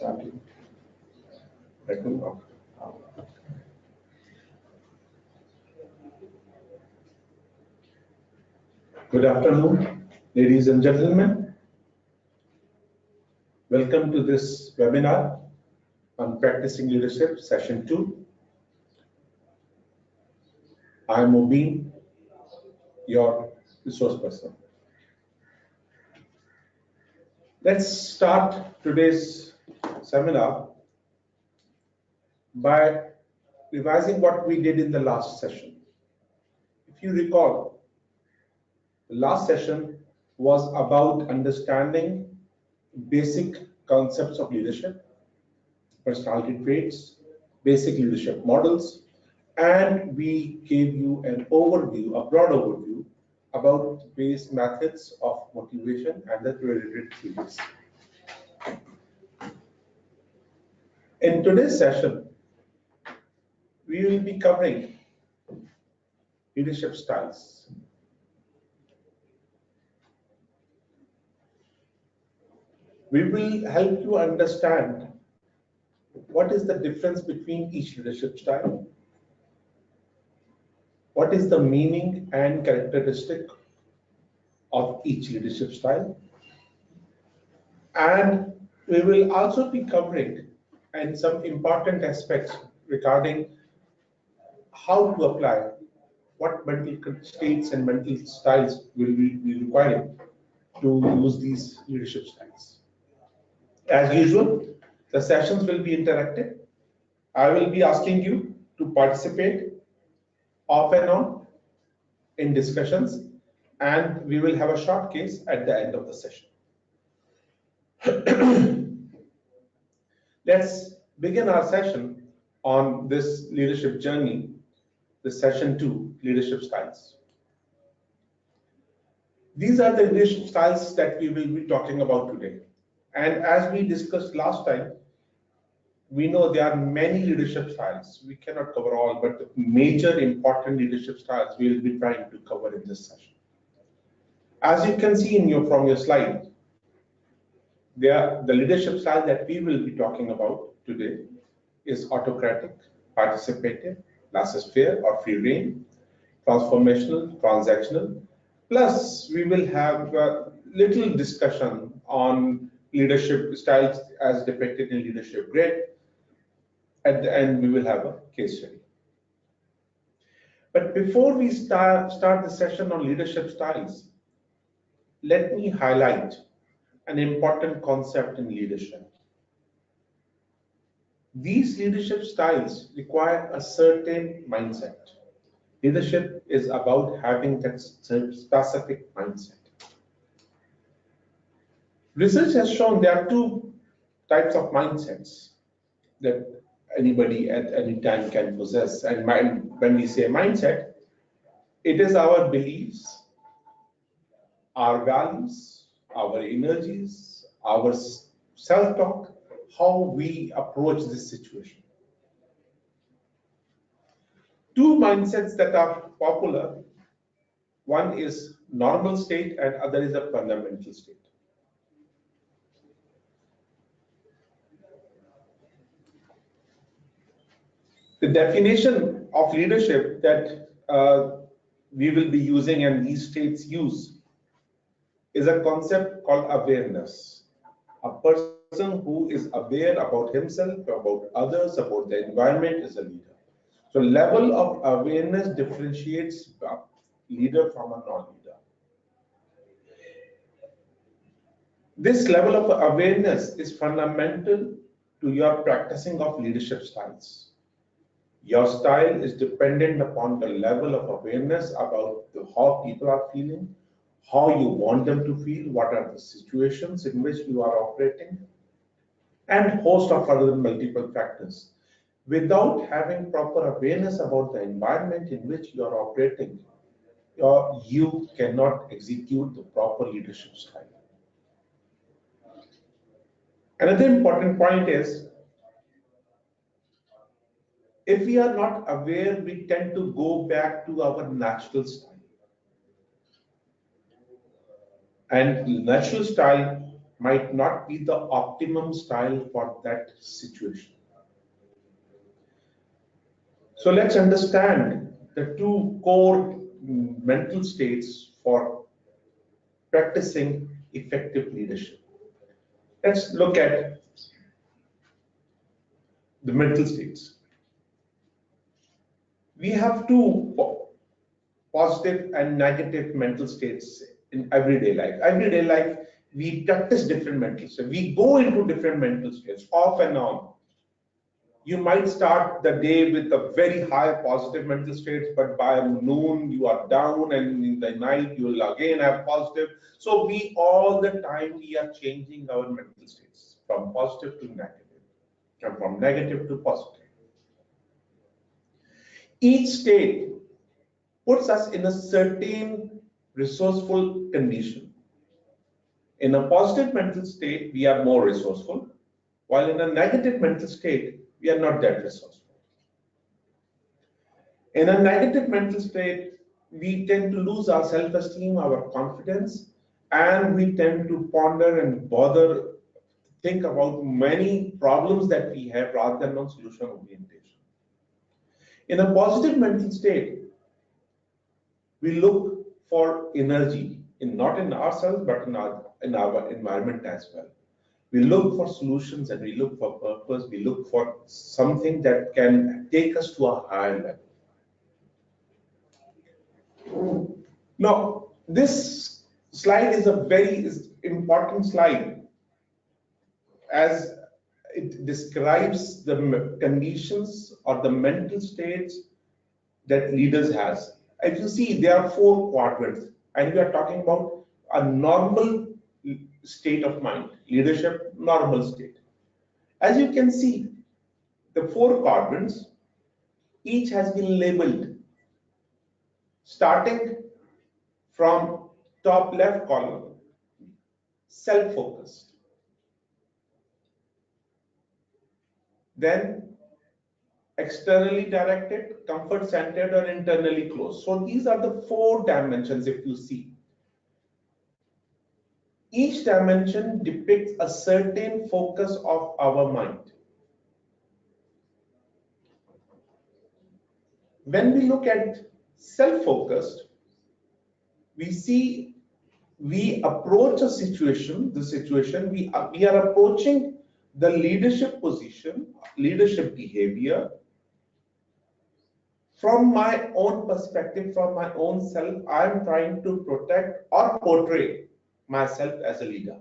Starting. Recording. Good afternoon, ladies and gentlemen. Welcome to this webinar on Practicing Leadership, Session 2. I am Mubin, your resource person. Let's start today's seminar by revising what we did in the last session. If you recall, the last session was about understanding basic concepts of leadership, personality traits, basic leadership models, and we gave you an overview, a broad overview about base methods of motivation and the related theories. In today's session, we will be covering leadership styles. We will help you understand what is the difference between each leadership style, what is the meaning and characteristic of each leadership style, and we will also be covering and some important aspects regarding how to apply, what mental states and mental styles will we be requiring to use these leadership styles. As usual, the sessions will be interactive. I will be asking you to participate off and on in discussions, and we will have a short case at the end of the session. Let's begin our session on this leadership journey, the session 2, leadership styles. These are the leadership styles that we will be talking about today. And as we discussed last time, we know there are many leadership styles. We cannot cover all, but the major important leadership styles we will be trying to cover in this session. As you can see from your slide, the leadership style that we will be talking about today is autocratic, participative, laissez-faire or free rein, transformational, transactional. Plus, we will have a little discussion on leadership styles as depicted in Leadership Grid. At the end, we will have a case study. But before we start the session on leadership styles, let me highlight an important concept in leadership. These leadership styles require a certain mindset. Leadership is about having that specific mindset. Research has shown there are two types of mindsets that anybody at any time can possess. And when we say mindset, it is our beliefs, our values, our energies, our self-talk, how we approach this situation. Two mindsets that are popular, one is normal state and other is a fundamental state. The definition of leadership that we will be using and these states use is a concept called awareness. A person who is aware about himself, about others, about the environment is a leader. So level of awareness differentiates a leader from a non-leader. This level of awareness is fundamental to your practicing of leadership styles. Your style is dependent upon the level of awareness about how people are feeling, how you want them to feel, what are the situations in which you are operating, and host of other multiple factors. Without having proper awareness about the environment in which you are operating, you cannot execute the proper leadership style. Another important point is, if we are not aware, we tend to go back to our natural style. And natural style might not be the optimum style for that situation. So let's understand the two core mental states for practicing effective leadership. Let's look at the mental states. We have two positive and negative mental states in everyday life. Everyday life, we practice different mental states. We go into different mental states off and on. You might start the day with a very high positive mental states, but by noon you are down, and in the night you will again have positive. So we all the time we are changing our mental states from positive to negative, and from negative to positive. Each state puts us in a certain resourceful condition. In a positive mental state, we are more resourceful, while in a negative mental state, we are not that resourceful. In a negative mental state, we tend to lose our self-esteem, our confidence, and we tend to ponder and bother, think about many problems that we have rather than on solution orientation. In a positive mental state, we look for energy, not in ourselves, but in our environment as well. We look for solutions and we look for purpose. We look for something that can take us to a higher level. Now, this slide is a very important slide as it describes the conditions or the mental states that leaders has. If you see, there are 4 quadrants, and we are talking about a normal state of mind, leadership normal state. As you can see, the 4 quadrants, each has been labeled, starting from top left column, self-focused. Then externally directed, comfort-centered, or internally closed. So these are the 4 dimensions if you see. Each dimension depicts a certain focus of our mind. When we look at self-focused, we see we approach a situation, we are approaching the leadership position, leadership behavior from my own perspective, from my own self. I am trying to protect or portray myself as a leader.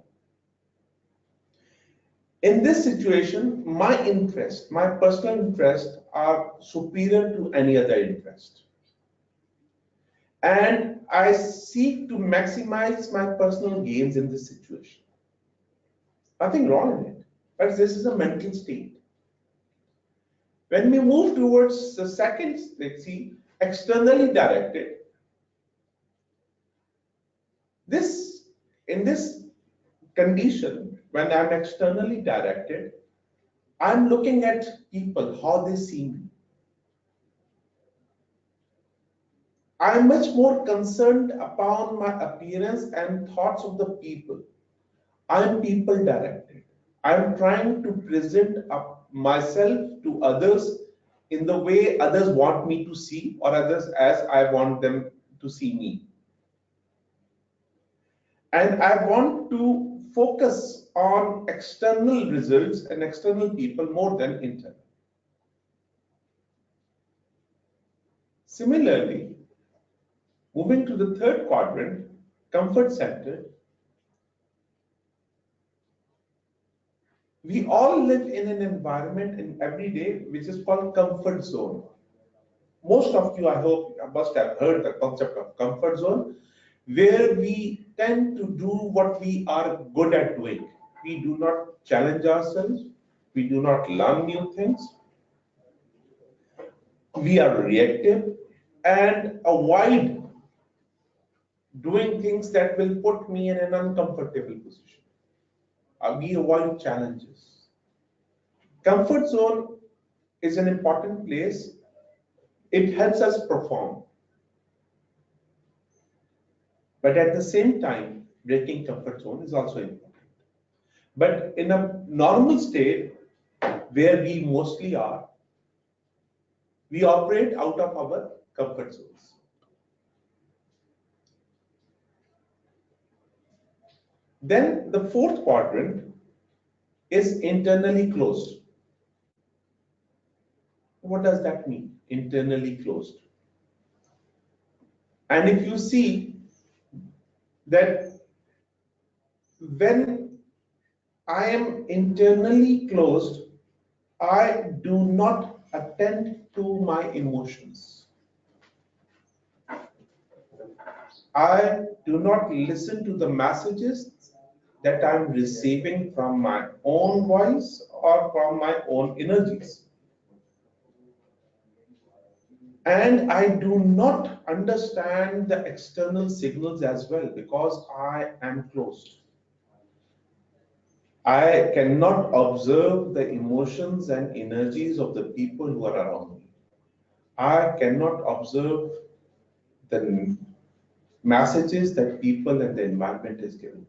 In this situation, my interest, my personal interests are superior to any other interest. And I seek to maximize my personal gains in this situation. Nothing wrong in it, but this is a mental state. When we move towards the second, let's see, externally directed, in this condition, when I'm externally directed, I'm looking at people, how they see me. I'm much more concerned upon my appearance and thoughts of the people. I'm people directed. I'm trying to present myself to others in the way others want me to see, or others as I want them to see me. And I want to focus on external results and external people more than internal. Similarly, moving to the third quadrant, comfort-centered, we all live in an environment in every day which is called comfort zone. Most of you, I hope, must have heard the concept of comfort zone, where we tend to do what we are good at doing. We do not challenge ourselves. We do not learn new things. We are reactive and avoid doing things that will put me in an uncomfortable position. We avoid challenges. Comfort zone is an important place. It helps us perform. But at the same time, breaking comfort zone is also important. But in a normal state, where we mostly are, we operate out of our comfort zones. Then the fourth quadrant is internally closed. What does that mean? Internally closed. And if you see that when I am internally closed, I do not attend to my emotions. I do not listen to the messages that I'm receiving from my own voice or from my own energies. And I do not understand the external signals as well because I am closed. I cannot observe the emotions and energies of the people who are around me. I cannot observe the messages that people and the environment is giving.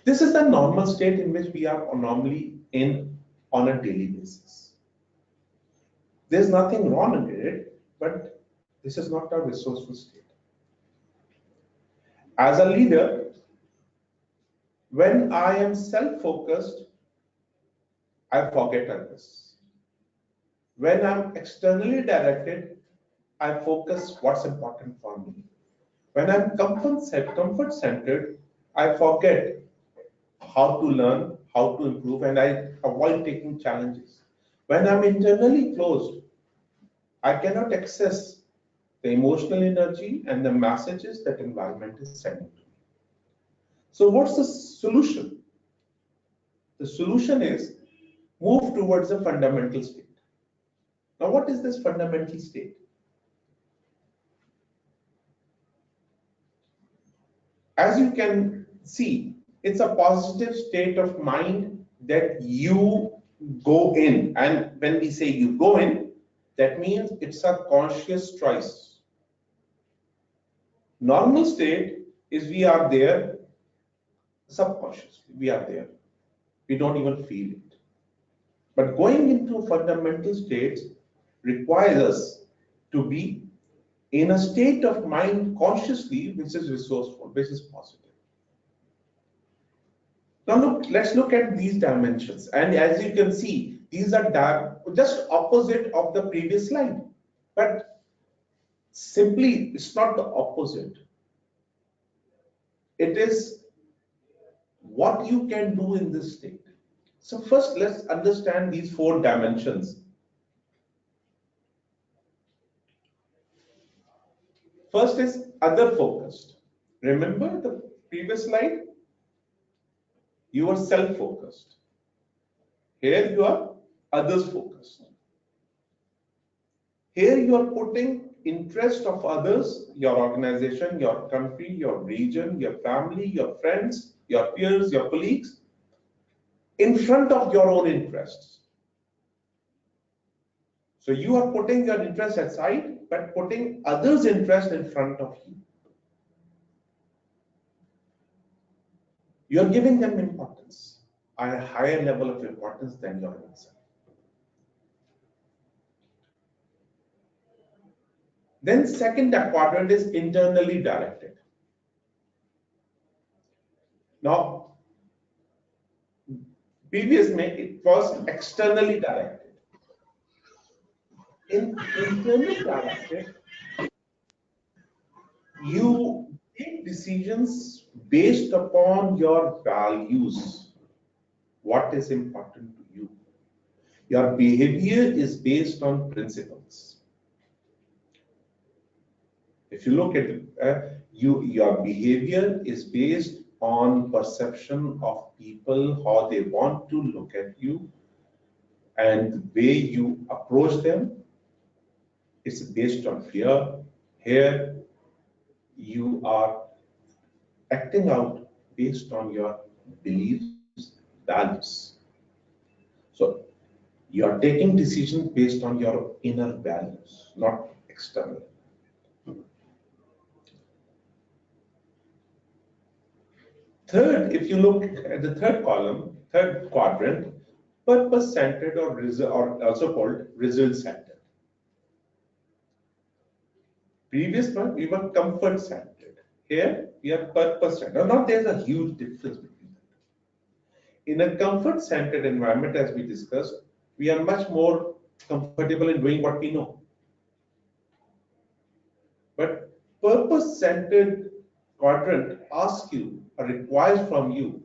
This is the normal state in which we are normally in on a daily basis. There's nothing wrong in it, but this is not a resourceful state. As a leader, when I am self-focused, I forget others. When I'm externally directed, I focus what's important for me. When I'm comfort-centered, I forget how to learn, how to improve, and I avoid taking challenges. When I'm internally closed, I cannot access the emotional energy and the messages that environment is sending to me. So what's the solution? The solution is move towards a fundamental state. Now, what is this fundamental state? As you can see, it's a positive state of mind that you go in. And when we say you go in, that means it's a conscious choice. Normal state is we are there subconsciously, we are there. We don't even feel it. But going into fundamental states requires us to be in a state of mind consciously, which is resourceful, which is positive. Now let's look at these dimensions. And as you can see, these are just opposite of the previous slide. But simply, it's not the opposite. It is what you can do in this state. So first, let's understand these four dimensions. First is other focused. Remember the previous slide? You are self-focused. Here you are others focused. Here you are putting interest of others, your organization, your country, your region, your family, your friends, your peers, your colleagues, in front of your own interests. So you are putting your interest aside, but putting others' interest in front of you. You are giving them importance, a higher level of importance than your own self. Then second quadrant is internally directed. Now, previously it was externally directed. In internally directed, you take decisions based upon your values. What is important to you? Your behavior is based on principles. If you look at it, your behavior is based on perception of people, how they want to look at you, and the way you approach them. It's based on fear. Here, you are acting out based on your beliefs, values. So you are taking decisions based on your inner values, not external. Third, if you look at the third column, third quadrant, purpose-centered or also called result-centered. Previous one, we were comfort-centered. Here, we are purpose-centered. Now, there's a huge difference between them. In a comfort-centered environment, as we discussed, we are much more comfortable in doing what we know. But purpose-centered quadrant asks you or requires from you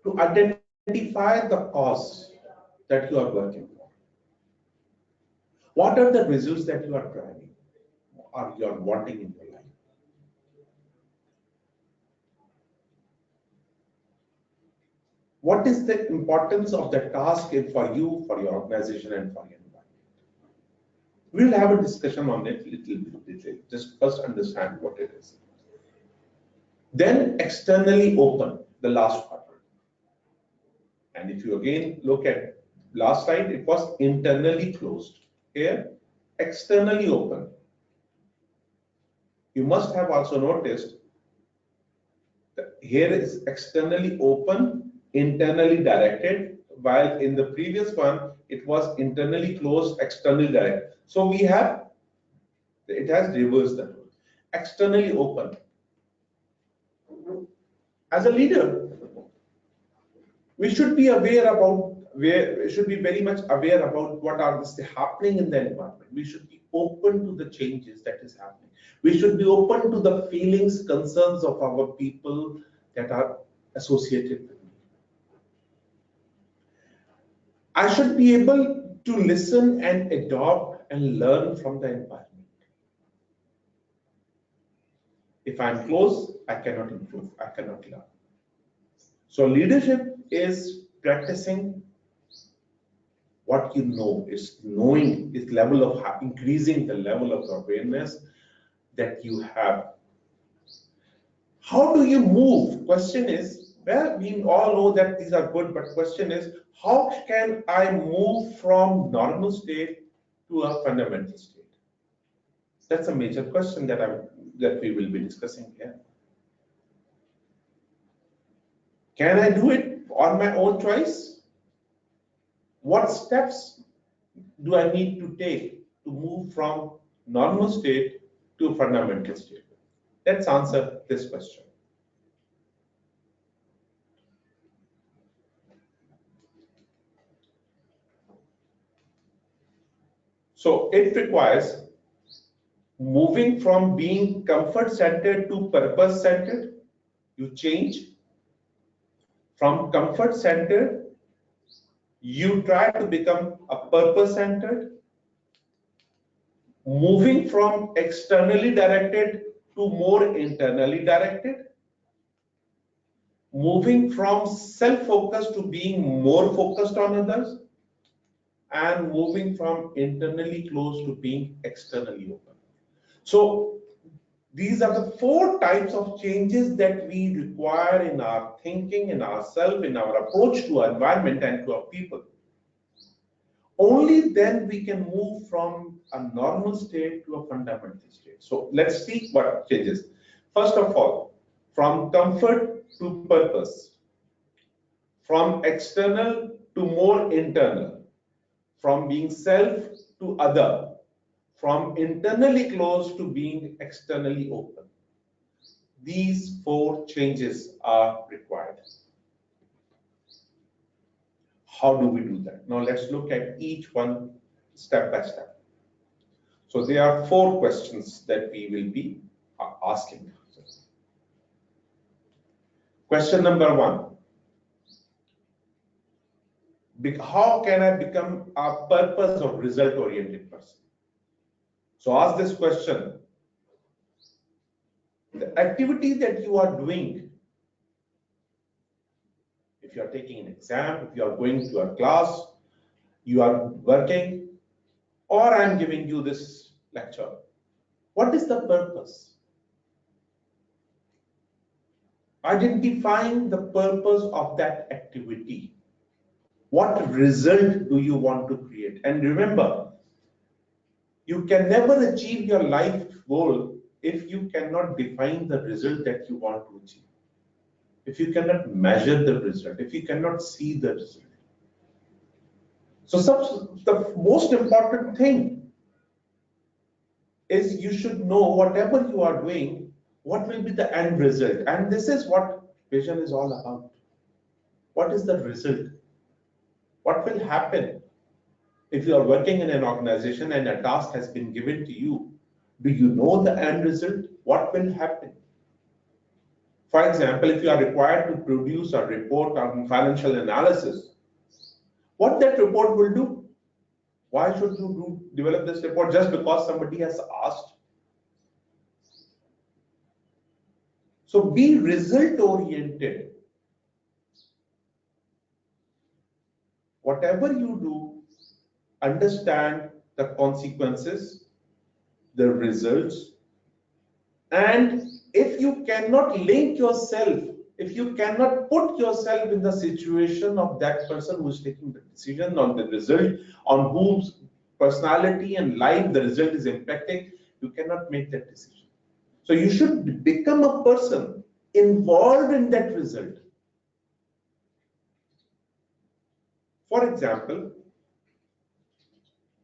to identify the cause that you are working for. What are the results that you are driving or you are wanting in your life? What is the importance of the task for you, for your organization, and for your environment? We'll have a discussion on it little bit. Just first understand what it is. Then externally open, the last quadrant. And if you again look at last slide, it was internally closed. Here, externally open. You must have also noticed that here is externally open, internally directed, while in the previous one, it was internally closed, externally directed. So we have, it has reversed that one. Externally open. As a leader, we should be aware about we should be very much aware about what are happening in the environment. We should be open to the changes that is happening. We should be open to the feelings, concerns of our people that are associated with me. I should be able to listen and adopt and learn from the environment. If I'm close, I cannot improve, I cannot learn. So leadership is practicing what you know, is knowing this level of increasing the level of awareness that you have. How do you move? Question is, well, we all know that these are good, but question is, how can I move from normal state to a fundamental state? That's a major question that we will be discussing here. Can I do it on my own choice? What steps do I need to take to move from normal state to fundamental state? Let's answer this question. So it requires moving from being comfort-centered to purpose-centered. You change from comfort-centered, you try to become a purpose-centered. Moving from externally directed to more internally directed. Moving from self-focused to being more focused on others. And moving from internally closed to being externally open. So these are the 4 types of changes that we require in our thinking, in ourselves, in our approach to our environment and to our people. Only then we can move from a normal state to a fundamental state. So let's see what changes. First of all, from comfort to purpose, from external to more internal, from being self to other, from internally closed to being externally open. These 4 changes are required. How do we do that? Now let's look at each one step by step. So there are 4 questions that we will be asking. Question number 1. How can I become a purpose or result-oriented person? So ask this question. The activity that you are doing, if you are taking an exam, if you are going to a class, you are working, or I am giving you this lecture, what is the purpose? Identifying the purpose of that activity. What result do you want to create? And remember, you can never achieve your life goal if you cannot define the result that you want to achieve, if you cannot measure the result, if you cannot see the result. So the most important thing is you should know whatever you are doing, what will be the end result. And this is what vision is all about. What is the result? What will happen if you are working in an organization and a task has been given to you? Do you know the end result? What will happen? For example, if you are required to produce a report on financial analysis, what that report will do? Why should you develop this report just because somebody has asked? So be result oriented. Whatever you do, understand the consequences, the results, and if you cannot link yourself, if you cannot put yourself in the situation of that person who is taking the decision on the result, on whose personality and life the result is impacting, you cannot make that decision. So you should become a person involved in that result. For example,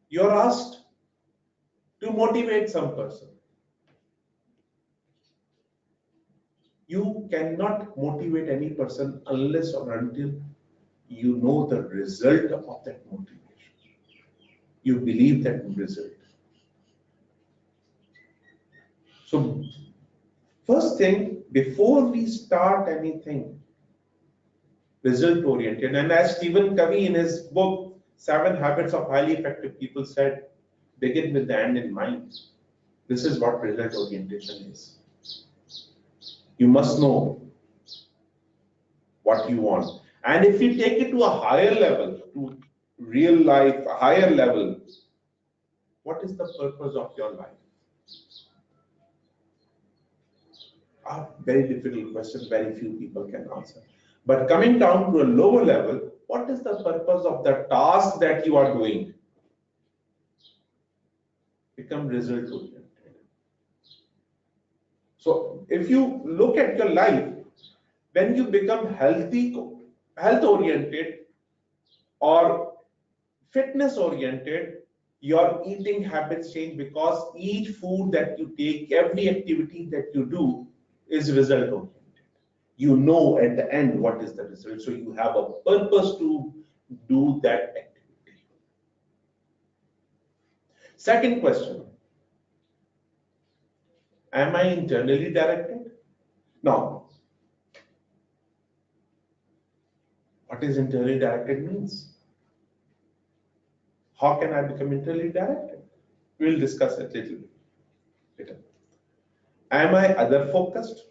you're asked to motivate some person. You cannot motivate any person unless or until you know the result of that motivation. You believe that result. So, first thing, before we start anything, result oriented. And as Stephen Covey in his book, 7 Habits of Highly Effective People said, begin with the end in mind. This is what result orientation is. You must know what you want. And if you take it to a higher level, to real life, a higher level, what is the purpose of your life? A very difficult question, very few people can answer. But coming down to a lower level, what is the purpose of the task that you are doing? Become result oriented. So if you look at your life, when you become health oriented or fitness oriented, your eating habits change because each food that you take, every activity that you do is result oriented. You know at the end what is the result, so you have a purpose to do that activity. Second question, am I internally directed? Now, what is internally directed means? How can I become internally directed? We'll discuss it a little bit later. Am I other focused?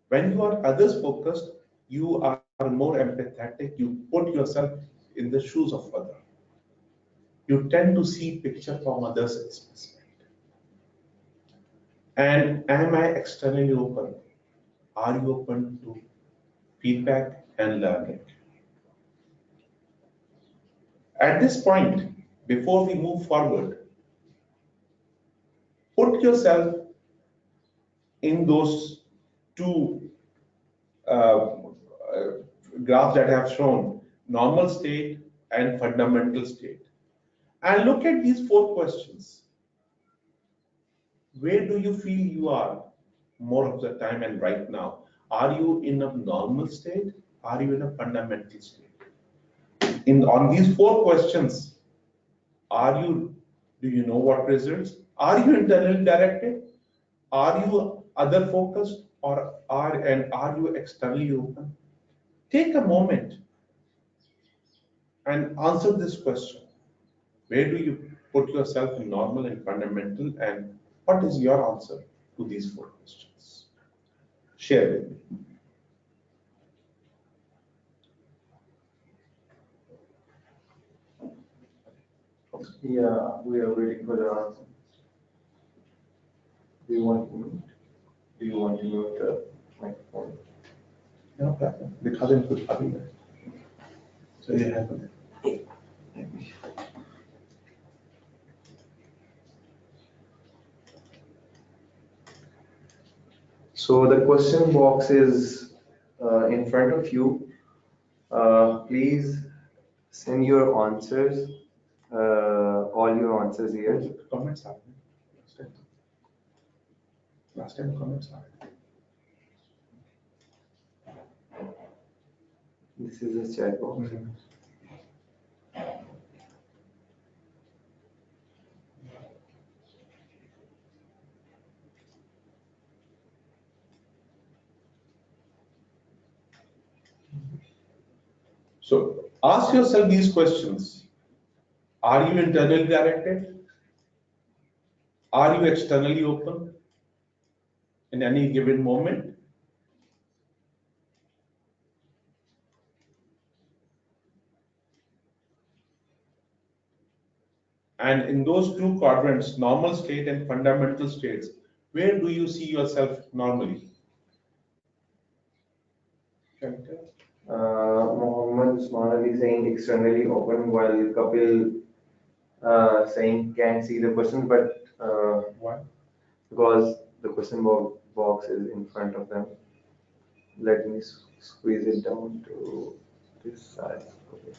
When you are others focused, you are more empathetic. You put yourself in the shoes of others. You tend to see picture from others' perspective. And am I externally open? Are you open to feedback and learning? At this point, before we move forward, put yourself in those two graphs that I have shown, normal state and fundamental state. And look at these 4 questions. Where do you feel you are more of the time and right now? Are you in a normal state? Are you in a fundamental state? On these 4 questions, do you know what results? Are you internally directed? Are you other focused, or are you externally open? Take a moment and answer this question. Where do you put yourself in normal and fundamental, and what is your answer to these 4 questions? Share with me. Yeah, we are waiting for the answer. Do you want to mute? Do you want to mute the microphone? No problem. दिखा दें कुछ अभी है. So ये है. So the question box is in front of you. Please send your answers, all your answers here. Comments are there. Last time comments are there. This is a chat box. So ask yourself these questions. Are you internally directed? Are you externally open in any given moment? And in those two quadrants, normal state and fundamental states, where do you see yourself normally? Mohammed Usman Ali saying externally open, while Kapil saying can't see the question, but Why? because the question box is in front of them. Let me squeeze it down to this side. Okay.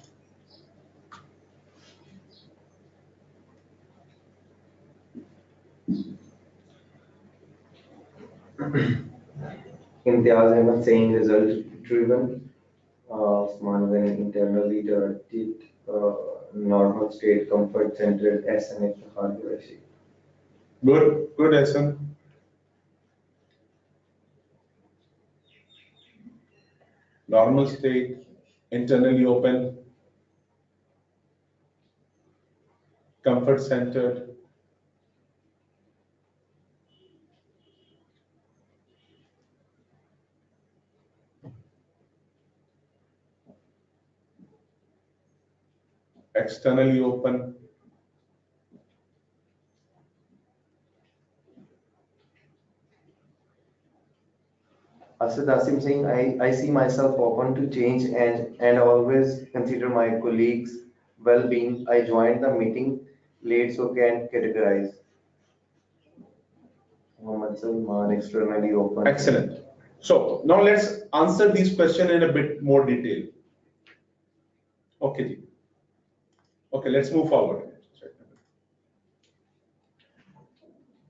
Imtiaz Ahmed saying result driven. Usman saying internally directed, normal state, comfort centered, SNF hardware. Good, Hassan. Normal state, internally open, comfort centered. Externally open. Asad Asim saying, I see myself open to change and always consider my colleagues' well-being. I joined the meeting late so can categorize. Mohammed Salman, externally open. Excellent. So now let's answer these questions in a bit more detail. Okay. Okay, let's move forward.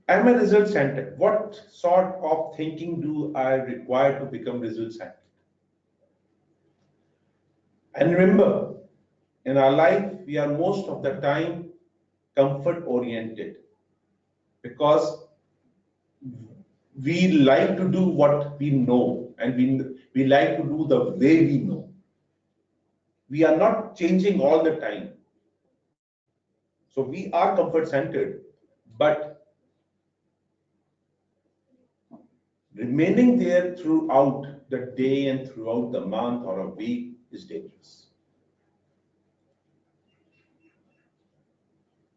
Am I result centered? What sort of thinking do I require to become result centered? And remember, in our life, we are most of the time comfort oriented because we like to do what we know and we like to do the way we know. We are not changing all the time. So we are comfort centered, but remaining there throughout the day and throughout the month or a week is dangerous.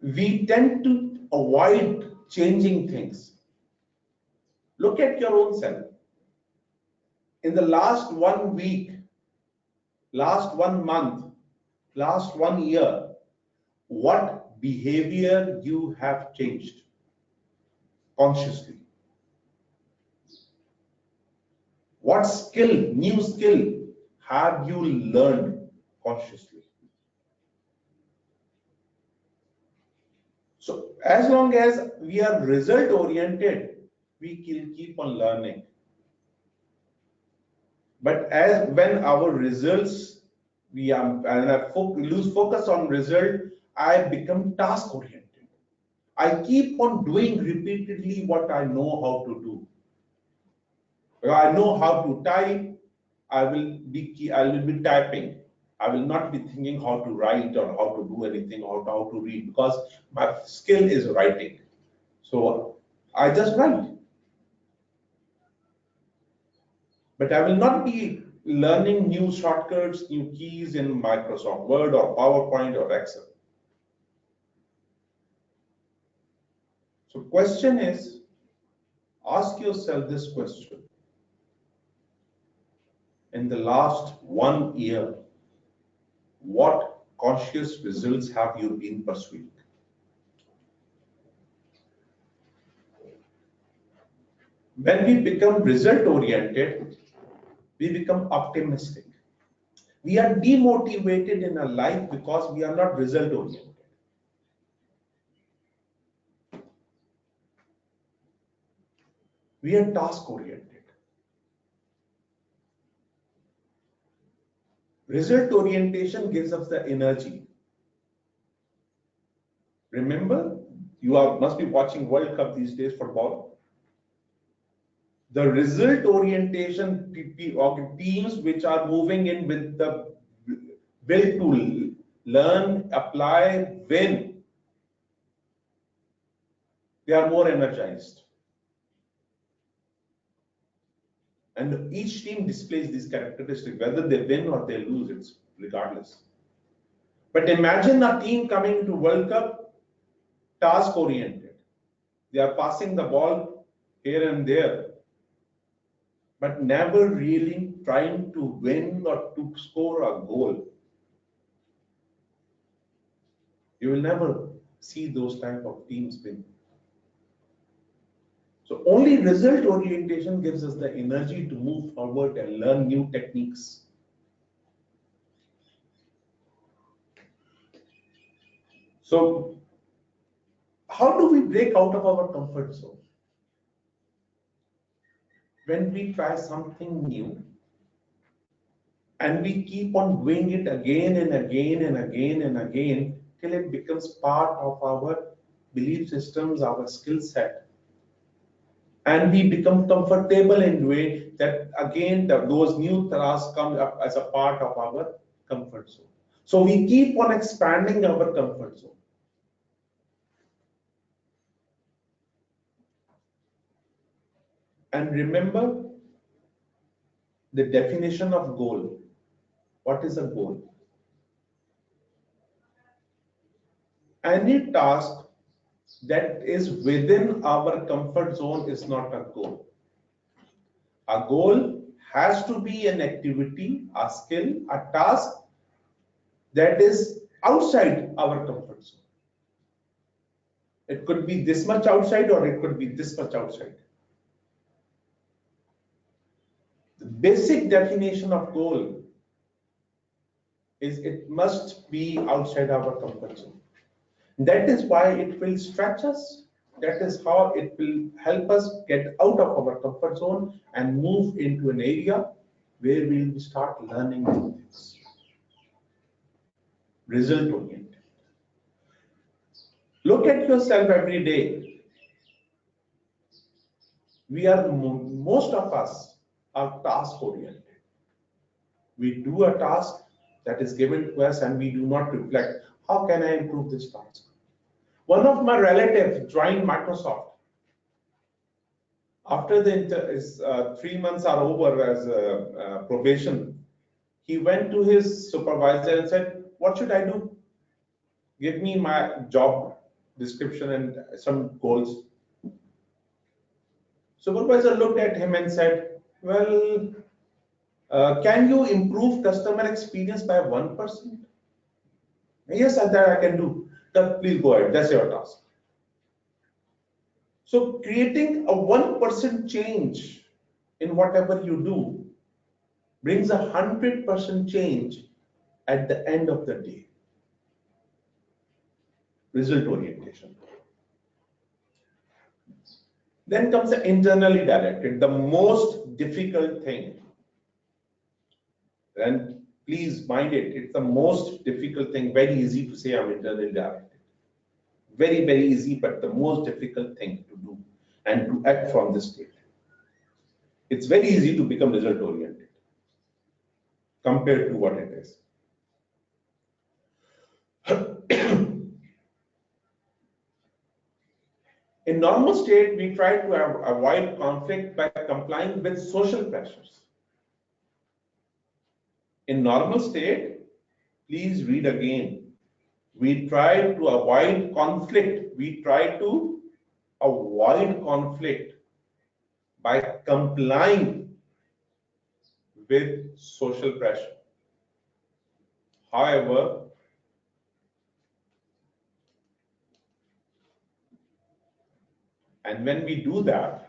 We tend to avoid changing things. Look at your own self. In the last 1 week, last 1 month, last 1 year, what behavior you have changed consciously? What skill, new skill have you learned consciously? So as long as we are result oriented, we can keep on learning. But as when our results, we lose focus on result, I become task oriented. I keep on doing repeatedly what I know how to do. I know how to type. I will be typing. I will not be thinking how to write or how to do anything or how to read because my skill is writing. So I just write. But I will not be learning new shortcuts, new keys in Microsoft Word or PowerPoint or Excel. So question is, ask yourself this question. In the last 1 year, what conscious results have you been pursuing? When we become result oriented, we become optimistic. We are demotivated in our life because we are not result oriented. We are task oriented. Result orientation gives us the energy. Remember, must be watching World Cup these days, football. The result orientation teams which are moving in with the will to learn, apply, win, they are more energized. And each team displays these characteristics, whether they win or they lose, it's regardless. But imagine a team coming to World Cup task oriented. They are passing the ball here and there, but never really trying to win or to score a goal. You will never see those type of teams win. So only result orientation gives us the energy to move forward and learn new techniques. So how do we break out of our comfort zone? When we try something new and we keep on doing it again and again and again and again till it becomes part of our belief systems, our skill set. And we become comfortable in doing that again, those new tasks come up as a part of our comfort zone. So we keep on expanding our comfort zone. And remember the definition of goal. What is a goal? Any task that is within our comfort zone is not a goal. A goal has to be an activity, a skill, a task that is outside our comfort zone. It could be this much outside or it could be this much outside. The basic definition of goal is it must be outside our comfort zone. That is why it will stretch us. That is how it will help us get out of our comfort zone and move into an area where we will start learning new things. Result oriented. Look at yourself every day. Most of us are task oriented. We do a task that is given to us and we do not reflect, how can I improve this task? One of my relatives joined Microsoft. After the 3 months are over as probation, he went to his supervisor and said, what should I do? Give me my job description and some goals. Supervisor looked at him and said, well, can you improve customer experience by 1%? Yes, that I can do. Then please go ahead, that's your task. So creating a 1% change in whatever you do brings 100% change at the end of the day. Result orientation. Then comes the internally directed, the most difficult thing. And please mind it, it's the most difficult thing. Very easy to say I'm internally directed. Very, very easy, but the most difficult thing to do and to act from this state. It's very easy to become result oriented compared to what it is. In normal state, we try to avoid conflict by complying with social pressures. In normal state, please read again. We try to avoid conflict. We try to avoid conflict by complying with social pressure. However, and when we do that,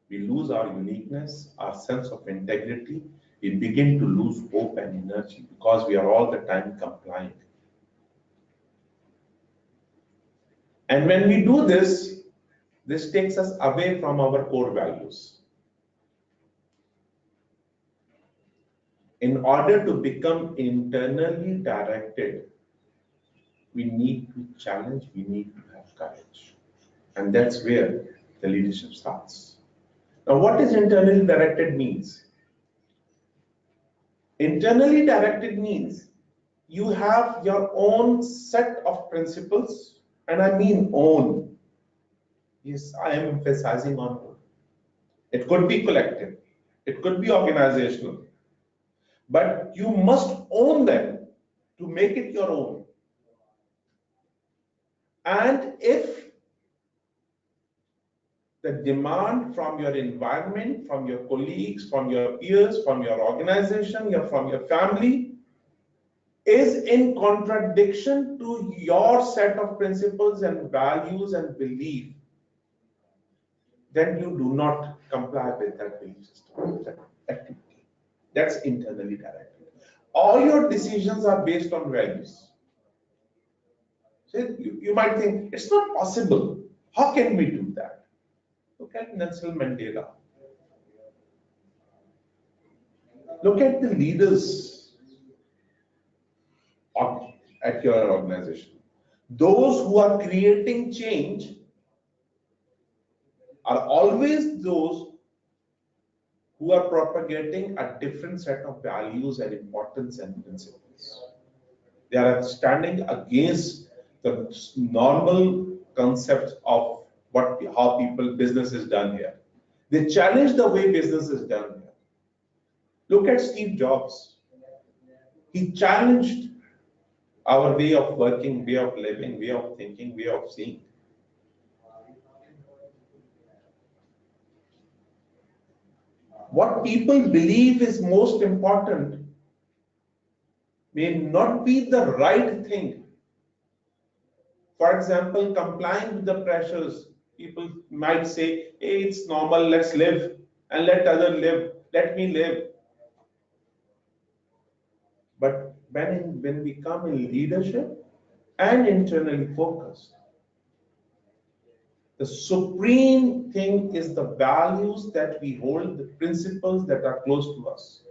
We lose our uniqueness, our sense of integrity. We begin to lose hope and energy because we are all the time complying. And when we do this, this takes us away from our core values. In order to become internally directed, we need to challenge, we need to have courage. And that's where the leadership starts. Now, what is internally directed means? Internally directed means you have your own set of principles, and I mean own. Yes, I am emphasizing on own. It could be collective, it could be organizational, but you must own them to make it your own. And if the demand from your environment, from your colleagues, from your peers, from your organization, from your family is in contradiction to your set of principles and values and belief, then you do not comply with that belief system, that activity. That's internally directed. All your decisions are based on values. So you might think, it's not possible. How can we do that? Look at Nelson Mandela. Look at the leaders at your organization. Those who are creating change are always those who are propagating a different set of values and importance and principles. They are standing against the normal concepts of how business is done here. They challenge the way business is done here. Look at Steve Jobs. He challenged our way of working, way of living, way of thinking, way of seeing. What people believe is most important may not be the right thing. For example, complying with the pressures, people might say, hey, it's normal, let's live and let others live, let me live. But when we come in leadership and internally focused, the supreme thing is the values that we hold, the principles that are close to us.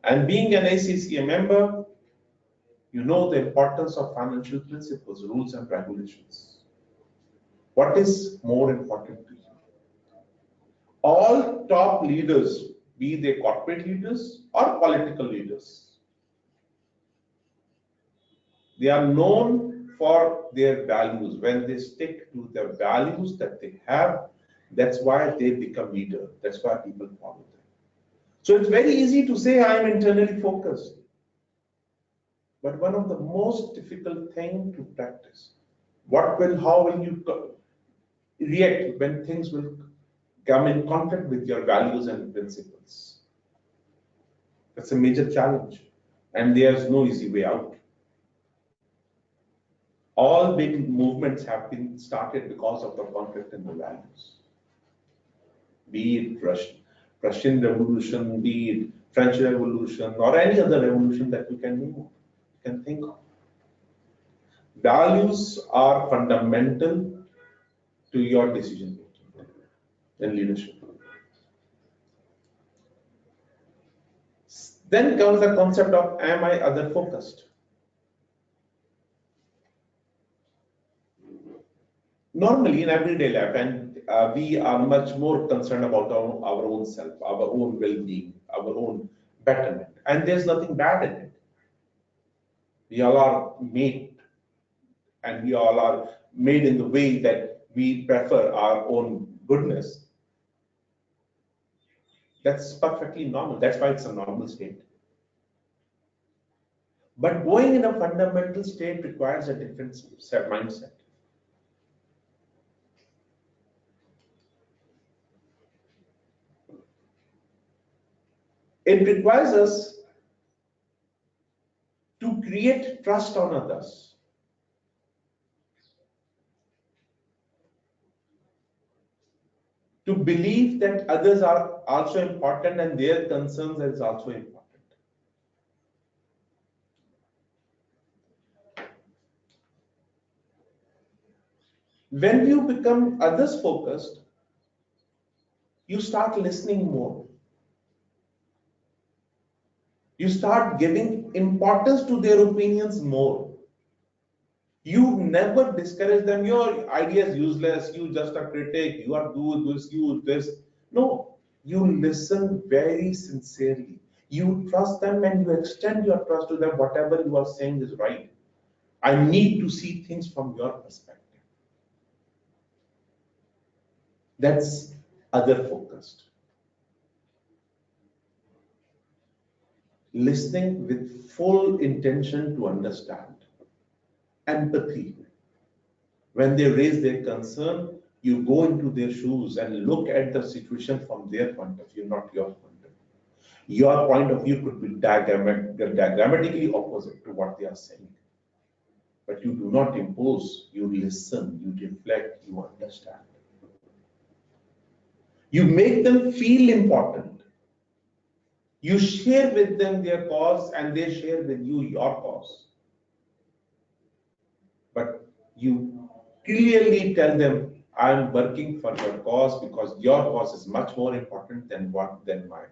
And being an ACCA member, you know the importance of financial principles, rules, and regulations. What is more important to you? All top leaders, be they corporate leaders or political leaders, they are known for their values. When they stick to the values that they have, that's why they become leader. That's why people follow them. So it's very easy to say I am internally focused. But one of the most difficult things to practice, how will you react when things will come in conflict with your values and principles? That's a major challenge, and there's no easy way out. All big movements have been started because of the conflict in the values. Be it Russian Revolution, be it French Revolution, or any other revolution that you can think of. Values are fundamental to your decision making and leadership. Then comes the concept of am I other focused? Normally in everyday life, and we are much more concerned about our own self, our own well-being, our own betterment, and there's nothing bad in it. We all are made, and we all are made in the way that we prefer our own goodness. That's perfectly normal. That's why it's a normal state. But going in a fundamental state requires a different mindset. It requires us to create trust on others. to believe that others are also important and their concerns is also important. When you become others focused, you start listening more. You start giving importance to their opinions more. You never discourage them. Your idea is useless. You just a critic. You are do this, you this. No, you listen very sincerely. You trust them and you extend your trust to them. Whatever you are saying is right. I need to see things from your perspective. That's other focused. Listening with full intention to understand. Empathy. When they raise their concern, you go into their shoes and look at the situation from their point of view, not your point of view. Your point of view could be diagrammatically opposite to what they are saying. But you do not impose, you listen, you reflect, you understand. You make them feel important. You share with them their cause and they share with you your cause. But you clearly tell them, I am working for your cause because your cause is much more important than my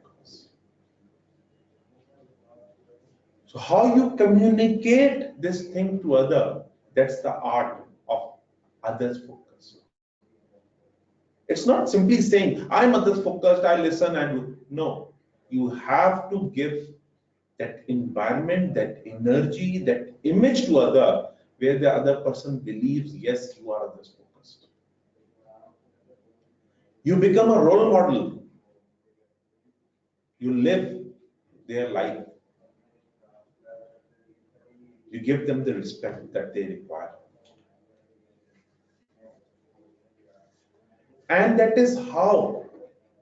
cause. So how you communicate this thing to other, that's the art of others focus. It's not simply saying, I'm others focused, I listen and do. No, you have to give that environment, that energy, that image to other, where the other person believes, yes, you are others focused. You become a role model. You live their life. You give them the respect that they require. And that is how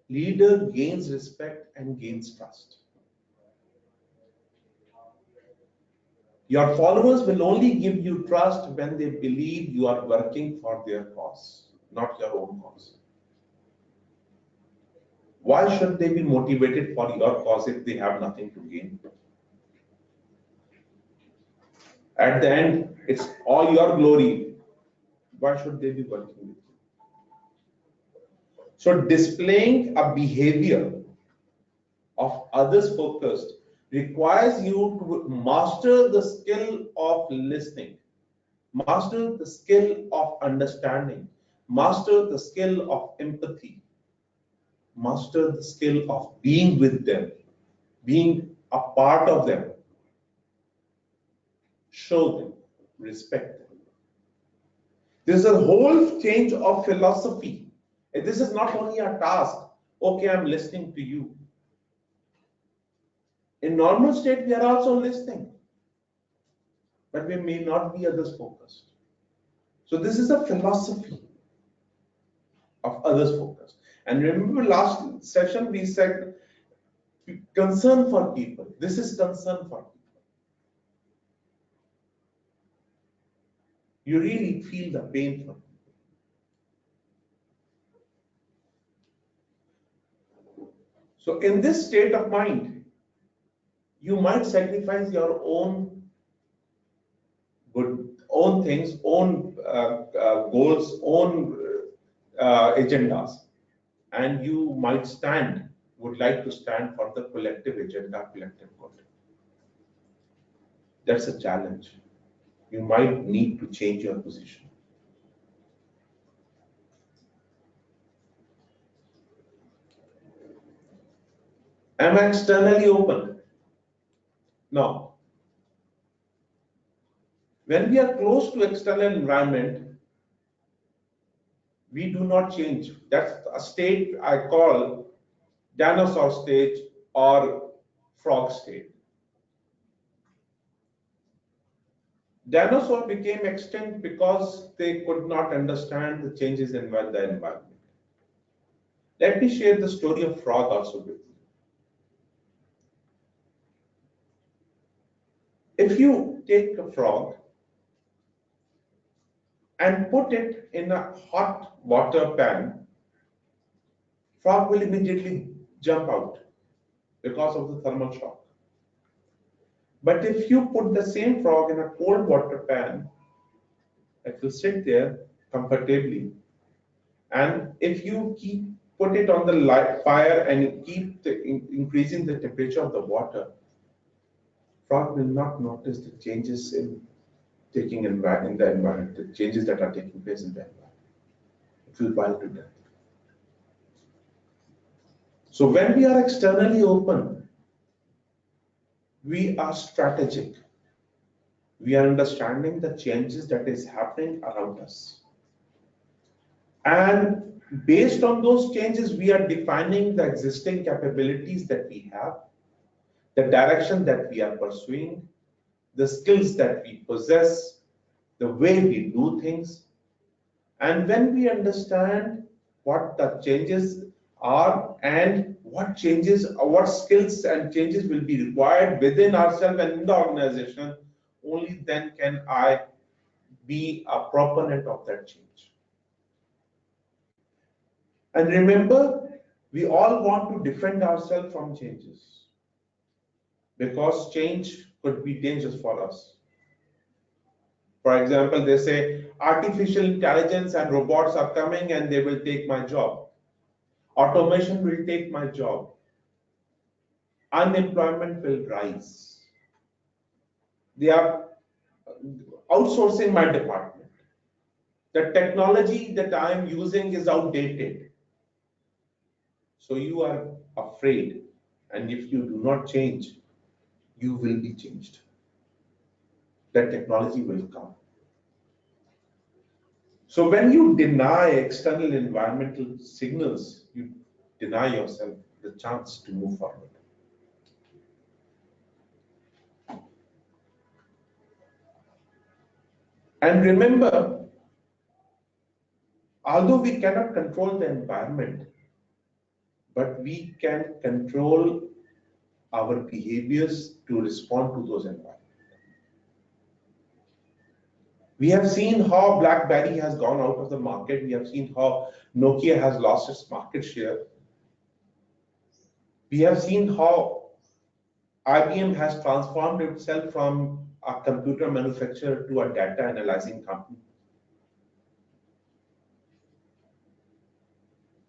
leader gains respect and gains trust. Your followers will only give you trust when they believe you are working for their cause, not your own cause. Why should they be motivated for your cause if they have nothing to gain? At the end, it's all your glory. Why should they be working with you? So displaying a behavior of others focused requires you to master the skill of listening, master the skill of understanding, master the skill of empathy, master the skill of being with them, being a part of them. Show them, respect them. This is a whole change of philosophy. This is not only a task. Okay, I'm listening to you. In normal state, we are also listening, but we may not be others focused. So this is a philosophy of others focused. And remember last session we said concern for people. This is concern for people. You really feel the pain for people. So in this state of mind, you might sacrifice your own good, own things, own goals, own agendas, and you might would like to stand for the collective agenda, collective good. That's a challenge. You might need to change your position. Am I externally open? No. When we are close to external environment, we do not change. That's a state I call dinosaur stage or frog state. Dinosaurs became extinct because they could not understand the changes in the environment. Let me share the story of frog also with you. If you take a frog and put it in a hot water pan frog will immediately jump out because of the thermal shock. But if you put the same frog in a cold water pan, it will sit there comfortably. And if you put it on the fire and keep increasing the temperature of the water, frog will not notice the changes in the environment, the changes that are taking place in the environment. It will boil to death. So when we are externally open, we are strategic. We are understanding the changes that is happening around us. And based on those changes, we are defining the existing capabilities that we have, the direction that we are pursuing, the skills that we possess, the way we do things. And when we understand what the changes are and what skills and changes will be required within ourselves and in the organization, only then can I be a proponent of that change. And remember, we all want to defend ourselves from changes because change could be dangerous for us. For example, they say artificial intelligence and robots are coming and they will take my job. Automation will take my job. Unemployment will rise. They are outsourcing my department. The technology that I am using is outdated. So you are afraid, and if you do not change, you will be changed. That technology will come. So when you deny external environmental signals, you deny yourself the chance to move forward. And remember, although we cannot control the environment, but we can control our behaviors to respond to those environments. We have seen how BlackBerry has gone out of the market. We have seen how Nokia has lost its market share. We have seen how IBM has transformed itself from a computer manufacturer to a data analyzing company.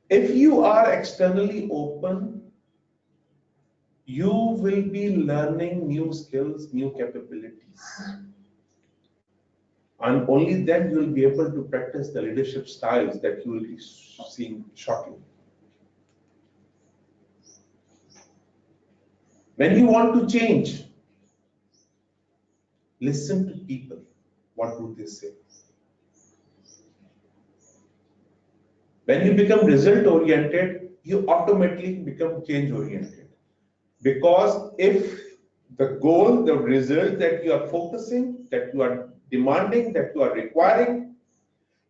If you are externally open, you will be learning new skills, new capabilities. And only then you will be able to practice the leadership styles that you will be seeing shortly. When you want to change, listen to people. What do they say? When you become result-oriented, you automatically become change-oriented. Because if the goal, the result that you are focusing, that you are demanding, that you are requiring,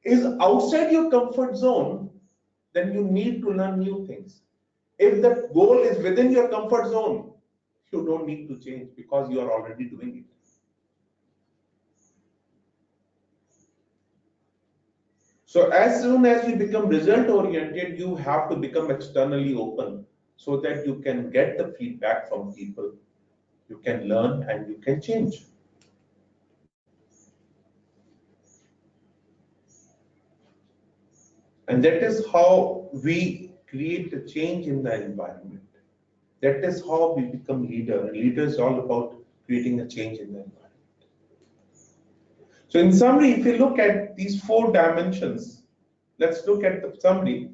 is outside your comfort zone, then you need to learn new things. If the goal is within your comfort zone, you don't need to change because you are already doing it. So as soon as you become result oriented, you have to become externally open so that you can get the feedback from people, you can learn and you can change. And that is how we create a change in the environment. That is how we become leader. And leader is all about creating a change in the environment. So in summary, if you look at these 4 dimensions, let's look at the summary.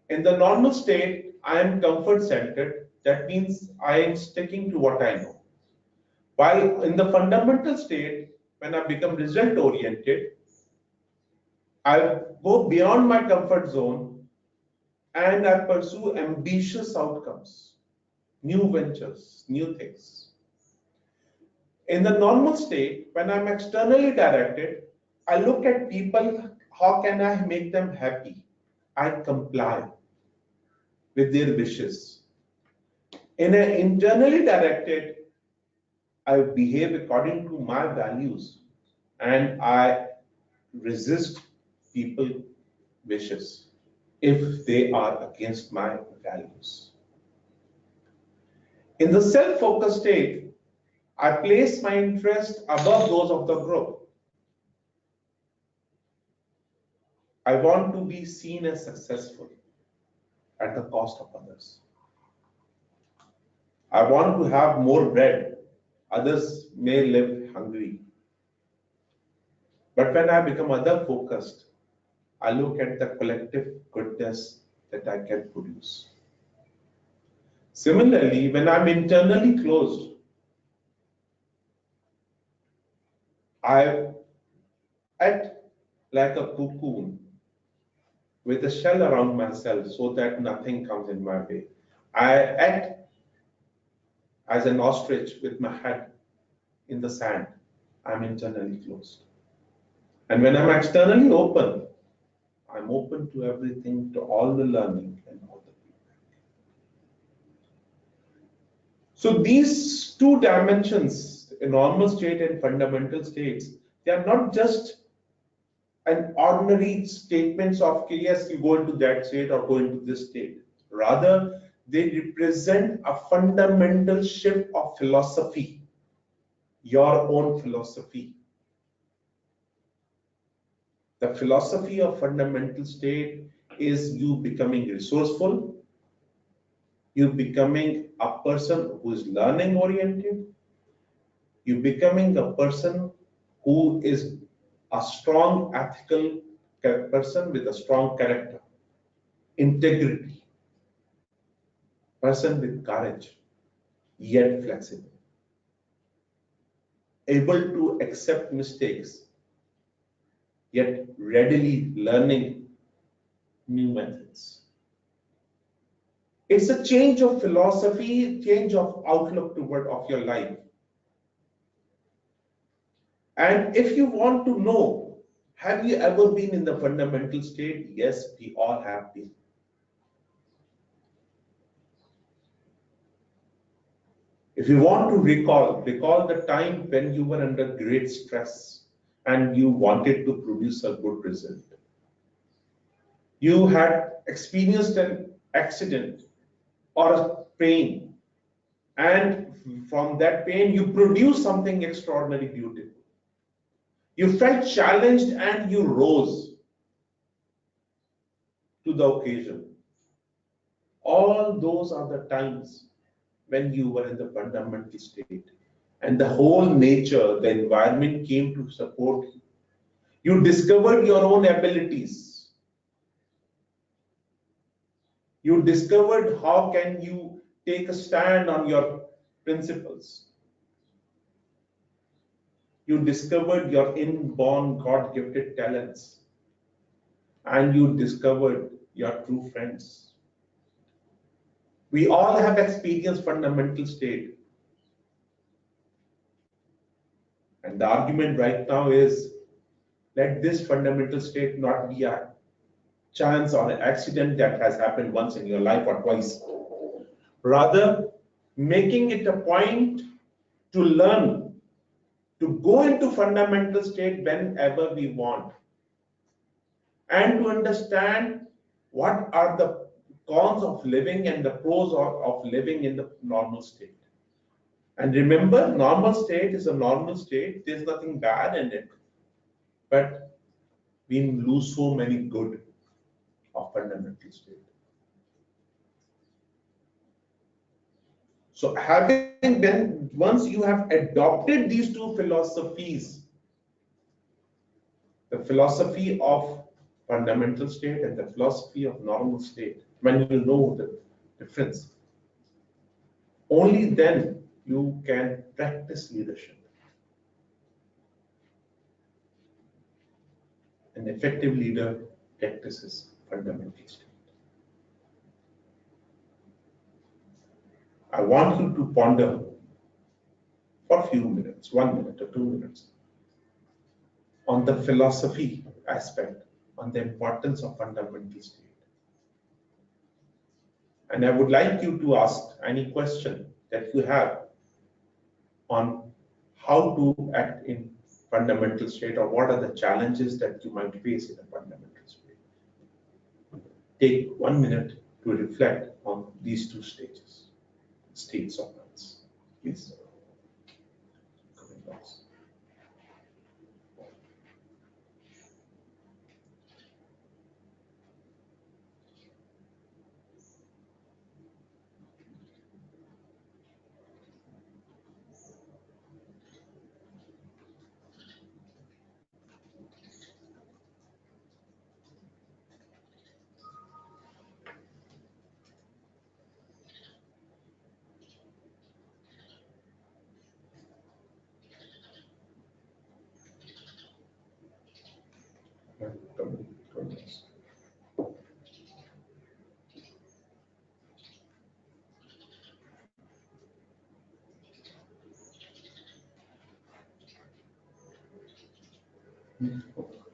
In the normal state, I am comfort centered. That means I am sticking to what I know. While in the fundamental state, when I become result oriented, I go beyond my comfort zone and I pursue ambitious outcomes, new ventures, new things. In the normal state, when I'm externally directed, I look at people, how can I make them happy? I comply with their wishes. In an internally directed, I behave according to my values and I resist people's wishes. if they are against my values. In the self-focused state, I place my interest above those of the group. I want to be seen as successful at the cost of others. I want to have more bread. Others may live hungry. But when I become other focused, I look at the collective goodness that I can produce. Similarly, when I'm internally closed, I act like a cocoon with a shell around myself so that nothing comes in my way. I act as an ostrich with my head in the sand. I'm internally closed. And when I'm externally open, I'm open to everything, to all the learning and all the feedback. So these two dimensions, normal state and fundamental states, they are not just an ordinary statements of yes, you go into that state or go into this state. Rather, they represent a fundamental shift of philosophy, your own philosophy. The philosophy of fundamental state is you becoming resourceful, you becoming a person who is learning oriented, you becoming a person who is a strong ethical person with a strong character, integrity, person with courage, yet flexible, able to accept mistakes, yet readily learning new methods. It's a change of philosophy, change of outlook toward of your life. And if you want to know, have you ever been in the fundamental state? Yes, we all have been. If you want to recall the time when you were under great stress and you wanted to produce a good result. You had experienced an accident or a pain, and from that pain you produced something extraordinarily beautiful. You felt challenged and you rose to the occasion. All those are the times when you were in the fundamental state, and the whole nature, the environment came to support you. You discovered your own abilities. You discovered how can you take a stand on your principles. You discovered your inborn God-gifted talents, and you discovered your true friends. We all have experienced fundamental state. And the argument right now is, let this fundamental state not be a chance or an accident that has happened once in your life or twice. Rather, making it a point to learn, to go into fundamental state whenever we want, and to understand what are the cons of living and the pros of living in the normal state. And remember, normal state is a normal state. There's nothing bad in it. But we lose so many good of fundamental state. So having been, once you have adopted these two philosophies, the philosophy of fundamental state and the philosophy of normal state, when you know the difference, only then you can practice leadership. An effective leader practices fundamental state. I want you to ponder for a few minutes, 1 minute or 2 minutes, on the philosophy aspect, on the importance of fundamental state. And I would like you to ask any question that you have on how to act in fundamental state, or what are the challenges that you might face in a fundamental state. take 1 minute to reflect on these two states of minds. Please.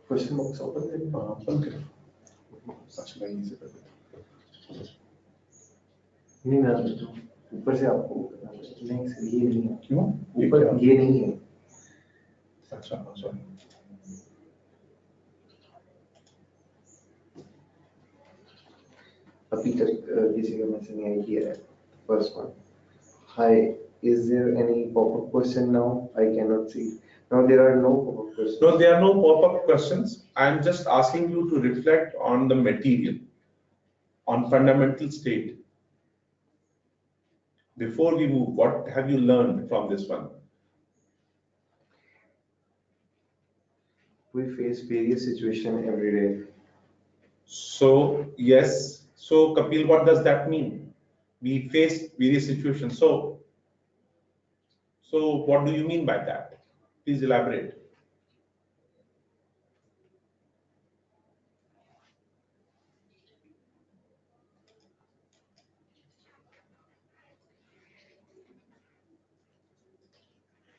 Question box open करें सच में easy कर नहीं ना ऊपर से आपको नहीं sir ये नहीं है क्यों ऊपर ये नहीं है अच्छा सॉरी अभी तक किसी का मैसेज नहीं आई है first one hi is there any pop-up question now I cannot see no there are no pop-up questions no there are no pop-up questions I'm just asking you to reflect on the material on fundamental state before we move what have you learned from this one we face various situations every day so yes so Kapil what does that mean we face various situations so what do you mean by that please elaborate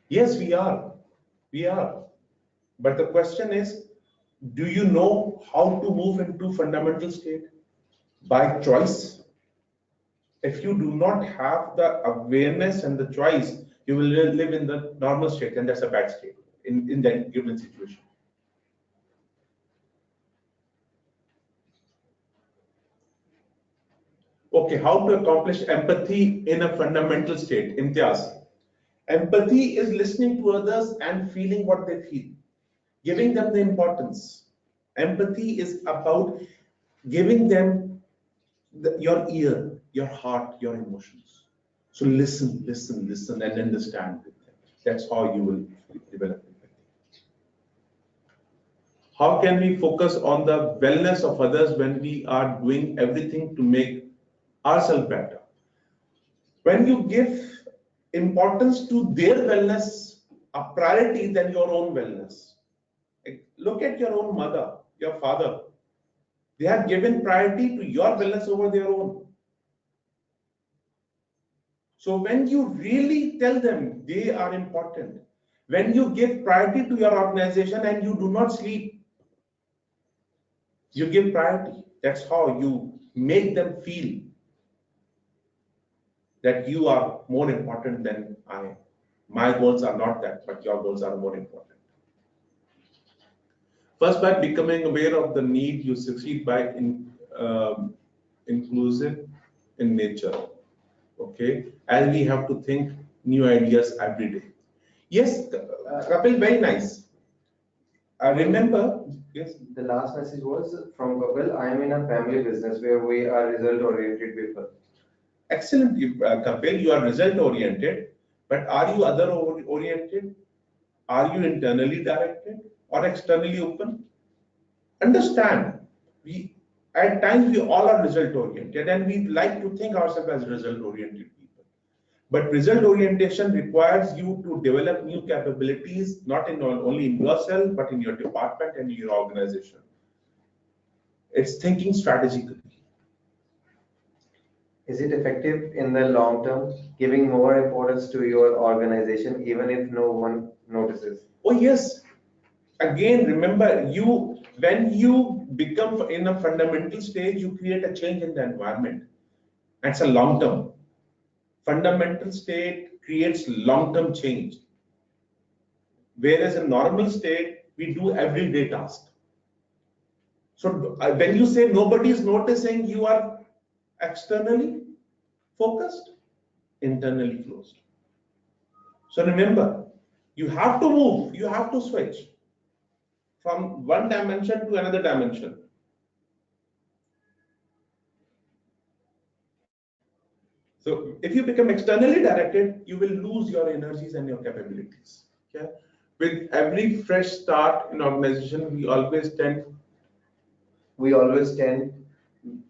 yes we are but the question is do you know how to move into fundamental state by choice if you do not have the awareness and the choice you will live in the normal state and that's a bad state in that given situation okay how to accomplish empathy in a fundamental state Imtiaz empathy is listening to others and feeling what they feel giving them the importance empathy is about giving them your ear your heart your emotions so listen and understand with them that's how you will develop empathy how can we focus on the wellness of others when we are doing everything to make ourselves better when you give importance to their wellness a priority than your own wellness look at your own mother your father they have given priority to your wellness over their own so when you really tell them they are important when you give priority to your organization and you do not sleep you give priority that's how you make them feel that you are more important than I am my goals are not that but your goals are more important first by becoming aware of the need you succeed by inclusive in nature okay and we have to think new ideas every day yes Kapil very nice remember yes the last message was from Kapil I am in a family business where we are result oriented people excellent Kapil you are result oriented but are you other oriented are you internally directed or externally open understand we at times we all are result oriented and we like to think ourselves as result oriented people but result orientation requires you to develop new capabilities not in only in yourself but in your department and your organization it's thinking strategically is it effective in the long term giving more importance to your organization even if no one notices oh yes again remember you when you become in a fundamental stage you create a change in the environment that's a long term fundamental state creates long term change whereas in normal state we do everyday task So when you say nobody is noticing, you are externally focused, internally closed. So remember, you have to move, you have to switch from one dimension to another dimension. So if you become externally directed, you will lose your energies and your capabilities. Okay? With every fresh start in organization, we always tend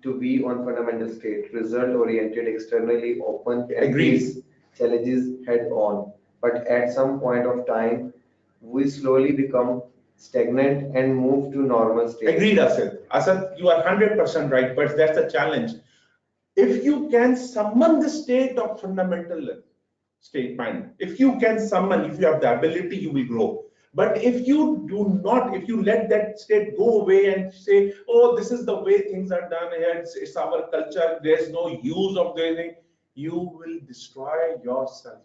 to be on fundamental state, result oriented, externally open, and Agreed. face challenges head on. But at some point of time, we slowly become stagnant and move to normal state. Agreed, Asad. Asad, you are 100% right, but that's a challenge. If you can summon the state of fundamental state mind, if you can summon, if you have the ability, you will grow. But if you do not, if you let that state go away and say, oh, this is the way things are done here, it's our culture, there's no use of doing it, you will destroy yourself.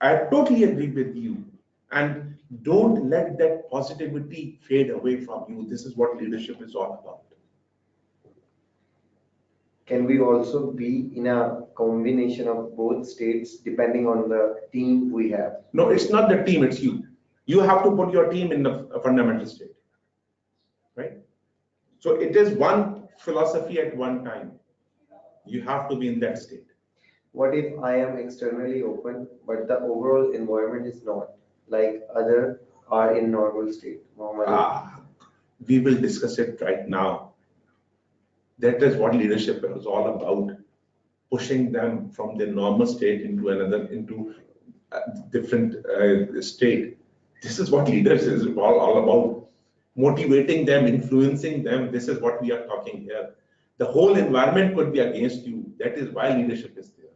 I totally agree with you. And don't let that positivity fade away from you. This is what leadership is all about. Can we also be in a combination of both states depending on the team we have? No, it's not the team, it's you. You have to put your team in a fundamental state, right? So it is one philosophy at one time. You have to be in that state. What if I am externally open, but the overall environment is not, like other are in normal state? We will discuss it right now. That is what leadership is all about. Pushing them from their normal state into another, into a different state. This is what leaders is all about. Motivating them, influencing them. This is what we are talking here. The whole environment could be against you. That is why leadership is there.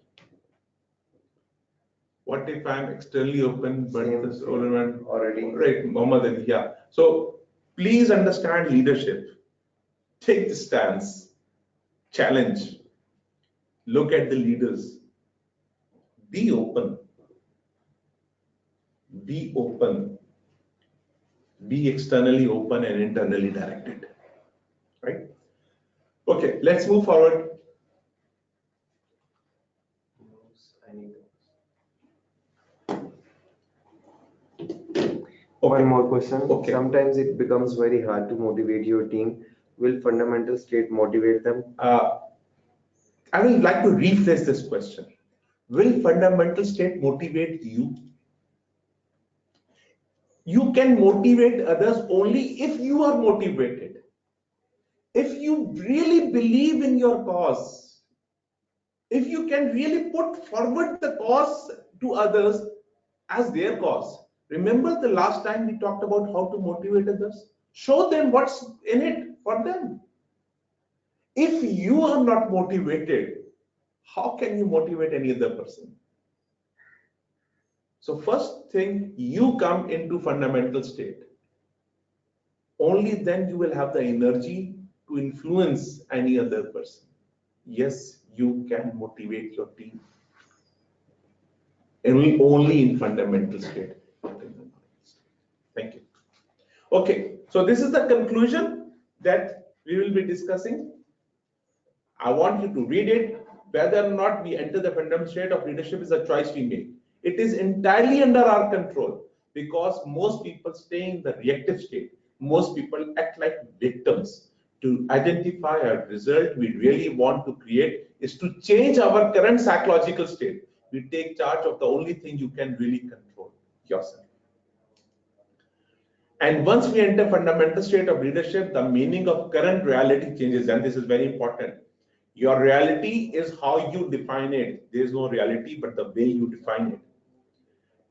What if I'm externally open, but this environment already right, Mohammed? Yeah. So please understand leadership. Take the stance. Challenge. Look at the leaders. Be open. Be open. Be externally open and internally directed. Right? Okay, let's move forward. One more question. Okay. Sometimes it becomes very hard to motivate your team. Will fundamental state motivate them? I would like to rephrase this question. Will fundamental state motivate you? You can motivate others only if you are motivated. If you really believe in your cause, if you can really put forward the cause to others as their cause. Remember the last time we talked about how to motivate others? Show them what's in it for them. If you are not motivated, how can you motivate any other person? So first thing, you come into fundamental state. Only then you will have the energy to influence any other person. Yes, you can motivate your team. And only in fundamental state. Thank you. Okay, so this is the conclusion that we will be discussing. I want you to read it. Whether or not we enter the fundamental state of leadership is a choice we make. It is entirely under our control because most people stay in the reactive state. Most people act like victims. To identify a result we really want to create is to change our current psychological state. We take charge of the only thing you can really control, yourself. And once we enter fundamental state of leadership, the meaning of current reality changes, and this is very important. Your reality is how you define it. There is no reality, but the way you define it.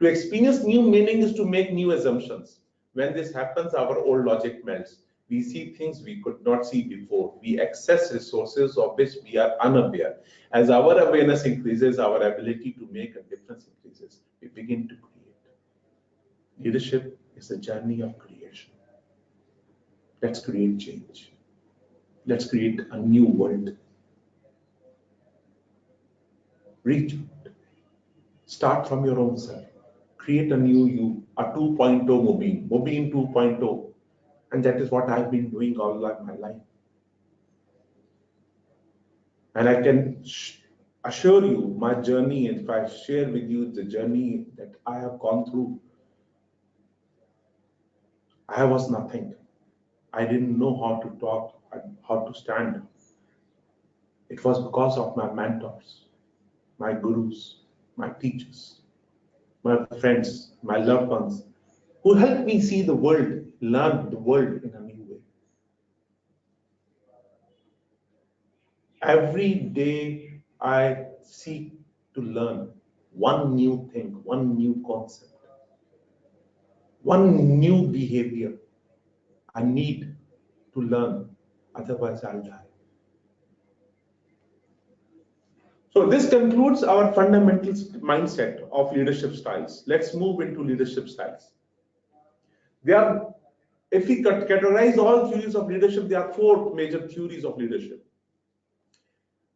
To experience new meaning is to make new assumptions. When this happens, our old logic melts. We see things we could not see before. We access resources of which we are unaware. As our awareness increases, our ability to make a difference increases. We begin to create. Leadership is a journey of creation. Let's create change. Let's create a new world. Reach out. Start from your own self. Create a new you, a 2.0 Mobeen 2.0, And that is what I've been doing all my life. And I can assure you my journey, and if I share with you the journey that I have gone through, I was nothing. I didn't know how to talk and how to stand. It was because of my mentors, my gurus, my teachers, my friends, my loved ones, who helped me see the world, learn the world in a new way. Every day I seek to learn one new thing, one new concept, one new behavior. I need to learn, otherwise I'll die. So this concludes our fundamental mindset of leadership styles. Let's move into leadership styles. There are, if we categorize all theories of leadership, there are four major theories of leadership.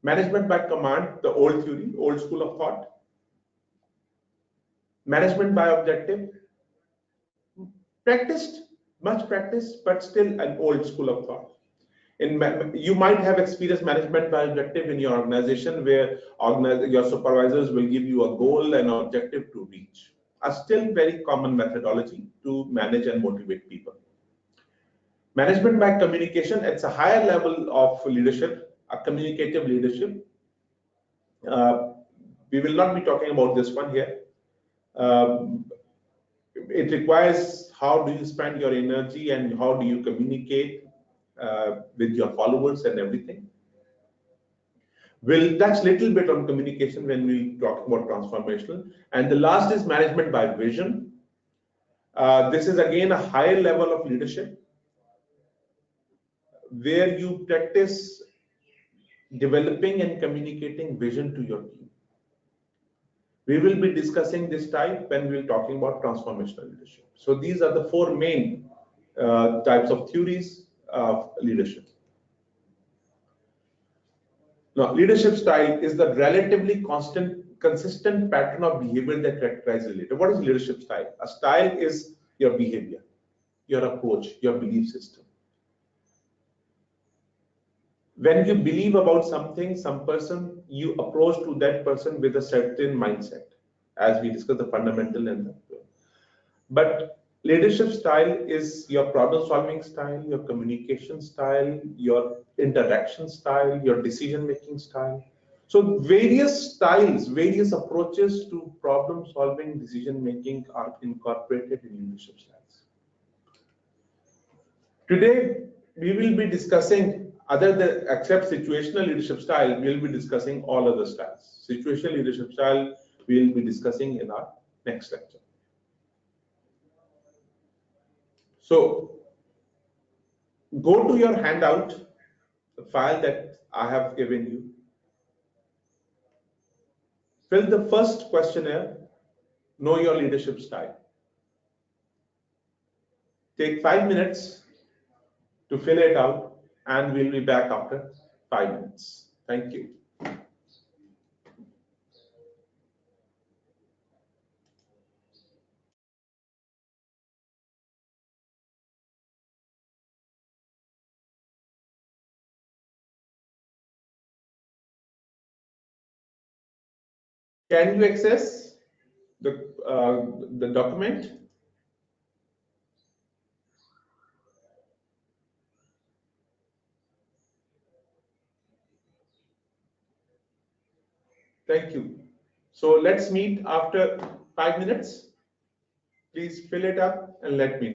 Management by command, the old theory, old school of thought. Management by objective, practiced, much practiced, but still an old school of thought. You might have experienced management by objective in your organization, where your supervisors will give you a goal and objective to reach. A still very common methodology to manage and motivate people. Management by communication, it's a higher level of leadership, a communicative leadership. We will not be talking about this one here. It requires how do you spend your energy and how do you communicate with your followers and everything. We'll touch a little bit on communication when we talk about transformational. And the last is management by vision. This is again a higher level of leadership where you practice developing and communicating vision to your team. We will be discussing this type when we're talking about transformational leadership. So these are the four main types of theories of leadership. Now, leadership style is the relatively consistent pattern of behavior that characterizes a leader. What is leadership style? A style is your behavior, your approach, your belief system. When you believe about something, some person, you approach to that person with a certain mindset, as we discussed the fundamental and the. But leadership style is your problem-solving style, your communication style, your interaction style, your decision-making style. So various styles, various approaches to problem-solving, decision-making are incorporated in leadership styles. Today, we will be discussing, other than except situational leadership style, we will be discussing all other styles. Situational leadership style, we will be discussing in our next lecture. So, go to your handout, the file that I have given you. Fill the first questionnaire, know your leadership style. Take 5 minutes to fill it out, and we'll be back after 5 minutes. Thank you. Can you access the document? Thank you. So let's meet after 5 minutes. Please fill it up and let me know.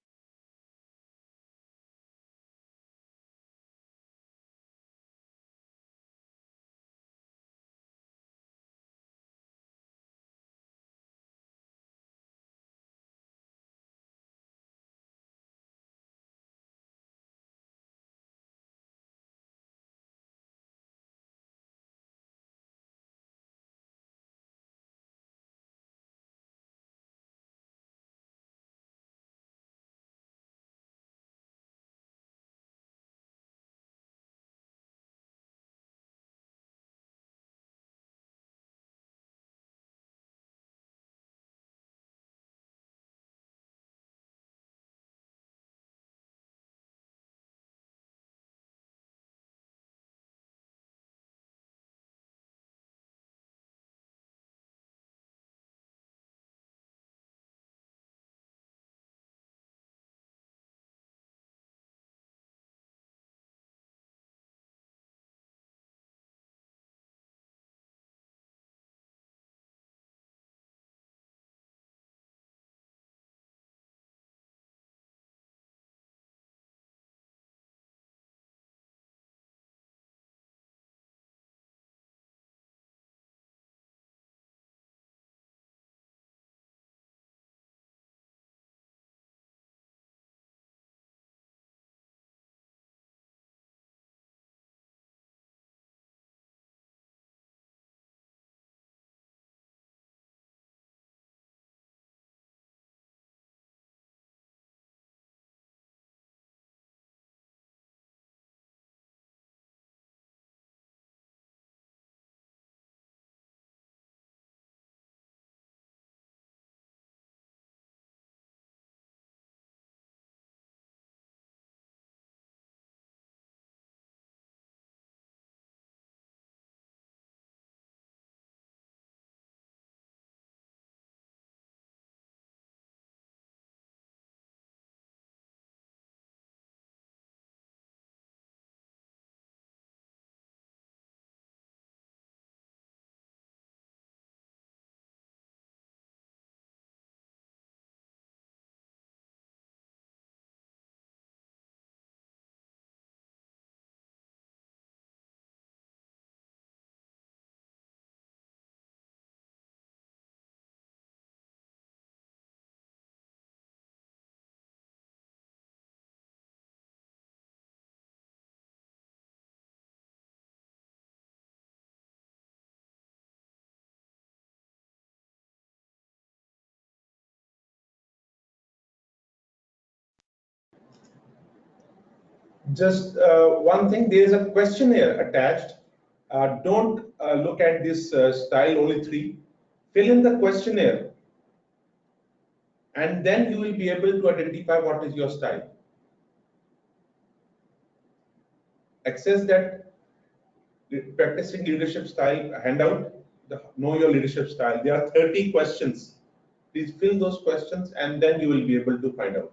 Just one thing, there is a questionnaire attached. Don't look at this style only three. Fill in the questionnaire, and then you will be able to identify what is your style. Access that practicing leadership style handout, the know your leadership style. There are 30 questions. Please fill those questions, and then you will be able to find out.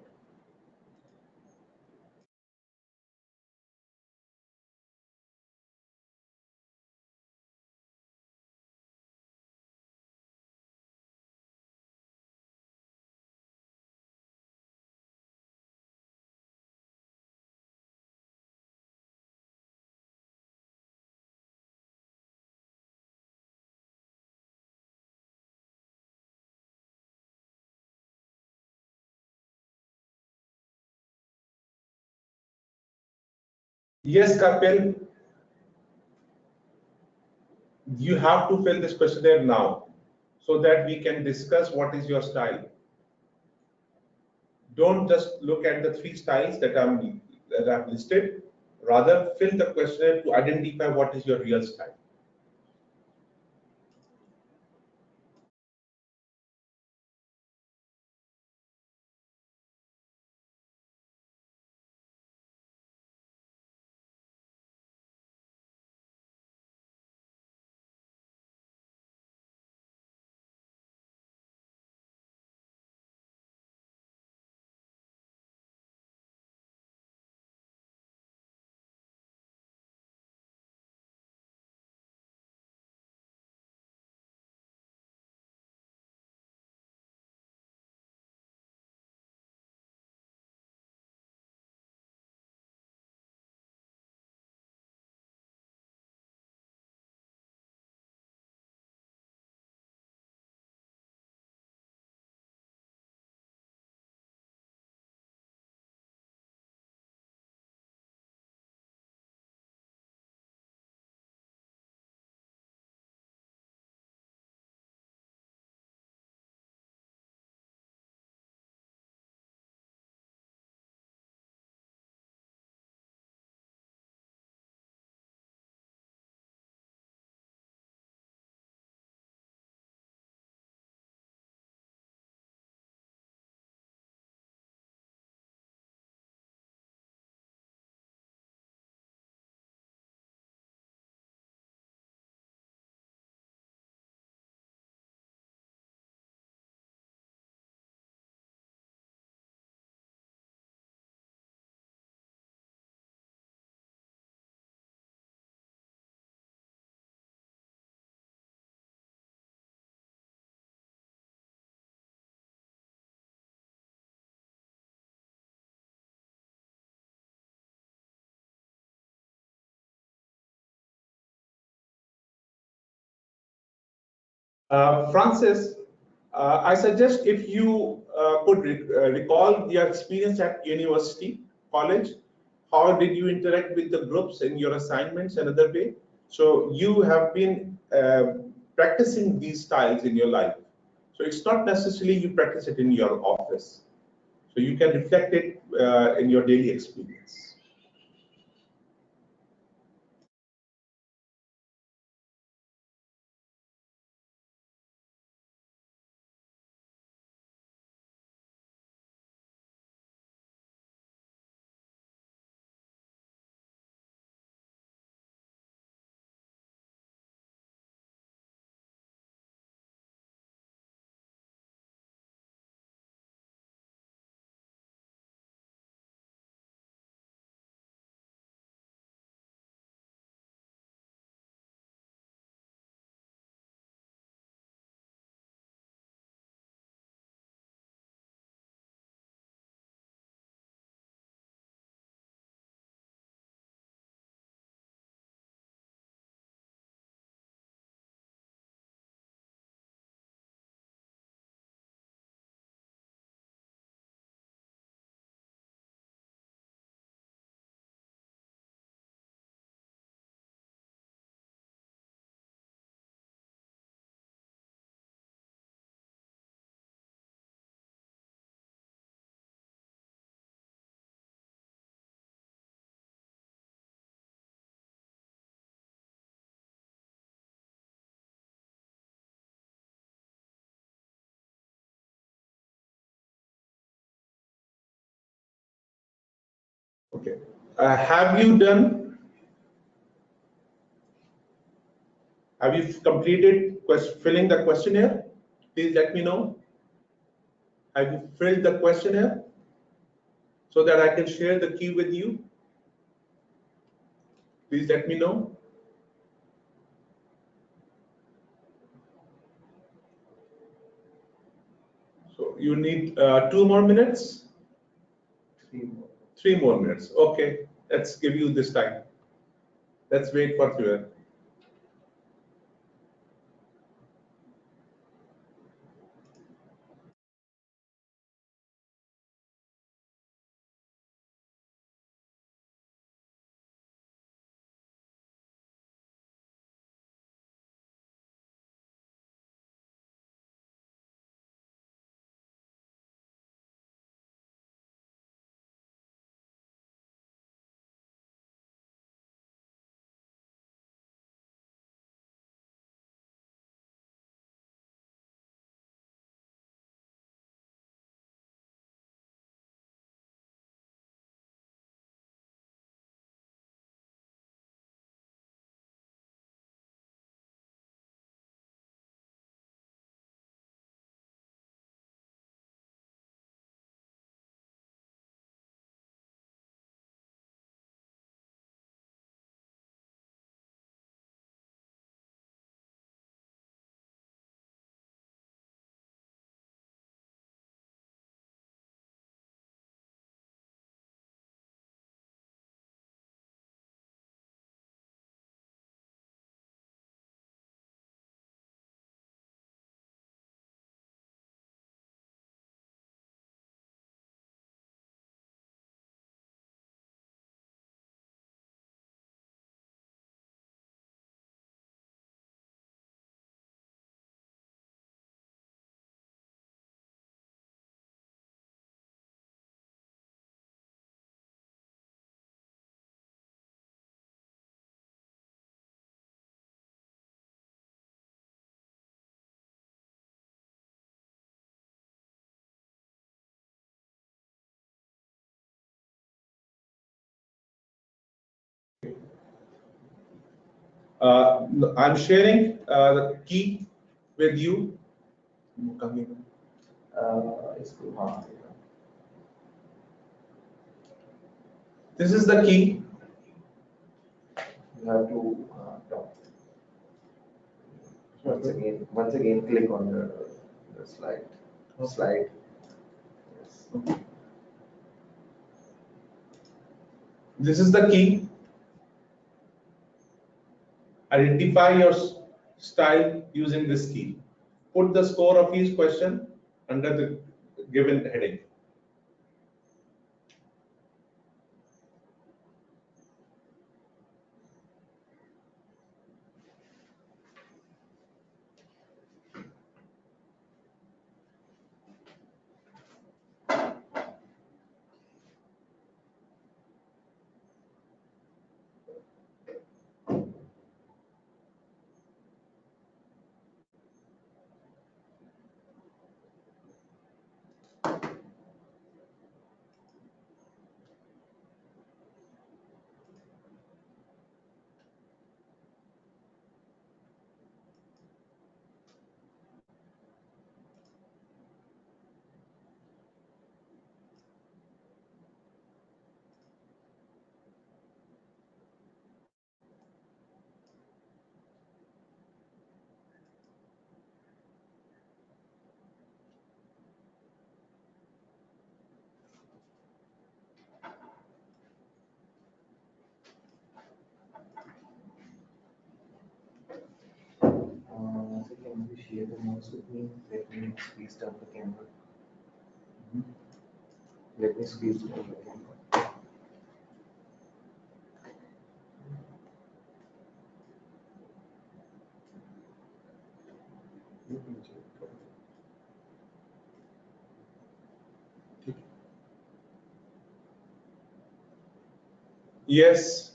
Yes, Kapil, you have to fill this questionnaire now so that we can discuss what is your style. Don't just look at the three styles that I've listed. Rather, fill the questionnaire to identify what is your real style. Francis, I suggest if you could recall your experience at university, college, how did you interact with the groups in your assignments another way? So you have been practicing these styles in your life. So it's not necessarily you practice it in your office. So you can reflect it in your daily experience. Okay. Have you done? Have you completed filling the questionnaire? Please let me know. Have you filled the questionnaire so that I can share the key with you? Please let me know. So you need 2 more minutes? 3 more. 3 more minutes. Okay, let's give you this time. Let's wait for 3. I'm sharing the key with you. This is the key. You have to talk. Once again, click on the slide. Okay. Slide. Yes. This is the key. Identify your style using this key. Put the score of each question under the given heading. Once again, you share the mouse with me. Let me squeeze down the camera. Let me squeeze down the camera. Yes.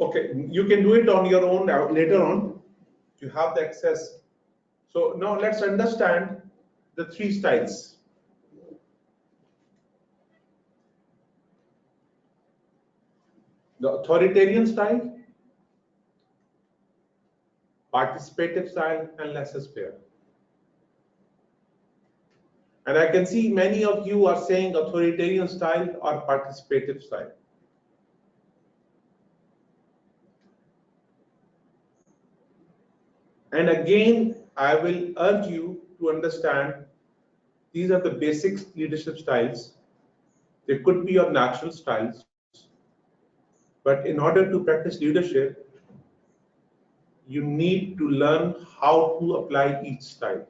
Okay, you can do it on your own later on. You have the access. So now let's understand the three styles. The authoritarian style, participative style, and laissez-faire. And I can see many of you are saying authoritarian style or participative style. And again, I will urge you to understand these are the basic leadership styles. They could be your natural styles. But in order to practice leadership, you need to learn how to apply each style.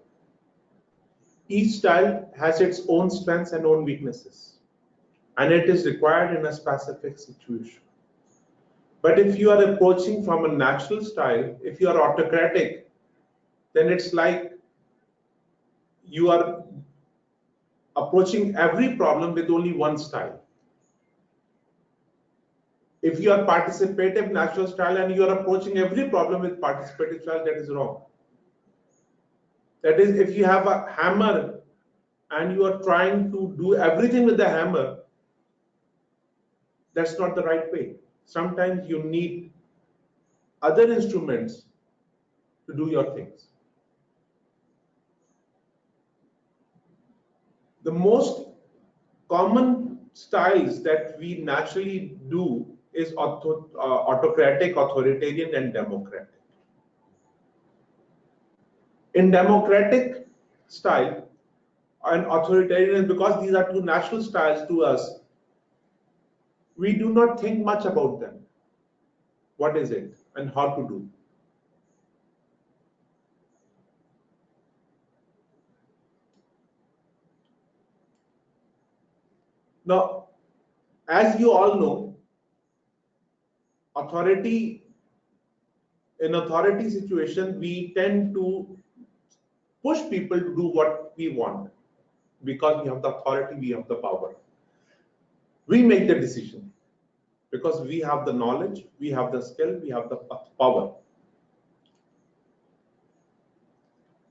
Each style has its own strengths and own weaknesses, and it is required in a specific situation. But if you are approaching from a natural style, if you are autocratic, then it's like you are approaching every problem with only one style. If you are participative natural style and you are approaching every problem with participative style, that is wrong. That is, if you have a hammer and you are trying to do everything with the hammer, that's not the right way. Sometimes you need other instruments to do your things. The most common styles that we naturally do is autocratic, authoritarian, and democratic. In democratic style and authoritarian, because these are two natural styles to us, we do not think much about them. What is it and how to do? Now, as you all know, in authority situation, we tend to push people to do what we want because we have the authority, we have the power. We make the decision because we have the knowledge, we have the skill, we have the power.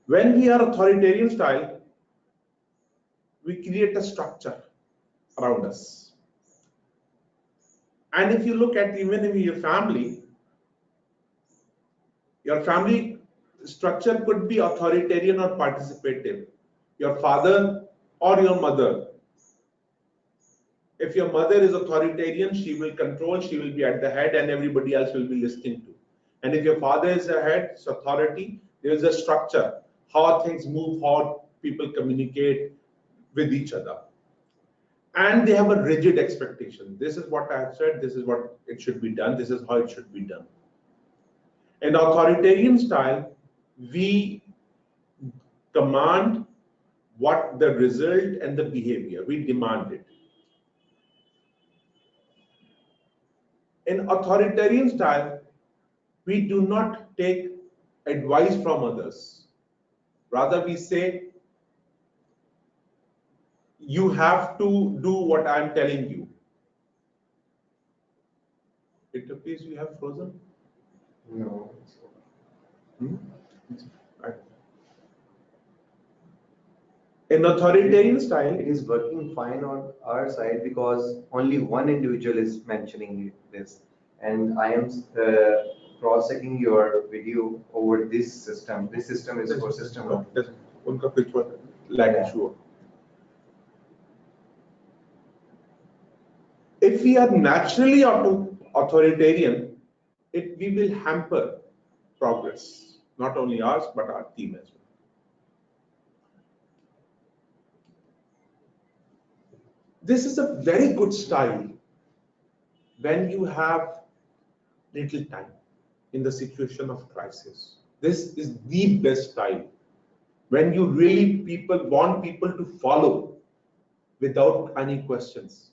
When we are authoritarian style, we create a structure around us. And if you look at even in your family structure could be authoritarian or participative. Your father or your mother. If your mother is authoritarian, she will control, she will be at the head and everybody else will be listening to. And if your father is the head, it's authority, there is a structure, how things move, how people communicate with each other. And they have a rigid expectation. This is what I have said, this is what it should be done, this is how it should be done. In authoritarian style, we command what the result and the behavior, we demand it. In authoritarian style, we do not take advice from others. Rather, we say, you have to do what I'm telling you. It appears you have frozen. No. In authoritarian style, It is working fine on our side because only one individual is mentioning this, and I am cross-checking your video over this system. This system is for system one. उनका कुछ lag issue. If we are naturally authoritarian, we will hamper progress, not only ours but our team as well. This is a very good style when you have little time in the situation of crisis. This is the best style when you really want people to follow without any questions.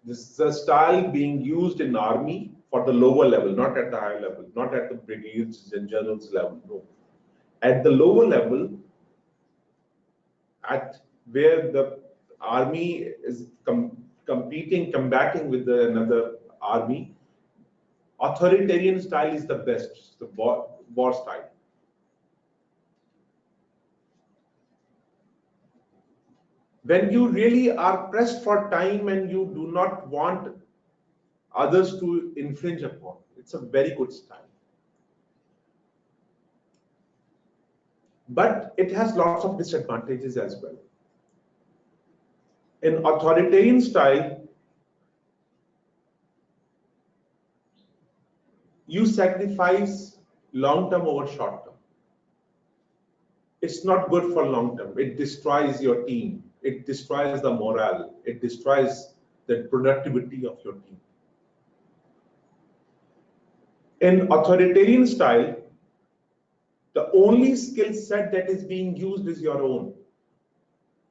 This is a style being used in army for the lower level, not at the higher level, not at the brigades and generals level, no. At the lower level, at where the army is combating with another army, Authoritarian style is the best, the war style. When you really are pressed for time and you do not want others to infringe upon, it's a very good style. But it has lots of disadvantages as well. In authoritarian style, you sacrifice long term over short term. It's not good for long term. It destroys your team. It destroys the morale. It destroys the productivity of your team. In authoritarian style, the only skill set that is being used is your own,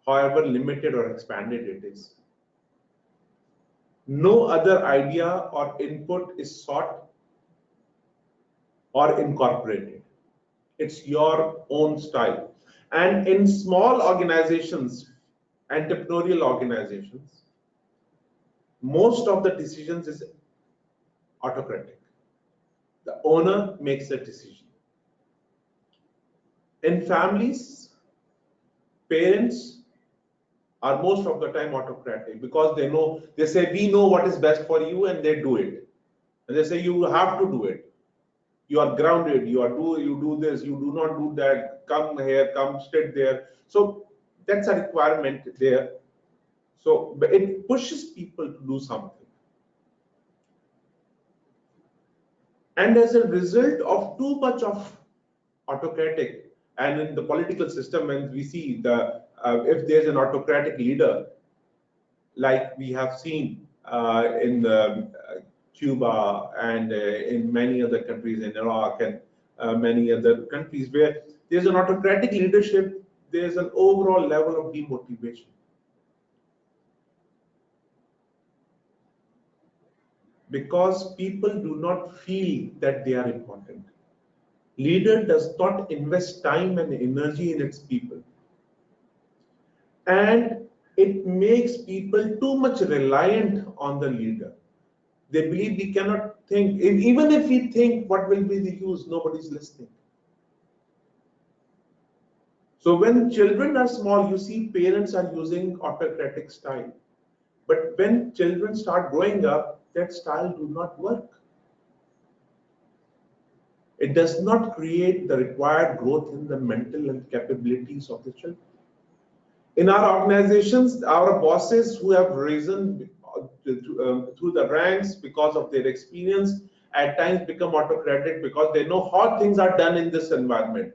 however limited or expanded it is. No other idea or input is sought or incorporated. It's your own style. And in small organizations, entrepreneurial organizations, most of the decisions is autocratic. The owner makes the decision. In families, parents are most of the time autocratic because they say, we know what is best for you, and they do it. And they say, you have to do it. You are grounded, you do this, you do not do that, come here, come sit there. So that's a requirement there. So but it pushes people to do something. And as a result of too much of autocratic, and in the political system, when we see if there's an autocratic leader, like we have seen in Cuba and in many other countries, in Iraq and many other countries, where there's an autocratic leadership, there's an overall level of demotivation. Because people do not feel that they are important. Leader does not invest time and energy in its people. And it makes people too much reliant on the leader. They believe we cannot think. Even if we think, what will be the use? Nobody's listening. So when children are small, you see parents are using autocratic style. But when children start growing up, that style do not work. It does not create the required growth in the mental and capabilities of the children. In our organizations, our bosses who have risen through the ranks because of their experience at times become autocratic because they know how things are done in this environment.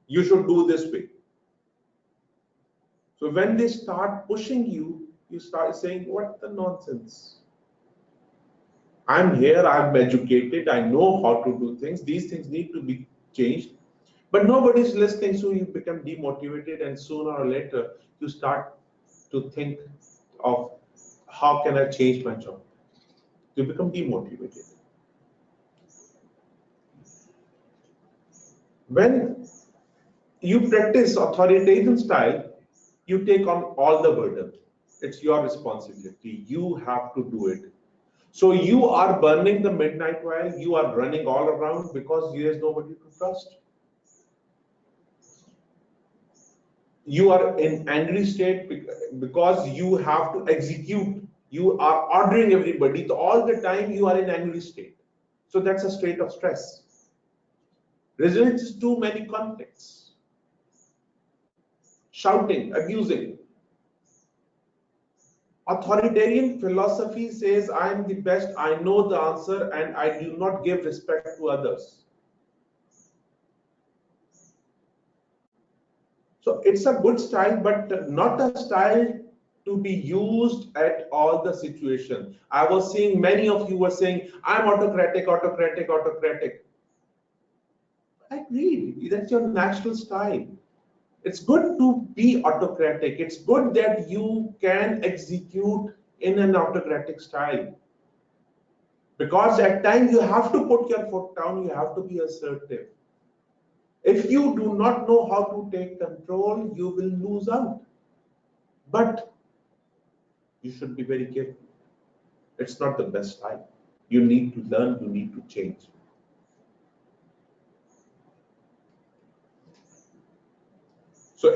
You should do this way. So when they start pushing you, you start saying, what the nonsense? I'm here, I'm educated, I know how to do things. These things need to be changed. But nobody's listening, so you become demotivated, and sooner or later you start to think of how can I change my job? You become demotivated. When you practice authoritarian style, you take on all the burden. It's your responsibility. You have to do it. So you are burning the midnight oil, you are running all around because there is nobody to trust. You are in angry state because you have to execute. You are ordering everybody. So all the time you are in angry state. So that's a state of stress. Results is too many conflicts. Shouting, abusing. Authoritarian philosophy says, I am the best, I know the answer, and I do not give respect to others. So it's a good style, but not a style to be used at all the situations. I was seeing many of you were saying, I'm autocratic, autocratic, autocratic. I agree, that's your natural style. It's good to be autocratic. It's good that you can execute in an autocratic style. Because at times you have to put your foot down, you have to be assertive. If you do not know how to take control, you will lose out. But you should be very careful. It's not the best style. You need to learn, you need to change. So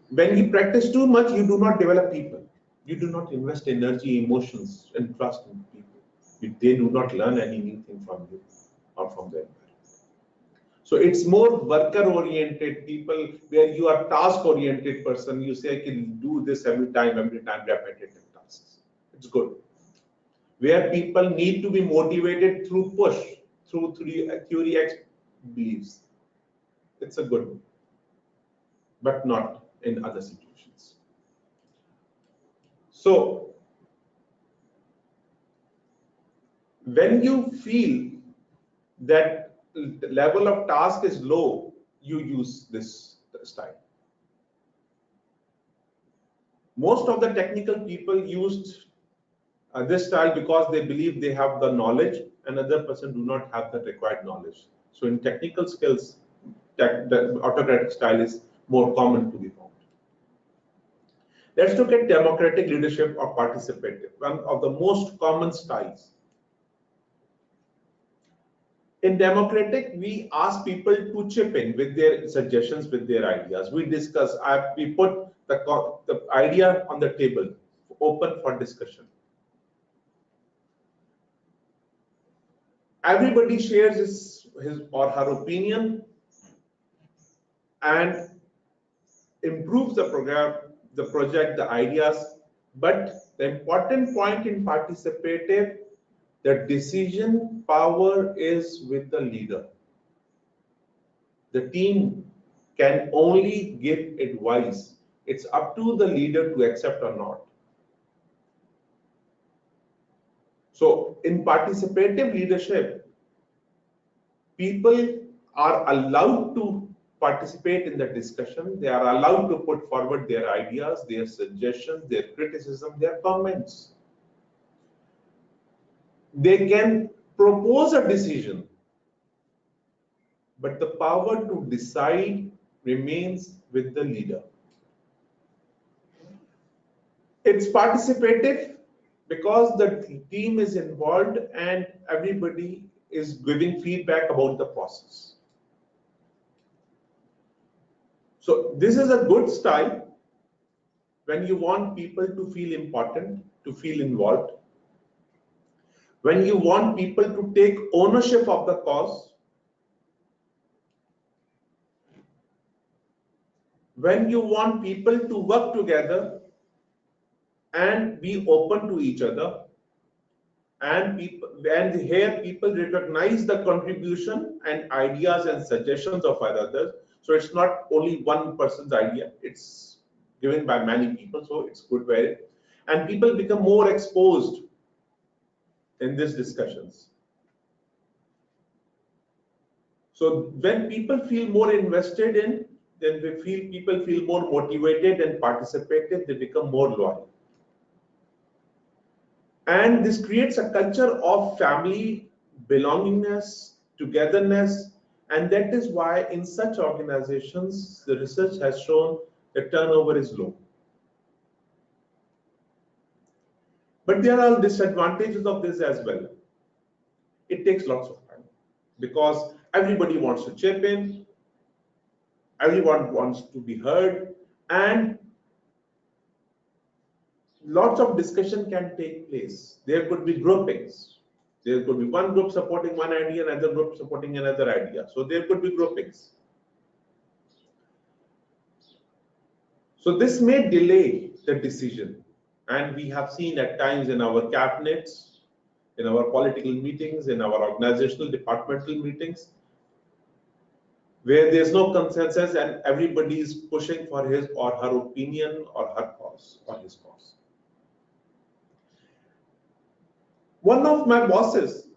when you practice too much, you do not develop people. You do not invest energy, emotions, and trust in people. They do not learn any new thing from you or from them. So it's more worker-oriented people, where you are task-oriented person. You say, I can do this every time, repetitive tasks. It's good. Where people need to be motivated through push, through theory X beliefs. It's a good, but not in other situations. So when you feel that the level of task is low, you use this style. Most of the technical people used this style because they believe they have the knowledge, and another person do not have the required knowledge. So in technical skills, the autocratic style is more common to be found. Let's look at democratic leadership or participative, one of the most common styles. In democratic, we ask people to chip in with their suggestions, with their ideas. We discuss, we put the idea on the table, open for discussion. Everybody shares his or her opinion and improves the program, the project, the ideas. But the important point in participative, the decision power is with the leader. The team can only give advice. It's up to the leader to accept or not. So in participative leadership, people are allowed to participate in the discussion. They are allowed to put forward their ideas, their suggestions, their criticism, their comments. They can propose a decision, but the power to decide remains with the leader. It's participative because the team is involved and everybody is giving feedback about the process. So this is a good style when you want people to feel important, to feel involved. When you want people to take ownership of the cause. When you want people to work together and be open to each other, and here people recognize the contribution and ideas and suggestions of others. So it's not only one person's idea, it's given by many people, so it's good way. And people become more exposed in these discussions. So when people feel more invested in, then people feel more motivated and participative, they become more loyal. And this creates a culture of family, belongingness, togetherness, and that is why in such organizations, the research has shown the turnover is low. But there are disadvantages of this as well. It takes lots of time because everybody wants to chip in, everyone wants to be heard, and lots of discussion can take place. There could be groupings. There could be one group supporting one idea, another group supporting another idea. So there could be groupings. So this may delay the decision. And we have seen at times in our cabinets, in our political meetings, in our organizational departmental meetings, where there's no consensus and everybody is pushing for his or her opinion or her cause or his cause. One of my bosses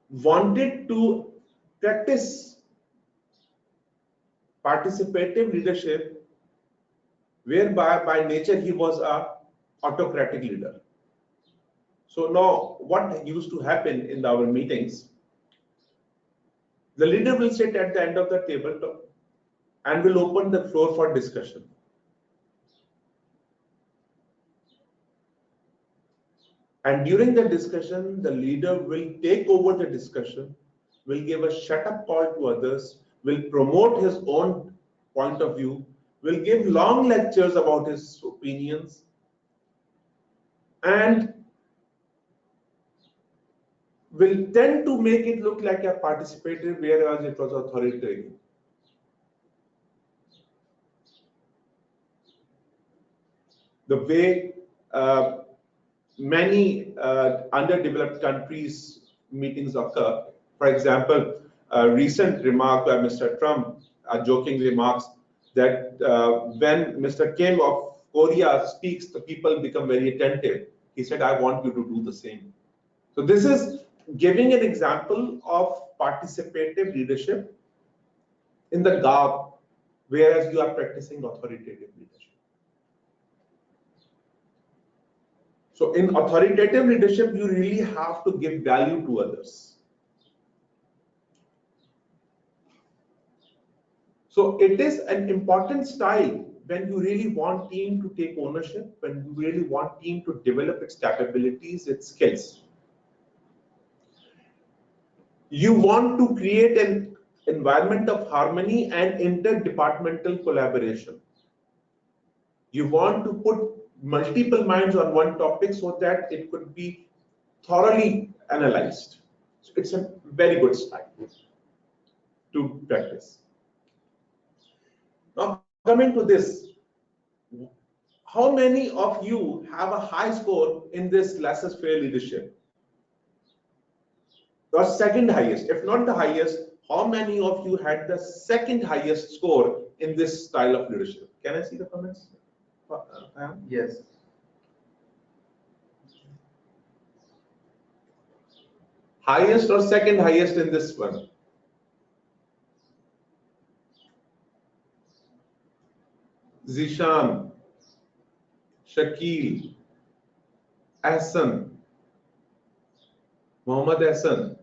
wanted to practice participative leadership, whereby by nature he was an autocratic leader. So now what used to happen in our meetings, the leader will sit at the end of the table and will open the floor for discussion. And during the discussion, the leader will take over the discussion, will give a shut up call to others, will promote his own point of view, will give long lectures about his opinions, and will tend to make it look like a participative, whereas it was authoritarian. The way many underdeveloped countries meetings occur. For example, a recent remark by Mr. Trump, joking remarks that when Mr. Kim of Korea speaks, the people become very attentive. He said, I want you to do the same. So this is giving an example of participative leadership in the GAP, whereas you are practicing authoritative leadership. So in authoritative leadership, you really have to give value to others. So it is an important style when you really want team to take ownership, when you really want team to develop its capabilities, its skills. You want to create an environment of harmony and interdepartmental collaboration. You want to put multiple minds on one topic so that it could be thoroughly analyzed. So it's a very good style to practice. Now coming to this, how many of you have a high score in this laissez-faire leadership? Or second highest? If not the highest, how many of you had the second highest score in this style of leadership? Can I see the comments? Yes. Highest or second highest in this one? Zishan, Shakil, Ahsan, Mohammad Ahsan,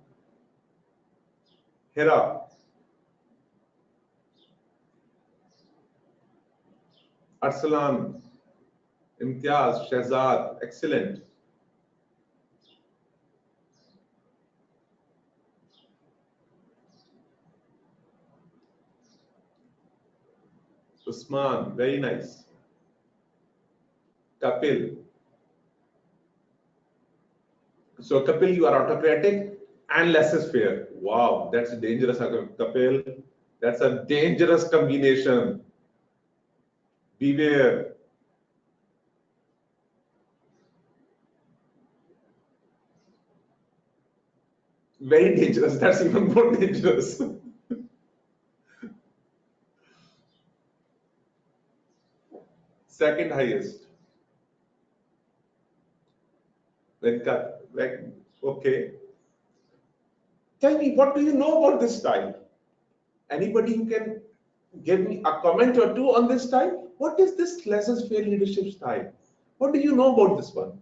Hira, Arsalan, Imtiaz, Shahzad, excellent. Usman, very nice. Kapil. So Kapil, you are autocratic and laissez-faire. Wow, that's dangerous, Kapil. That's a dangerous combination. Beware. Very dangerous. That's even more dangerous. Second highest. Venkat, okay. Tell me, what do you know about this style? Anybody who can give me a comment or two on this style? What is this laissez-faire leadership style? What do you know about this one?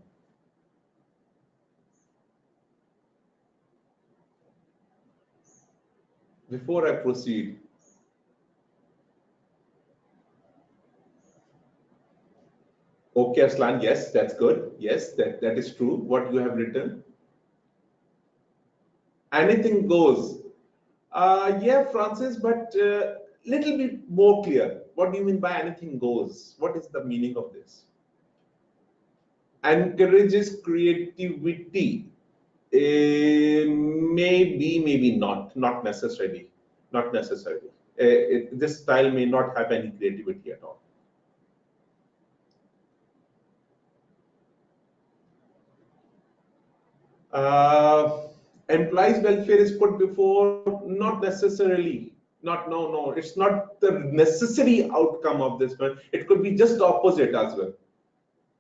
Before I proceed, okay, Aslan, yes, that's good. Yes, that is true, what you have written. Anything goes. Yeah, Francis, but little bit more clear. What do you mean by anything goes? What is the meaning of this? Encourages creativity. Maybe, maybe not. Not necessarily. Not necessarily. This style may not have any creativity at all. Employees welfare is put before, not necessarily. No, it's not the necessary outcome of this one. It could be just the opposite as well.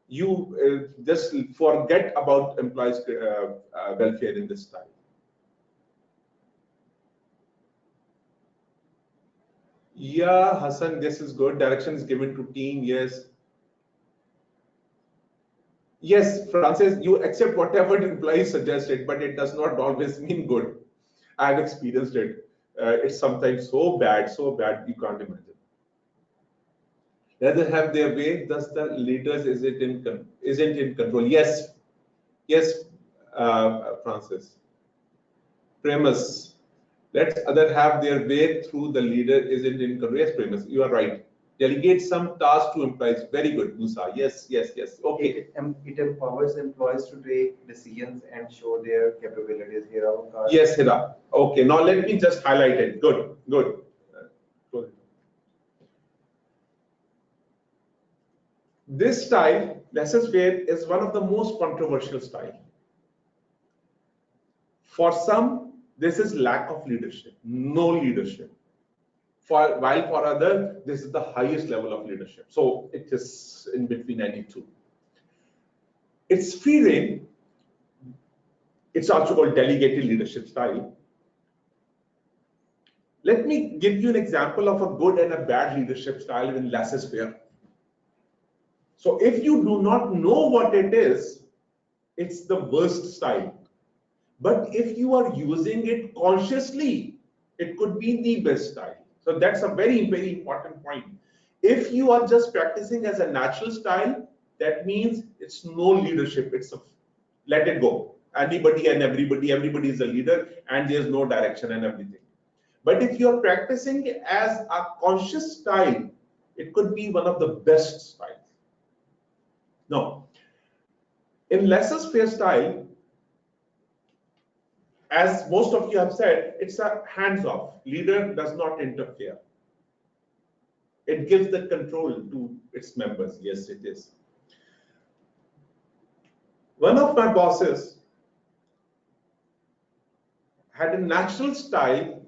You just forget about employees welfare in this style. Yeah, Hassan, this is good. Direction is given to team, yes. Yes, Francis, you accept whatever the employee suggested, but it does not always mean good. I've experienced it. It's sometimes so bad you can't imagine. Rather have their way, thus the leaders isn't in control. Yes, Yes, Francis. Premise. Let others have their way through the leader isn't encouraged. Premise. You are right. Delegate some task to employees. Very good, Musa. Yes, yes, yes. Okay. It empowers employees to take decisions and show their capabilities. Here, yes, Hira. Okay. Now let me just highlight it. Good, good. Good. This style, laissez-faire, is one of the most controversial style. For some, this is lack of leadership, no leadership. While for others, this is the highest level of leadership. So it is in between any two. It's free rein. It's also called delegated leadership style. Let me give you an example of a good and a bad leadership style in laissez-faire. So if you do not know what it is, it's the worst style. But if you are using it consciously, it could be the best style. So that's a very, very important point. If you are just practicing as a natural style, that means it's no leadership. It's a let it go. Anybody and everybody is a leader and there's no direction and everything. But if you're practicing as a conscious style, it could be one of the best styles. Now, in laissez-faire style, as most of you have said, it's a hands-off. Leader does not interfere. It gives the control to its members. Yes, it is. One of my bosses had a natural style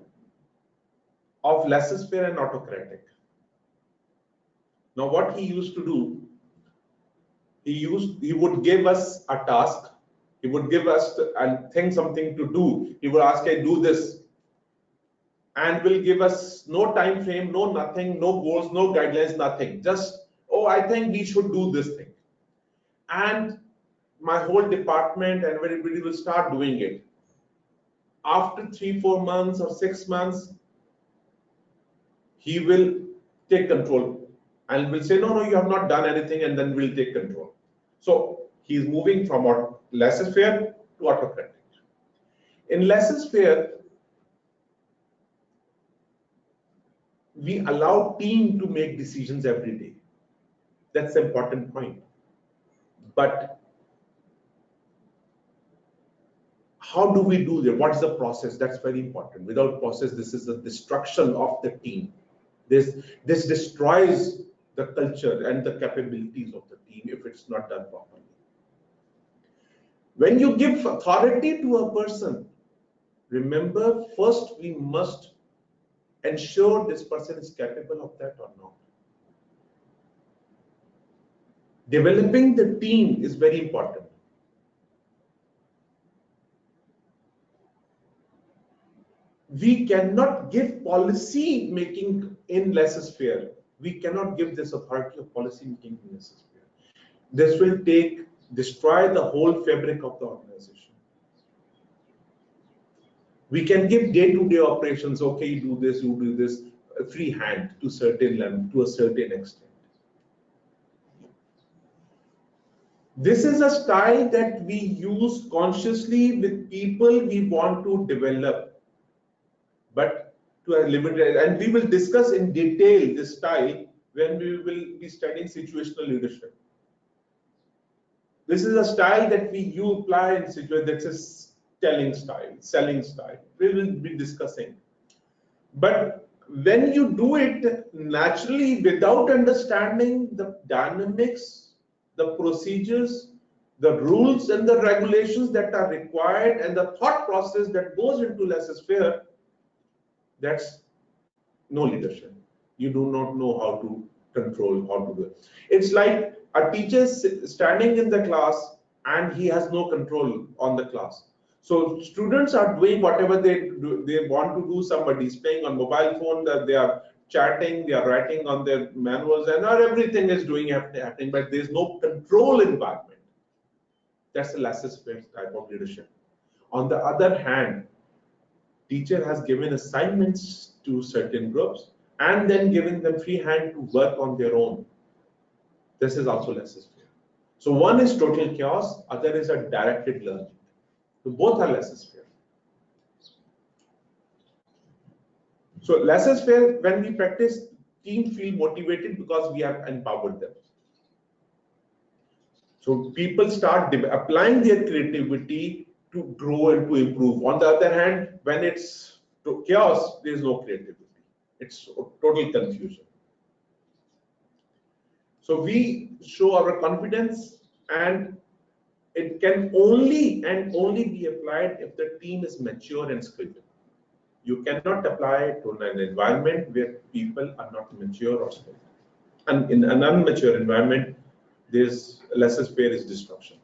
of laissez-faire and autocratic. Now, what he used to do, he would give us a task. He would give us and think something to do. He would ask, "I do this," and will give us no time frame, no nothing, no goals, no guidelines, nothing. Just, oh, I think we should do this thing. And my whole department and everybody will start doing it. After 3-4 months or 6 months, he will take control and will say, no, you have not done anything, and then we'll take control. So he's moving from laissez-faire to autocratic. In laissez-faire, we allow team to make decisions every day. That's the important point. But how do we do that? What is the process? That's very important. Without process, this is the destruction of the team. This destroys the culture and the capabilities of the team if it's not done properly. When you give authority to a person, remember, first we must ensure this person is capable of that or not. Developing the team is very important. We cannot give policy making in laissez-faire. We cannot give this authority of policy making in laissez-faire. This will destroy the whole fabric of the organization. We can give day-to-day operations. Okay, you do this, free hand to a certain extent. This is a style that we use consciously with people we want to develop, but to a limited, and we will discuss in detail this style when we will be studying situational leadership. This is a style that you apply in situations. That's a telling style, selling style. We will be discussing. But when you do it naturally without understanding the dynamics, the procedures, the rules and the regulations that are required, and the thought process that goes into laissez-faire, that's no leadership. You do not know how to control, how to do it. It's like a teacher standing in the class and he has no control on the class. So students are doing whatever they want to do. Somebody's playing on mobile phone, they are chatting, they are writing on their manuals, and not everything is happening, but there's no control environment. That's the laissez-faire type of leadership. On the other hand, teacher has given assignments to certain groups and then given them free hand to work on their own. This is also laissez-faire. So one is total chaos, other is a directed learning. So both are laissez-faire. So laissez-faire, when we practice, team feel motivated because we have empowered them. So people start applying their creativity to grow and to improve. On the other hand, when it's chaos, there is no creativity. It's total confusion. So we show our confidence, and it can only be applied if the team is mature and skilled. You cannot apply it to an environment where people are not mature or skilled. And in an unmature environment, this laissez-faire is destruction.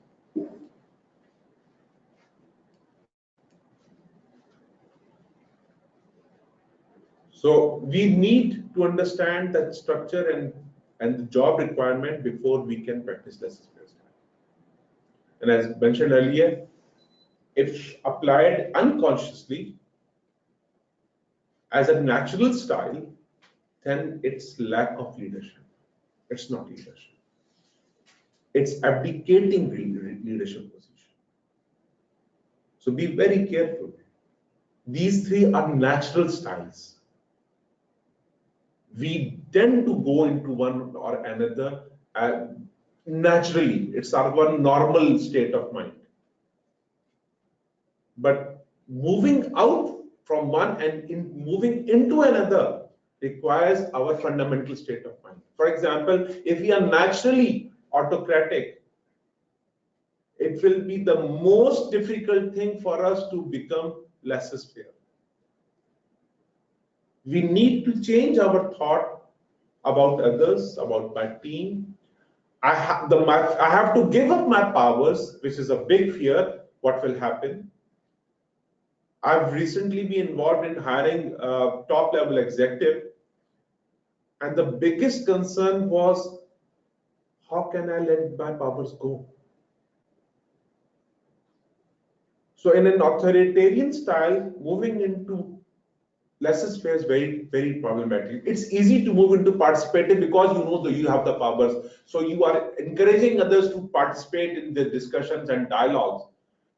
So we need to understand that structure and the job requirement before we can practice laissez-faire style. And as mentioned earlier, if applied unconsciously as a natural style, then it's lack of leadership. It's not leadership. It's abdicating leadership position. So be very careful. These three are natural styles. We tend to go into one or another naturally. It's our one normal state of mind. But moving out from one and moving into another requires our fundamental state of mind. For example, if we are naturally autocratic, it will be the most difficult thing for us to become laissez-faire. We need to change our thought about others, about my team. I have to give up my powers, which is a big fear. What will happen? I've recently been involved in hiring a top-level executive, and the biggest concern was, how can I let my powers go? So in an authoritarian style, moving into laissez-faire is very, very problematic. It's easy to move into participative because you know that you have the powers. So you are encouraging others to participate in the discussions and dialogues.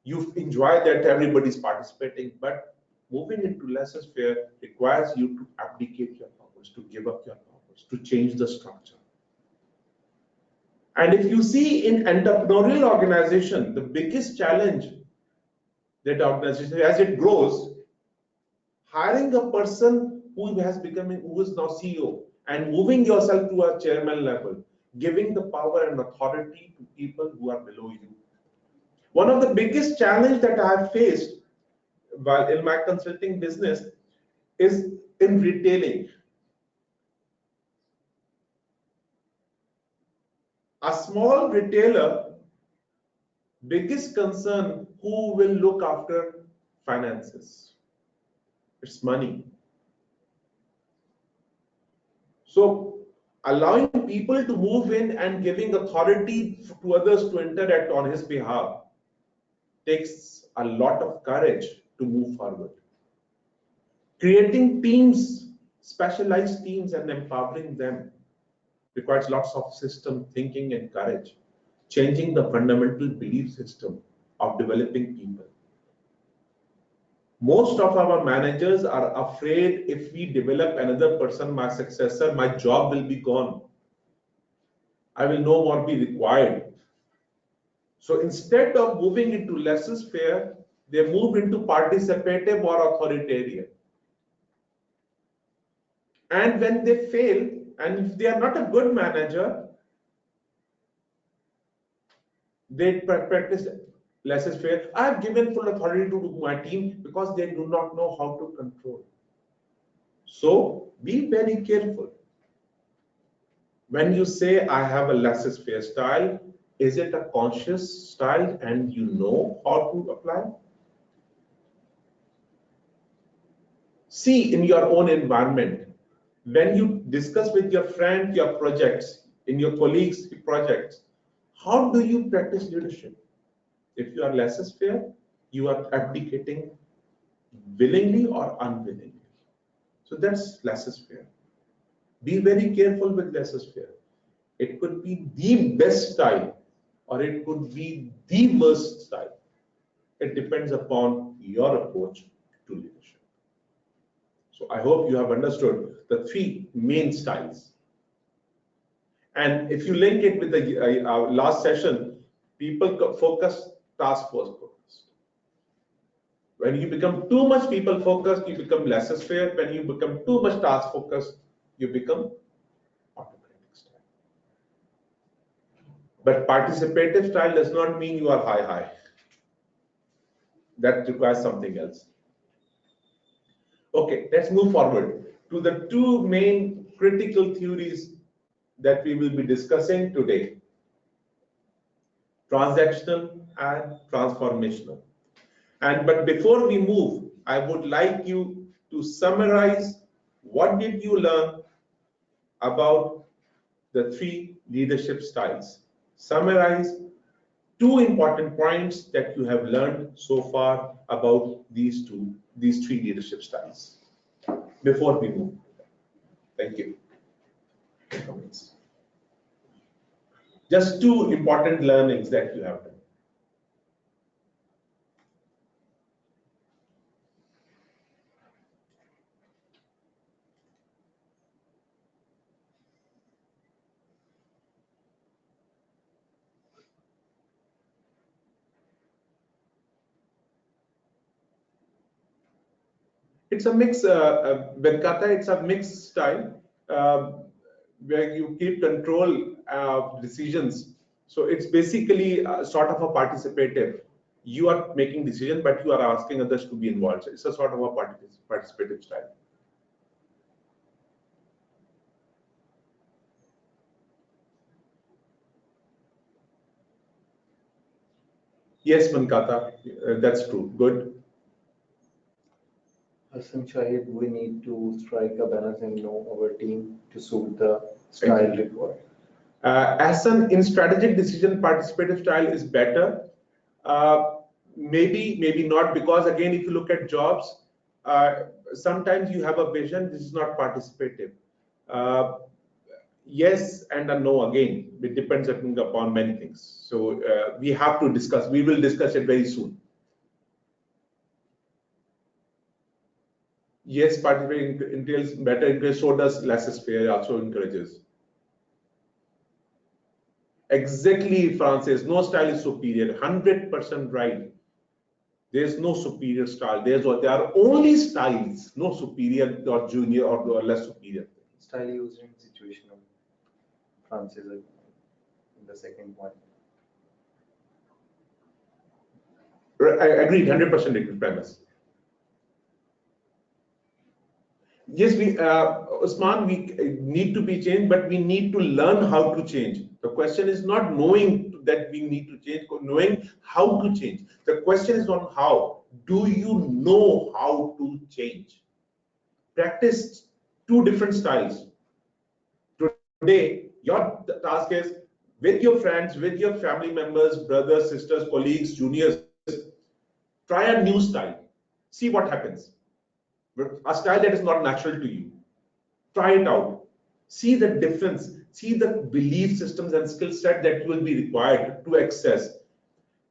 You enjoy that everybody's participating, but moving into laissez-faire requires you to abdicate your powers, to give up your powers, to change the structure. And if you see in entrepreneurial organization, the biggest challenge that organization, as it grows, hiring a person who is now CEO and moving yourself to a chairman level, giving the power and authority to people who are below you. One of the biggest challenges that I have faced while in my consulting business is in retailing. A small retailer, biggest concern, who will look after finances? It's money. So allowing people to move in and giving authority to others to enter on his behalf takes a lot of courage to move forward. Creating teams, specialized teams, and empowering them requires lots of system thinking and courage, changing the fundamental belief system of developing people. Most of our managers are afraid, if we develop another person, my successor, my job will be gone. I will no more be required. So instead of moving into laissez-faire, they move into participative or authoritarian. And when they fail, and if they are not a good manager, they practice laissez-faire. I have given full authority to my team because they do not know how to control. So be very careful. When you say I have a laissez-faire style, is it a conscious style and you know how to apply? See in your own environment. When you discuss with your friend your projects, in your colleagues' projects, how do you practice leadership? If you are laissez-faire, you are abdicating willingly or unwillingly. So that's laissez-faire. Be very careful with laissez-faire. It could be the best style or it could be the worst style. It depends upon your approach to leadership. So I hope you have understood the three main styles. And if you link it with the last session, people focus, task force focused. When you become too much people focused, you become laissez faire. When you become too much task focused, you become autocratic style. But participative style does not mean you are high. That requires something else. Okay, let's move forward to the two main critical theories that we will be discussing today: transactional and transformational. But before we move, I would like you to summarize what did you learn about the three leadership styles. Summarize two important points that you have learned so far about these three leadership styles before we move. Thank you. Just two important learnings that you have done. It's a mix, Venkata, it's a mixed style where you keep control of decisions. So it's basically sort of a participative. You are making decisions, but you are asking others to be involved. So it's a sort of a participative style. Yes, Venkata, that's true. Good. Hassan Shahid, we need to strike a balance and know our team to suit the style required. In strategic decision, participative style is better. Maybe not, because again, if you look at jobs, sometimes you have a vision. This is not participative. Yes and a no again. It depends upon many things. So we have to discuss. We will discuss it very soon. Yes, participating entails better encourage, so does laissez faire also encourages. Exactly, Francis. No style is superior. 100% right. There's no superior style. There are only styles, no superior or junior or less superior. Style used in situational, Francis, in the second point. I agreed, 100% agree premise. Yes, Usman, we need to be changed, but we need to learn how to change. The question is not knowing that we need to change, knowing how to change. The question is on how. Do you know how to change? Practice two different styles. Today, your task is with your friends, with your family members, brothers, sisters, colleagues, juniors, try a new style. See what happens. A style that is not natural to you. Try it out. See the difference. See the belief systems and skill set that will be required to access.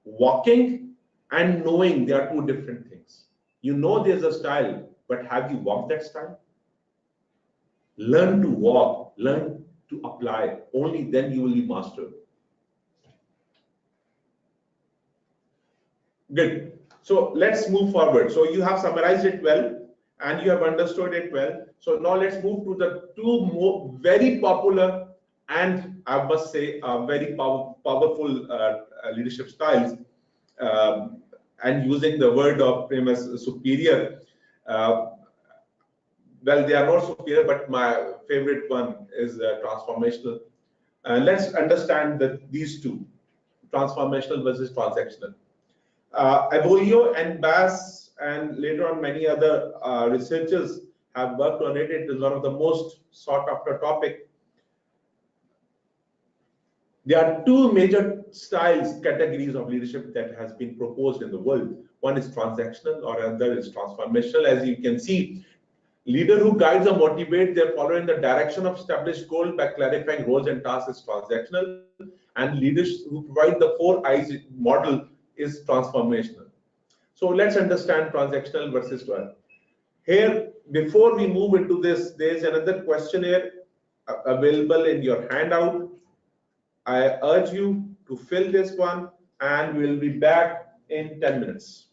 Walking and knowing, they are two different things. You know there's a style, but have you walked that style? Learn to walk, learn to apply. Only then you will be mastered. Good. So let's move forward. So you have summarized it well and you have understood it well. So now let's move to the two very popular and I must say very powerful leadership styles. And using the word of famous superior. Well, they are not superior, but my favorite one is transformational. Let's understand these two, transformational versus transactional. Abolio and Bass and later on many other researchers have worked on it. It is one of the most sought after topic. There are two major styles, categories of leadership that has been proposed in the world. One is transactional or another is transformational. As you can see, leader who guides or motivates their follower in the direction of established goal by clarifying roles and tasks is transactional. and leaders who provide the 4 I's model is transformational. So let's understand transactional versus 12. Here, before we move into this, there's another questionnaire available in your handout. I urge you to fill this one, and we'll be back in 10 minutes.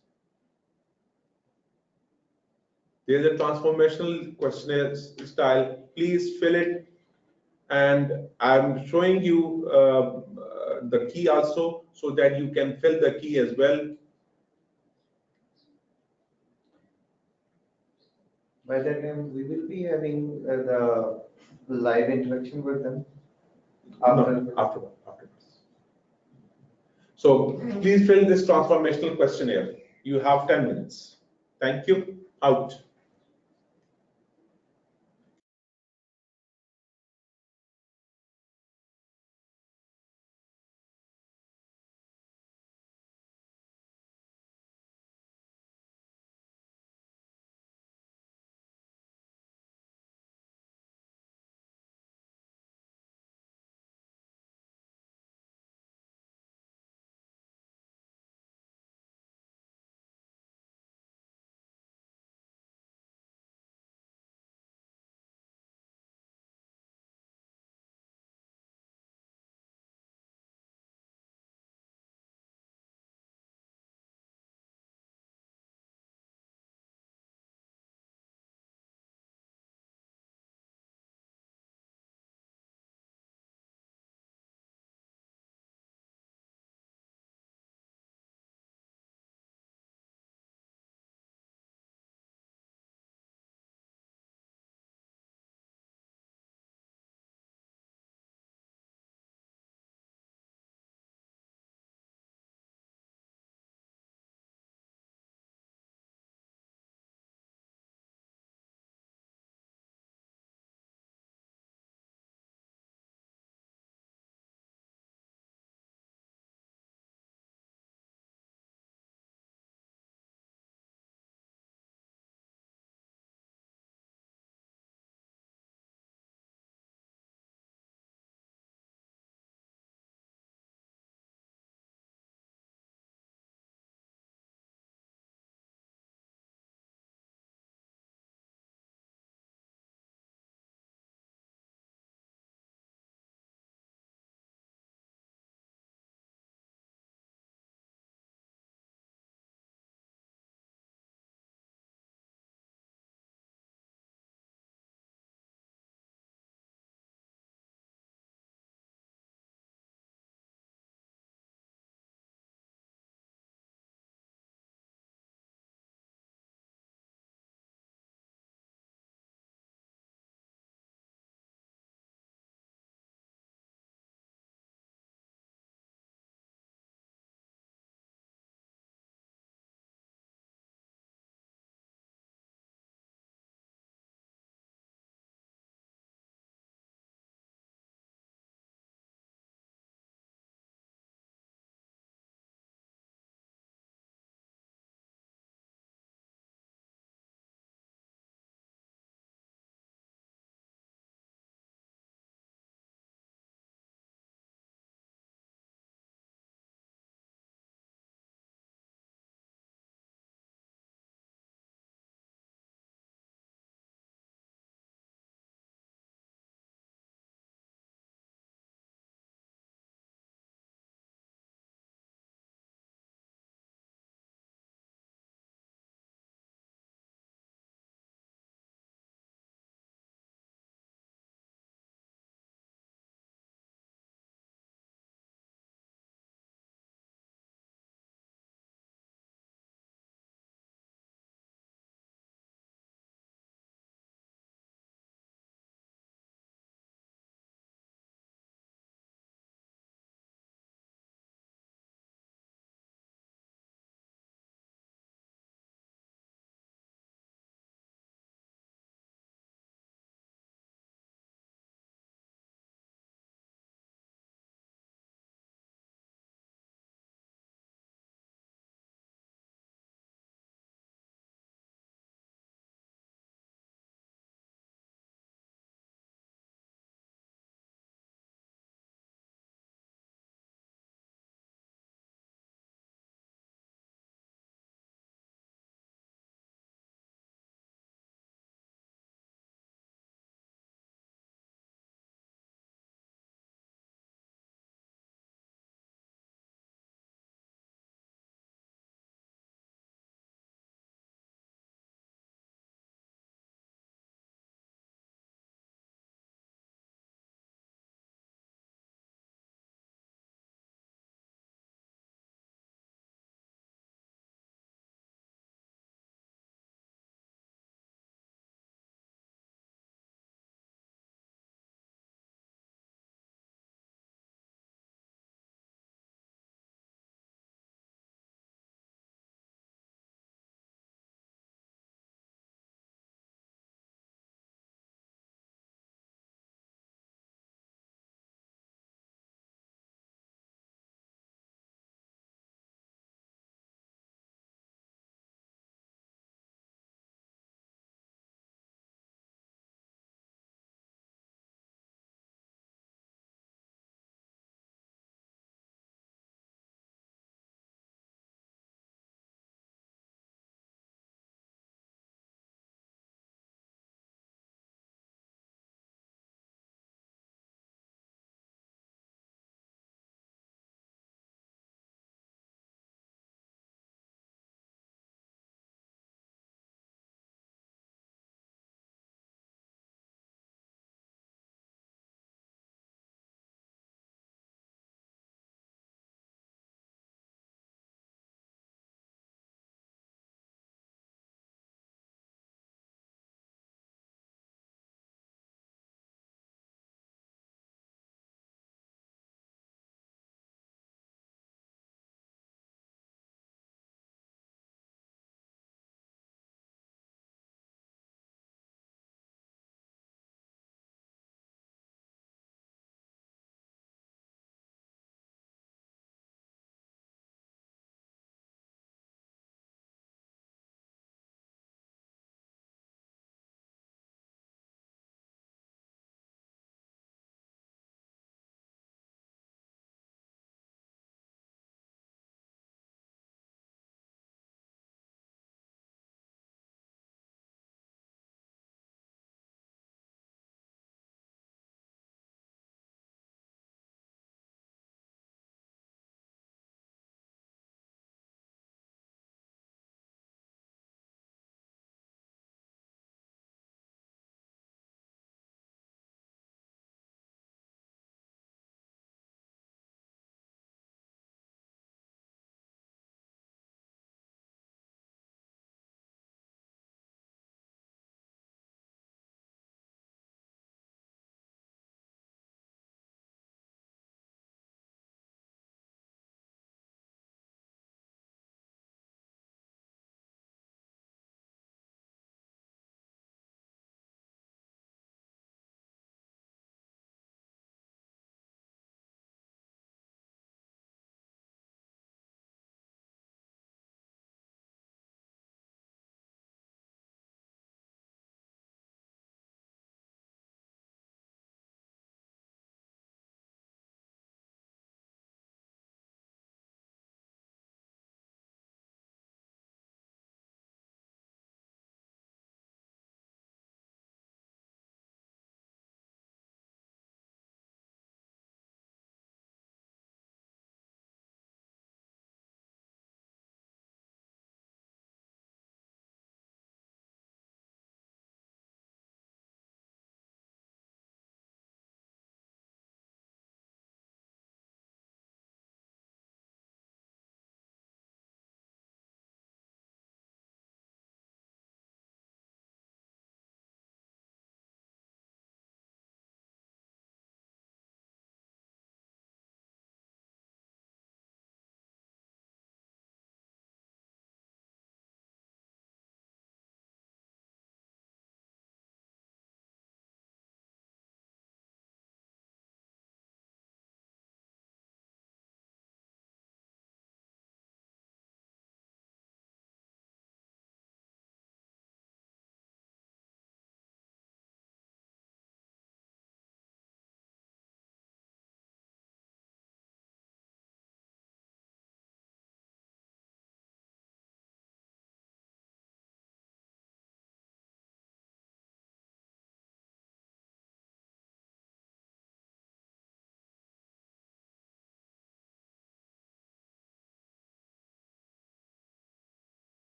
There's a transformational questionnaire style. Please fill it. And I'm showing you the key also, so that you can fill the key as well. By that time, we will be having the live interaction with them Afterwards. So please fill this transformational questionnaire. You have 10 minutes. Thank you. Out.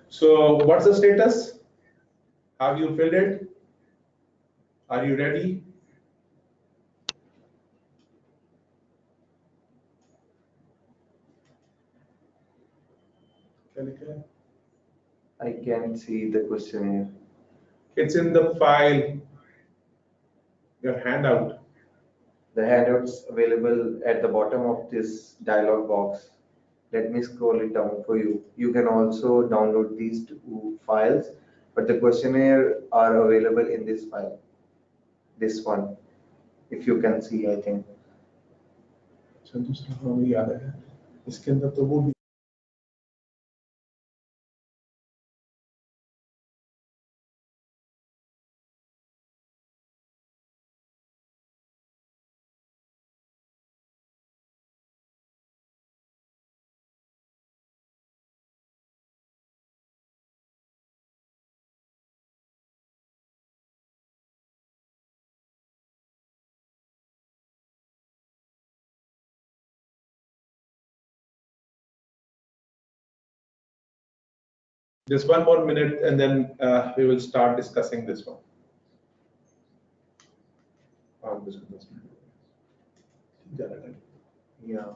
So what's the status? Have you filled it? Are you ready? I can't see the questionnaire. It's in the file, your handout. The handout's available at the bottom of this dialog box. Let me scroll it down for you. You can also download these two files, but the questionnaire are available in this file. This one, if you can see, I think. इसके अंदर तो वो भी just one more minute and then we will start discussing this one. Yeah,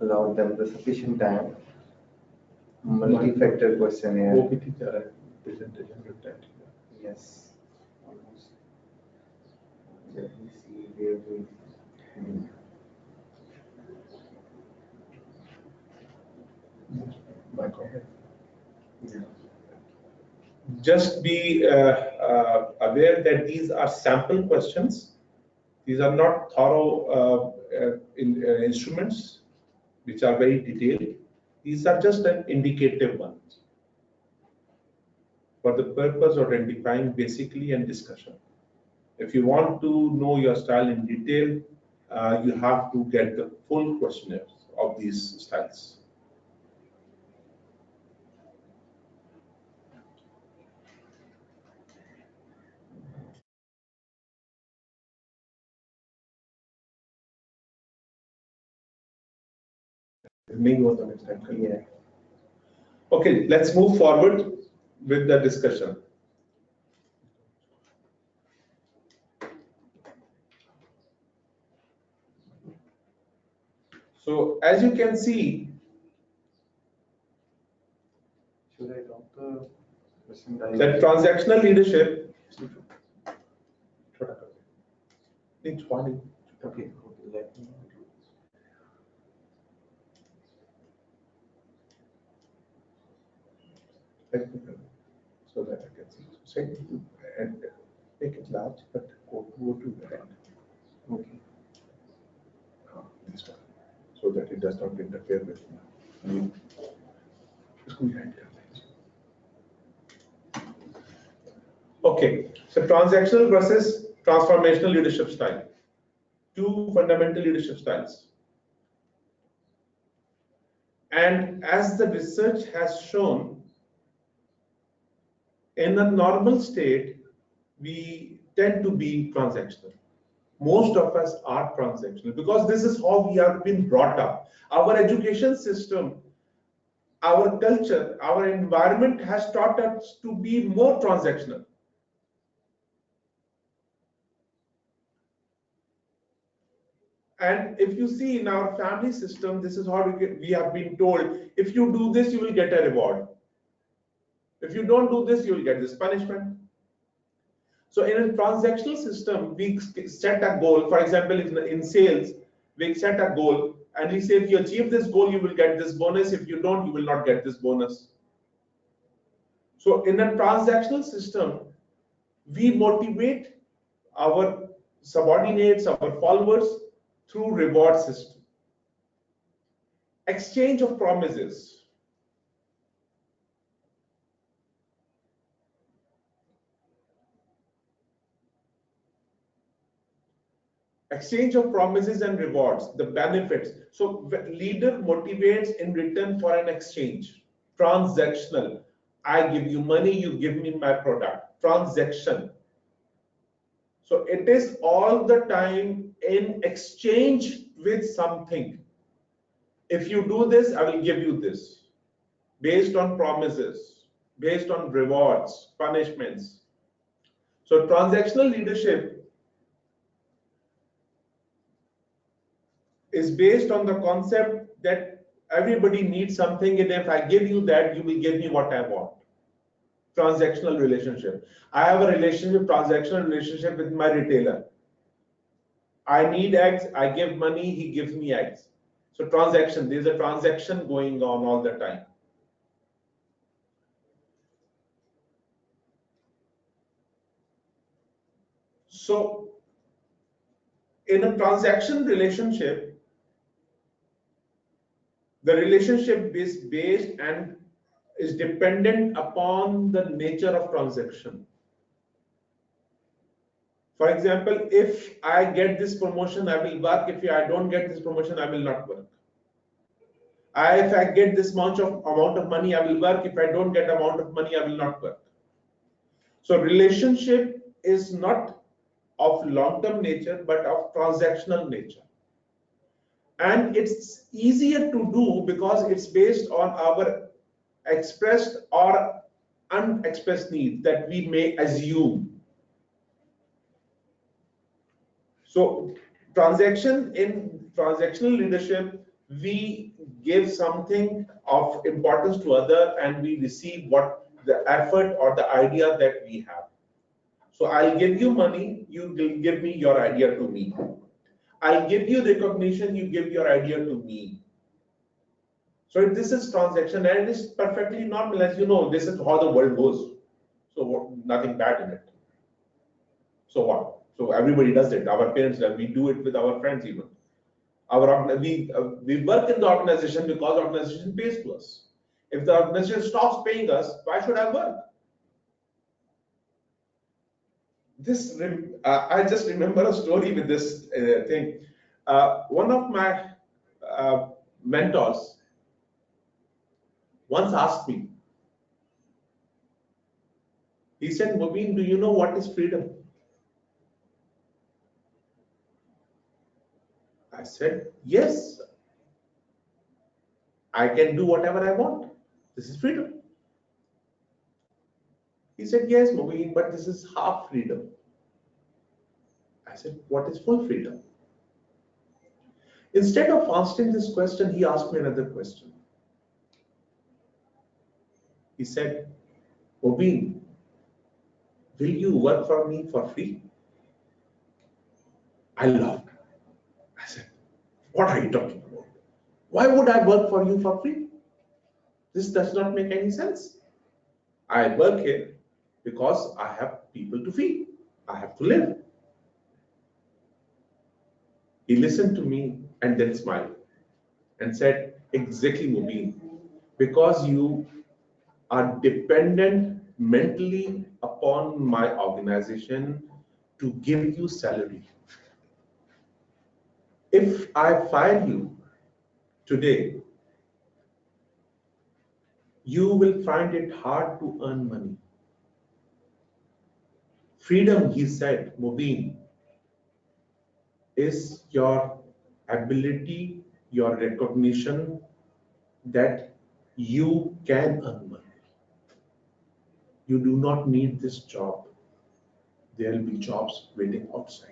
allow them the sufficient time. Multi-factor questionnaire. वो भी ठीक जा रहा है, presentation with that. Yes. Almost. Let me see where we. My comment. Yeah. Just be aware that these are sample questions. These are not thorough instruments which are very detailed. These are just an indicative ones for the purpose of identifying basically and discussion. If you want to know your style in detail, you have to get the full questionnaire of these styles. Yeah. Okay, let's move forward with the discussion. So as you can see, Should I drop the question dialog? that transactional leadership. Okay, let me. So that I can see. So say and make it large, but go to the end. Okay. This one, so that it does not interfere with me. Okay, so transactional versus transformational leadership style. Two fundamental leadership styles. And as the research has shown, in a normal state, we tend to be transactional. Most of us are transactional because this is how we have been brought up. Our education system, our culture, our environment has taught us to be more transactional. And if you see in our family system, this is how we have been told, if you do this, you will get a reward. If you don't do this, you will get this punishment. So in a transactional system, we set a goal. For example, in sales, we set a goal and we say, if you achieve this goal, you will get this bonus. If you don't, you will not get this bonus. So in a transactional system, we motivate our subordinates, our followers through reward system. Exchange of promises. Exchange of promises and rewards, the benefits. So leader motivates in return for an exchange. Transactional. I give you money, you give me my product. Transaction. So it is all the time in exchange with something. If you do this, I will give you this. based on promises, based on rewards, punishments. So transactional leadership is based on the concept that everybody needs something, and if I give you that, you will give me what I want. Transactional relationship. I have a transactional relationship with my retailer. I need eggs, I give money, he gives me eggs. So transaction, there's a transaction going on all the time. So in a transaction relationship, the relationship is based and is dependent upon the nature of transaction. For example, if I get this promotion, I will work. If I don't get this promotion, I will not work. If I get this amount of money, I will work. If I don't get amount of money, I will not work. So relationship is not of long-term nature, but of transactional nature. And it's easier to do because it's based on our expressed or unexpressed needs that we may assume. So in transactional leadership, we give something of importance to other and we receive what the effort or the idea that we have. So I'll give you money, you will give me your idea to me. I'll give you recognition, you give your idea to me. So this is transaction and it is perfectly normal. As you know, this is how the world goes. So nothing bad in it. So what? So everybody does it. Our parents do. We do it with our friends even. We work in the organization because the organization pays to us. If the organization stops paying us, why should I work? I just remember a story with this thing. One of my mentors once asked me, he said, Mubin, do you know what is freedom? I said, yes, I can do whatever I want. This is freedom. He said, yes, Mubin, but this is half freedom. I said, what is full freedom? Instead of answering this question, he asked me another question. He said, Mubin, will you work for me for free? I laughed. I said, what are you talking about? Why would I work for you for free? This does not make any sense. I work here because I have people to feed. I have to live. He listened to me and then smiled and said, exactly, Mubin, because you are dependent mentally upon my organization to give you salary. If I fire you today, you will find it hard to earn money. Freedom, he said, Mubin, is your ability, your recognition that you can earn money. You do not need this job. There will be jobs waiting outside.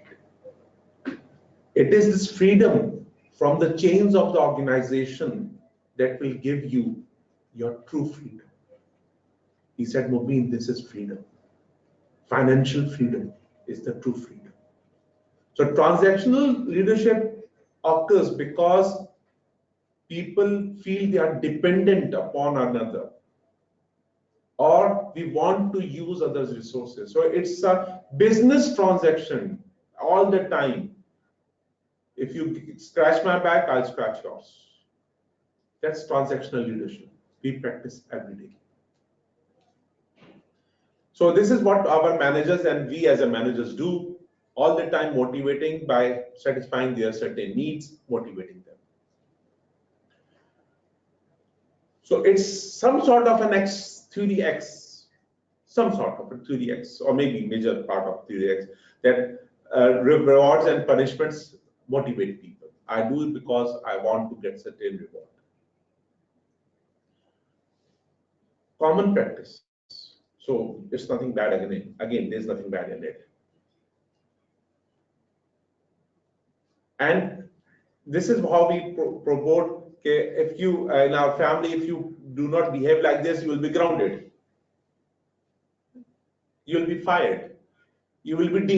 It is this freedom from the chains of the organization that will give you your true freedom. He said, Mubin, this is freedom. Financial freedom is the true freedom. So transactional leadership occurs because people feel they are dependent upon another, or we want to use others' resources. So it's a business transaction all the time. If you scratch my back, I'll scratch yours. That's transactional leadership. We practice every day. So this is what our managers and we as a managers do all the time, motivating by satisfying their certain needs, motivating them. So it's some sort of an theory X, some sort of a theory X, or maybe major part of theory X, that rewards and punishments motivate people. I do it because I want to get certain reward. common practice. So it's nothing bad again. Again, there's nothing bad in it. And this is how we promote. Okay, if you in our family, if you do not behave like this, you will be grounded. You will be fired. You will be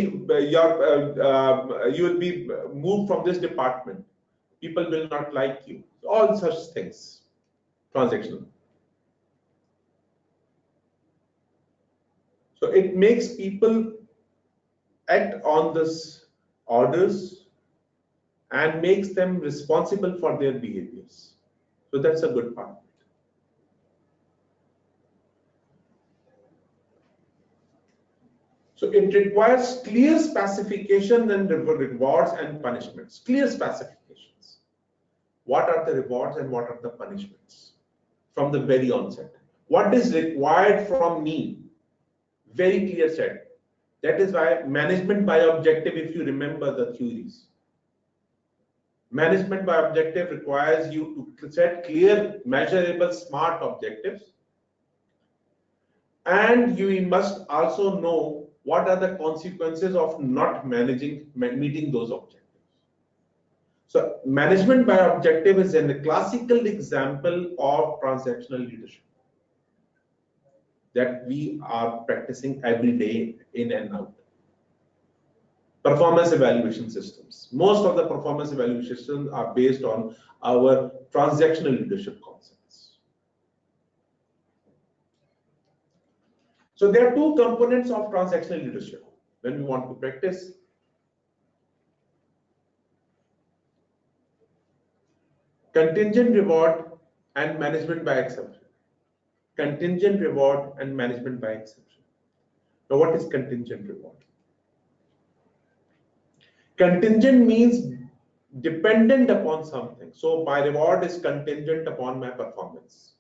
you will be moved from this department. People will not like you. All such things. Transactional. So it makes people act on this orders and makes them responsible for their behaviors. So that's a good part. So it requires clear specification and rewards and punishments. Clear specifications. What are the rewards and what are the punishments from the very onset? What is required from me? Very clear set. That is why management by objective, if you remember the theories. Management by objective requires you to set clear, measurable, smart objectives. And you must also know what are the consequences of not meeting those objectives. So management by objective is a classical example of transactional leadership that we are practicing every day in and out. Performance evaluation systems. Most of the performance evaluation systems are based on our transactional leadership concepts. So there are two components of transactional leadership when we want to practice. Contingent reward and management by exception. Contingent reward and management by exception. Now, what is contingent reward? Contingent means dependent upon something. So my reward is contingent upon my performance.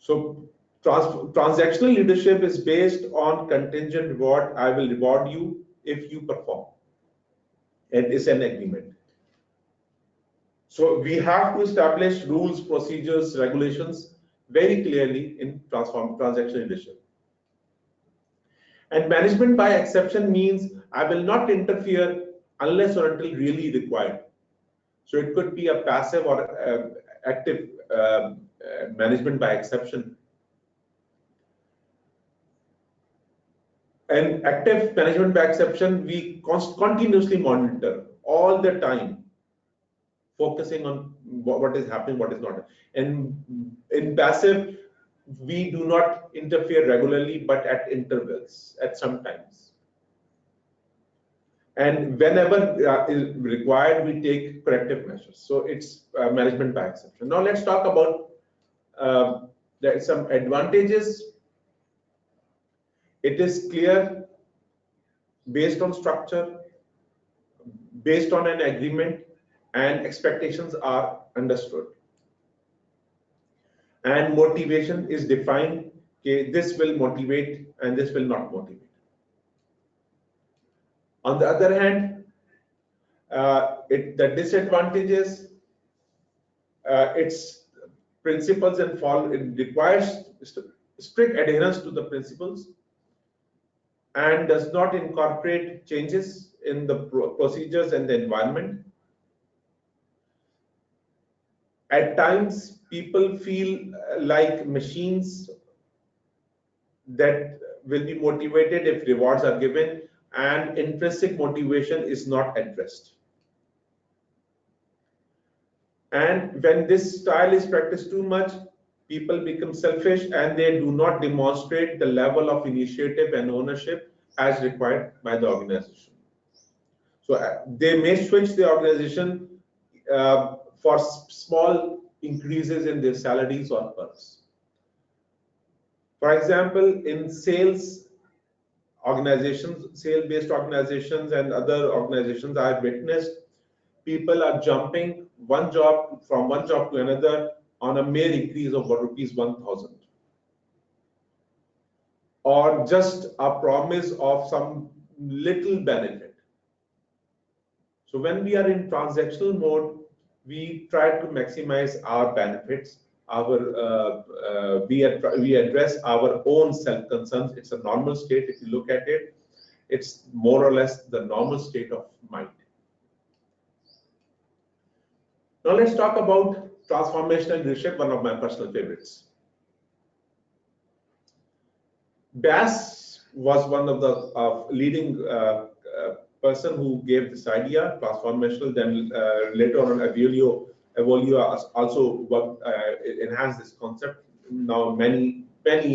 So transactional leadership is based on contingent reward. I will reward you if you perform. And it's an agreement. So we have to establish rules, procedures, regulations very clearly in transactional leadership. And management by exception means I will not interfere unless or until really required. So it could be a passive or active management by exception. And active management by exception, we continuously monitor all the time, focusing on what is happening, what is not. And in passive, we do not interfere regularly, but at intervals, at some times. And whenever is required, we take corrective measures. So it's management by exception. Now let's talk about there are some advantages. It is clear, based on structure, based on an agreement, and expectations are understood. And motivation is defined. Okay, this will motivate and this will not motivate. On the other hand, the disadvantages, its principles and it requires strict adherence to the principles and does not incorporate changes in the procedures and the environment. At times, people feel like machines that will be motivated if rewards are given, and intrinsic motivation is not addressed. And when this style is practiced too much, people become selfish and they do not demonstrate the level of initiative and ownership as required by the organization. So they may switch the organization for small increases in their salaries or perks. For example, in sales organizations, sale-based organizations and other organizations, I have witnessed people are jumping from one job to another on a mere increase of rupees 1,000, or just a promise of some little benefit. So when we are in transactional mode, we try to maximize our benefits we address our own self-concerns. It's a normal state. If you look at it, it's more or less the normal state of mind. Now let's talk about transformational leadership, one of my personal favorites. Bass was one of the leading person who gave this idea, transformational. Then later on, Evolio also worked, enhanced this concept. Now many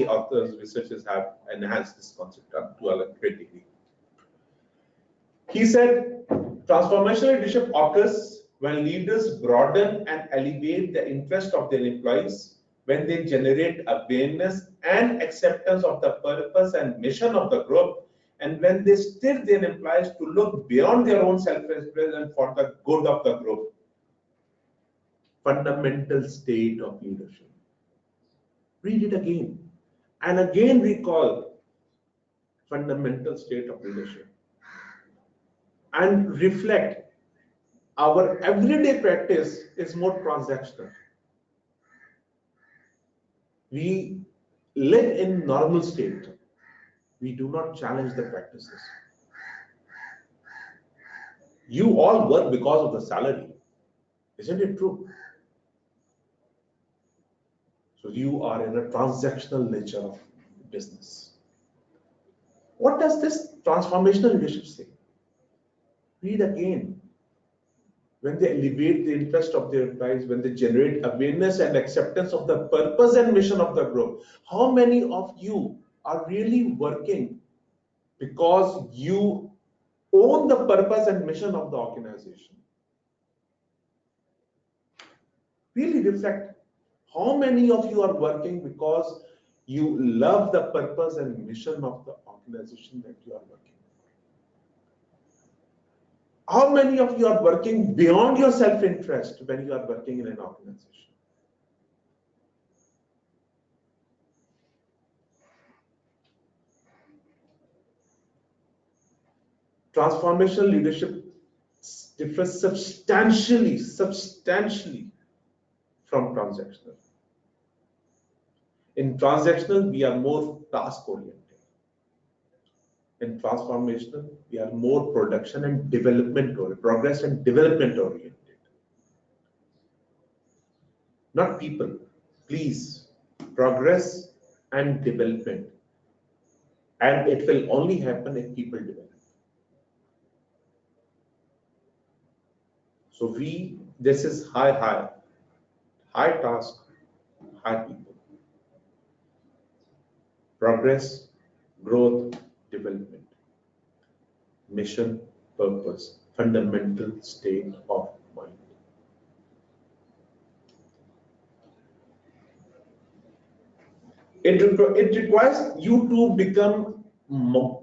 authors, researchers have enhanced this concept up to a great degree. He said, transformational leadership occurs when leaders broaden and elevate the interest of their employees, when they generate awareness and acceptance of the purpose and mission of the group, and when they stir their employees to look beyond their own self-interest and for the good of the group. Fundamental state of leadership. Read it again and again recall fundamental state of leadership and reflect. Our everyday practice is more transactional. We live in normal state. We do not challenge the practices. You all work because of the salary. Isn't it true? So you are in a transactional nature of business. What does this transformational leadership say? Read again. When they elevate the interest of their employees, when they generate awareness and acceptance of the purpose and mission of the group, how many of you are really working because you own the purpose and mission of the organization? Really reflect. How many of you are working because you love the purpose and mission of the organization that you are working? How many of you are working beyond your self-interest when you are working in an organization? Transformational leadership differs substantially from transactional. In transactional, we are more task-oriented. In transformational, we are more production and development oriented, progress and development oriented. Not people, please, progress and development. And it will only happen if people develop. So this is high task, high people. Progress, growth, development, mission, purpose, fundamental state of mind. It requires you to become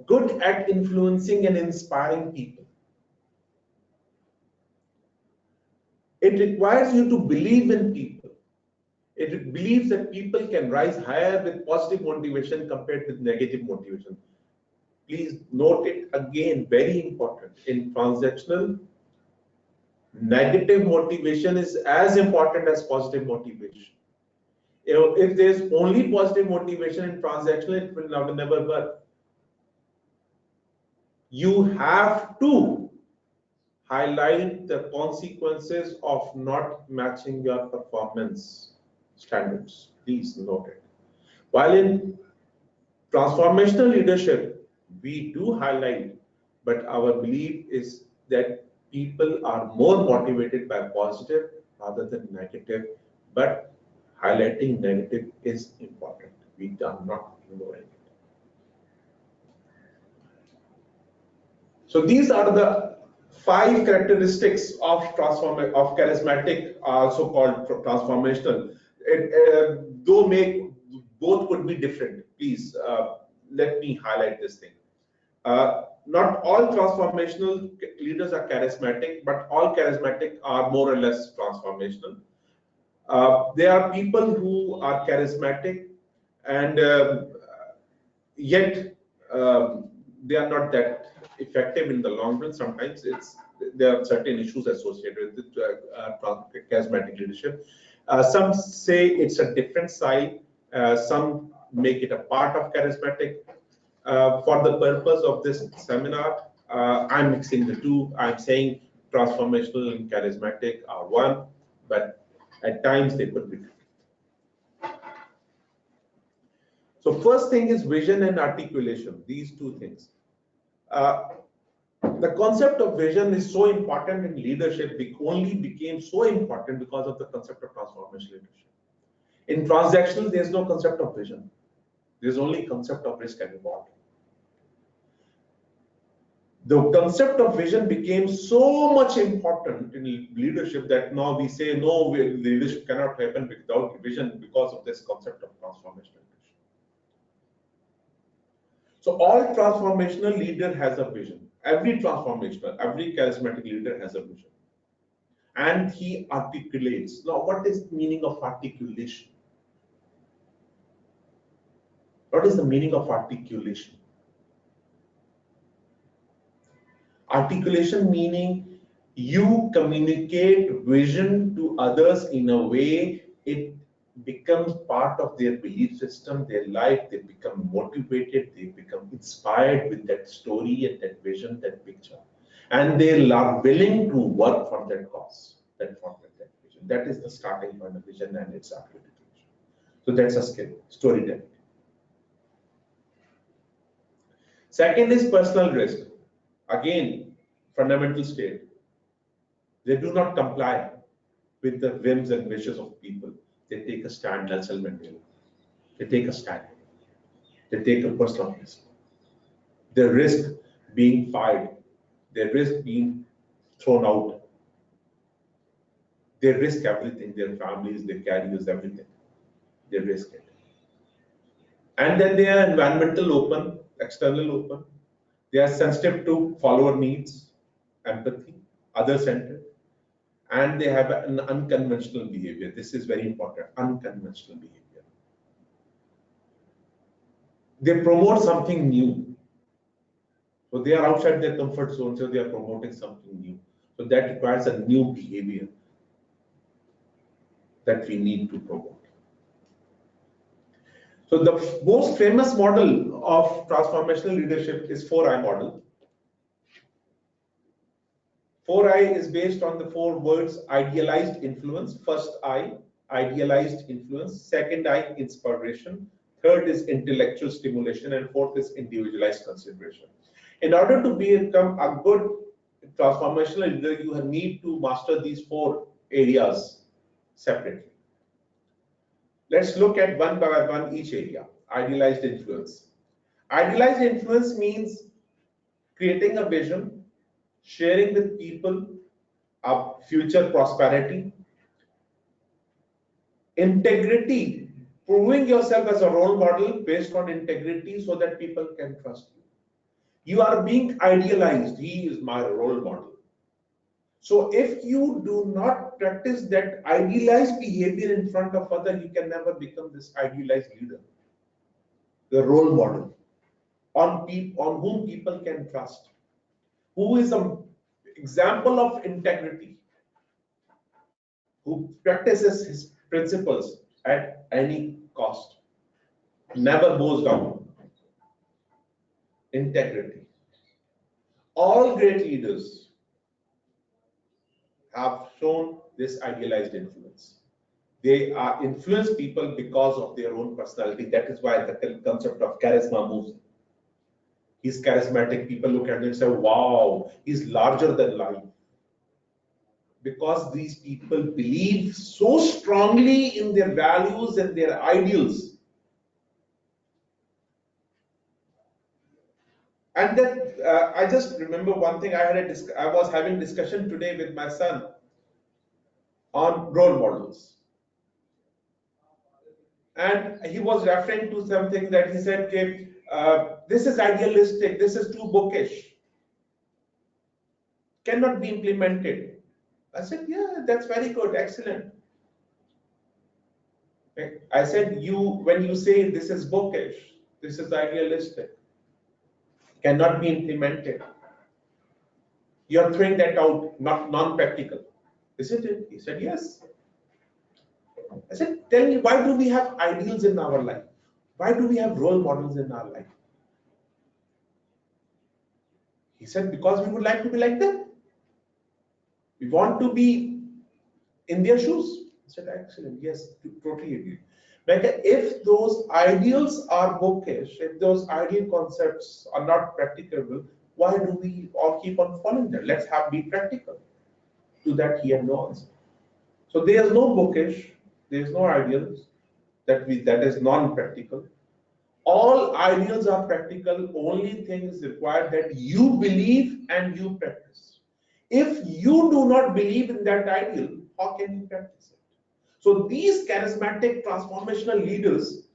good at influencing and inspiring people. It requires you to believe in people. It believes that people can rise higher with positive motivation compared with negative motivation. Please note it again, very important. In transactional, negative motivation is as important as positive motivation. If there's only positive motivation in transactional, it will never work. You have to highlight the consequences of not matching your performance standards. Please note it. While in transformational leadership, we do highlight, but our belief is that people are more motivated by positive rather than negative, but highlighting negative is important. We are not ignoring it. So these are the 5 characteristics of charismatic, also called transformational. Though both could be different. Please let me highlight this thing. Not all transformational leaders are charismatic, but all charismatic are more or less transformational. There are people who are charismatic and yet they are not that effective in the long run. Sometimes there are certain issues associated with charismatic leadership. Some say it's a different style. Some make it a part of charismatic. For the purpose of this seminar, I'm mixing the two. I'm saying transformational and charismatic are one, but at times they could be different. So first thing is vision and articulation, these two things. The concept of vision is so important in leadership. It only became so important because of the concept of transformational leadership. In transactional, there's no concept of vision. There's only concept of risk and reward. The concept of vision became so much important in leadership that now we say, no, leadership cannot happen without vision because of this concept of transformational leadership. So all transformational leader has a vision. Every transformational, every charismatic leader has a vision. And he articulates. Now, what is the meaning of articulation? What is the meaning of articulation? Articulation meaning you communicate vision to others in a way it becomes part of their belief system, their life, they become motivated, they become inspired with that story and that vision, that picture. And they are willing to work for that cause, that vision. That is the starting point of vision and its articulation. So that's a skill, storytelling. Second is personal risk. Again, fundamental state. They do not comply with the whims and wishes of people. They take a stand, Nelson Mandela. They take a stand. They take a personal risk. They risk being fired. They risk being thrown out. They risk everything, their families, their careers, everything. They risk it. And then they are environmental open, external open. They are sensitive to follower needs, empathy, other-centered, and they have an unconventional behavior. This is very important, unconventional behavior. They promote something new. So they are outside their comfort zone, so they are promoting something new. So that requires a new behavior that we need to promote. So the most famous model of transformational leadership is 4I model. 4I is based on the 4 words: idealized influence. First I, idealized influence. Second I, inspiration. Third is intellectual stimulation. And fourth is individualized consideration. In order to become a good transformational leader, you need to master these 4 areas separately. Let's look at one by one each area. Idealized influence. Idealized influence means creating a vision, sharing with people a future prosperity, integrity, proving yourself as a role model based on integrity so that people can trust you. You are being idealized. He is my role model. So if you do not practice that idealized behavior in front of others, you can never become this idealized leader, the role model on whom people can trust, who is an example of integrity, who practices his principles at any cost, never goes down. Integrity. All great leaders have shown this idealized influence. They are influence people because of their own personality. That is why the concept of charisma moves. He's charismatic. People look at him and say, wow, he's larger than life. Because these people believe so strongly in their values and their ideals. And then I just remember one thing. I was having discussion today with my son on role models. And he was referring to something that he said, okay, this is idealistic, this is too bookish, cannot be implemented. I said, yeah, that's very good, excellent. Okay. I said, when you say this is bookish, this is idealistic, cannot be implemented, you're throwing that out, not non-practical, isn't it? He said, yes. I said, tell me, why do we have ideals in our life? Why do we have role models in our life? He said, because we would like to be like them. We want to be in their shoes. I said, excellent, yes, totally agree. Like, if those ideals are bookish, if those ideal concepts are not practicable, why do we all keep on following them? Let's be practical. To that, he had no answer. So there is no bookish, there is no ideals that is non-practical. All ideals are practical. Only thing is required that you believe and you practice. If you do not believe in that ideal, how can you practice it? So these charismatic transformational leaders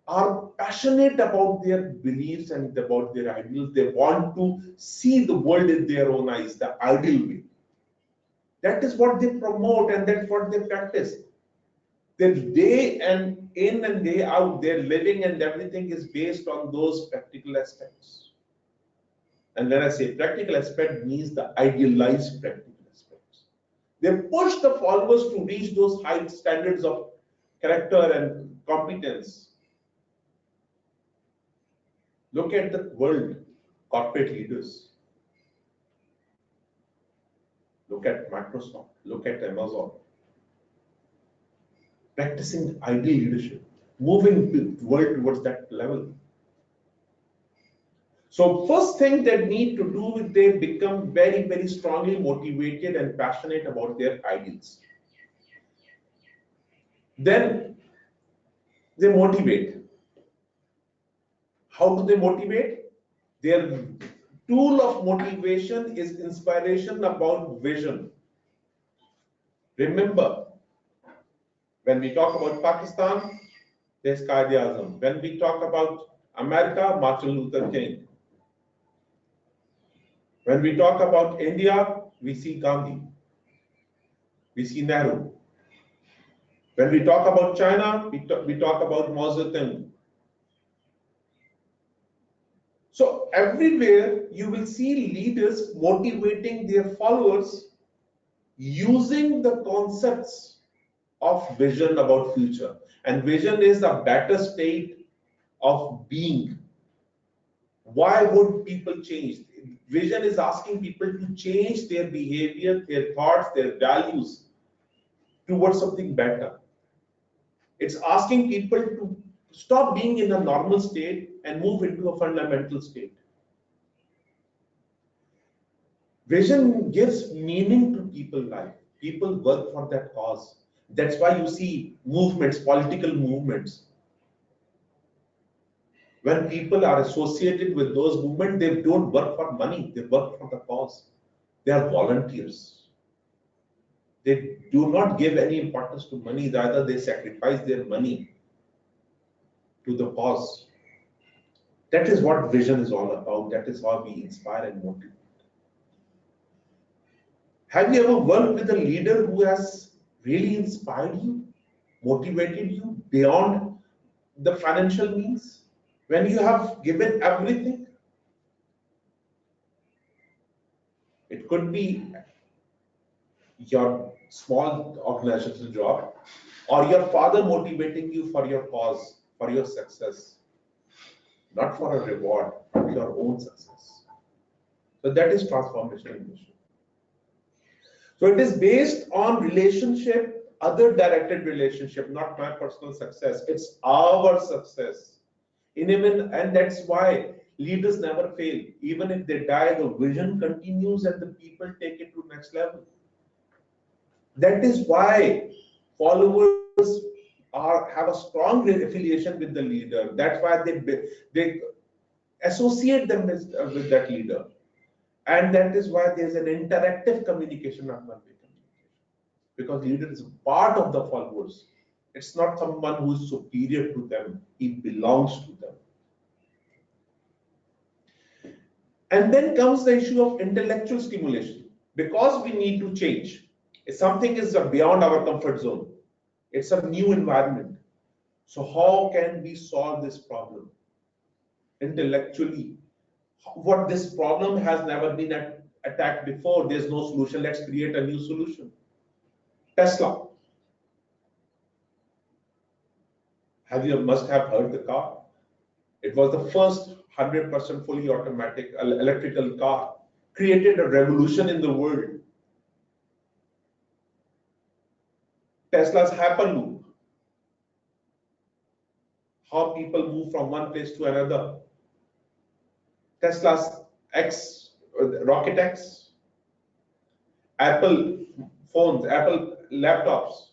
are passionate about their beliefs and about their ideals. They want to see the world in their own eyes, the ideal way. That is what they promote and that's what they practice. Their day and in and day out, their living and everything is based on those practical aspects. And when I say practical aspect, means the idealized practical aspects. They push the followers to reach those high standards of character and competence. Look at the world corporate leaders. Look at Microsoft. Look at Amazon. Practicing ideal leadership, moving the world towards that level. So first thing they need to do is they become very, very strongly motivated and passionate about their ideals. Then they motivate. How do they motivate? Their tool of motivation is inspiration about vision. Remember, when we talk about Pakistan, there's Qaid-e-Azam. When we talk about America, Martin Luther King. When we talk about India, we see Gandhi, we see Nehru. When we talk about China, we talk about Mao Zedong. So everywhere you will see leaders motivating their followers using the concepts of vision about future. And vision is a better state of being. Why would people change? Vision is asking people to change their behavior, their thoughts, their values towards something better. It's asking people to stop being in a normal state and move into a fundamental state. Vision gives meaning to people's life. People work for that cause. That's why you see movements, political movements. When people are associated with those movements, they don't work for money, they work for the cause. They are volunteers. They do not give any importance to money, rather they sacrifice their money to the cause. That is what vision is all about. That is how we inspire and motivate. Have you ever worked with a leader who has really inspired you, motivated you beyond the financial means? When you have given everything, it could be your small organizational job or your father motivating you for your cause, for your success, not for a reward, but your own success. So that is transformational leadership. So it is based on relationship, other directed relationship, not my personal success. It's our success. And that's why leaders never fail. Even if they die, the vision continues and the people take it to next level. That is why followers have a strong affiliation with the leader. That's why they associate them with that leader. And that is why there's an interactive communication, not one-way communication. Because leader is a part of the followers. It's not someone who is superior to them. He belongs to them. And then comes the issue of intellectual stimulation. Because we need to change. If something is beyond our comfort zone, it's a new environment. So how can we solve this problem? Intellectually. What this problem has never been attacked before. There's no solution. Let's create a new solution. Tesla. Must have heard the car. It was the first 100% fully automatic electrical car. Created a revolution in the world. Tesla's Hyperloop. How people move from one place to another. Tesla's Rocket X. Apple phones, Apple laptops.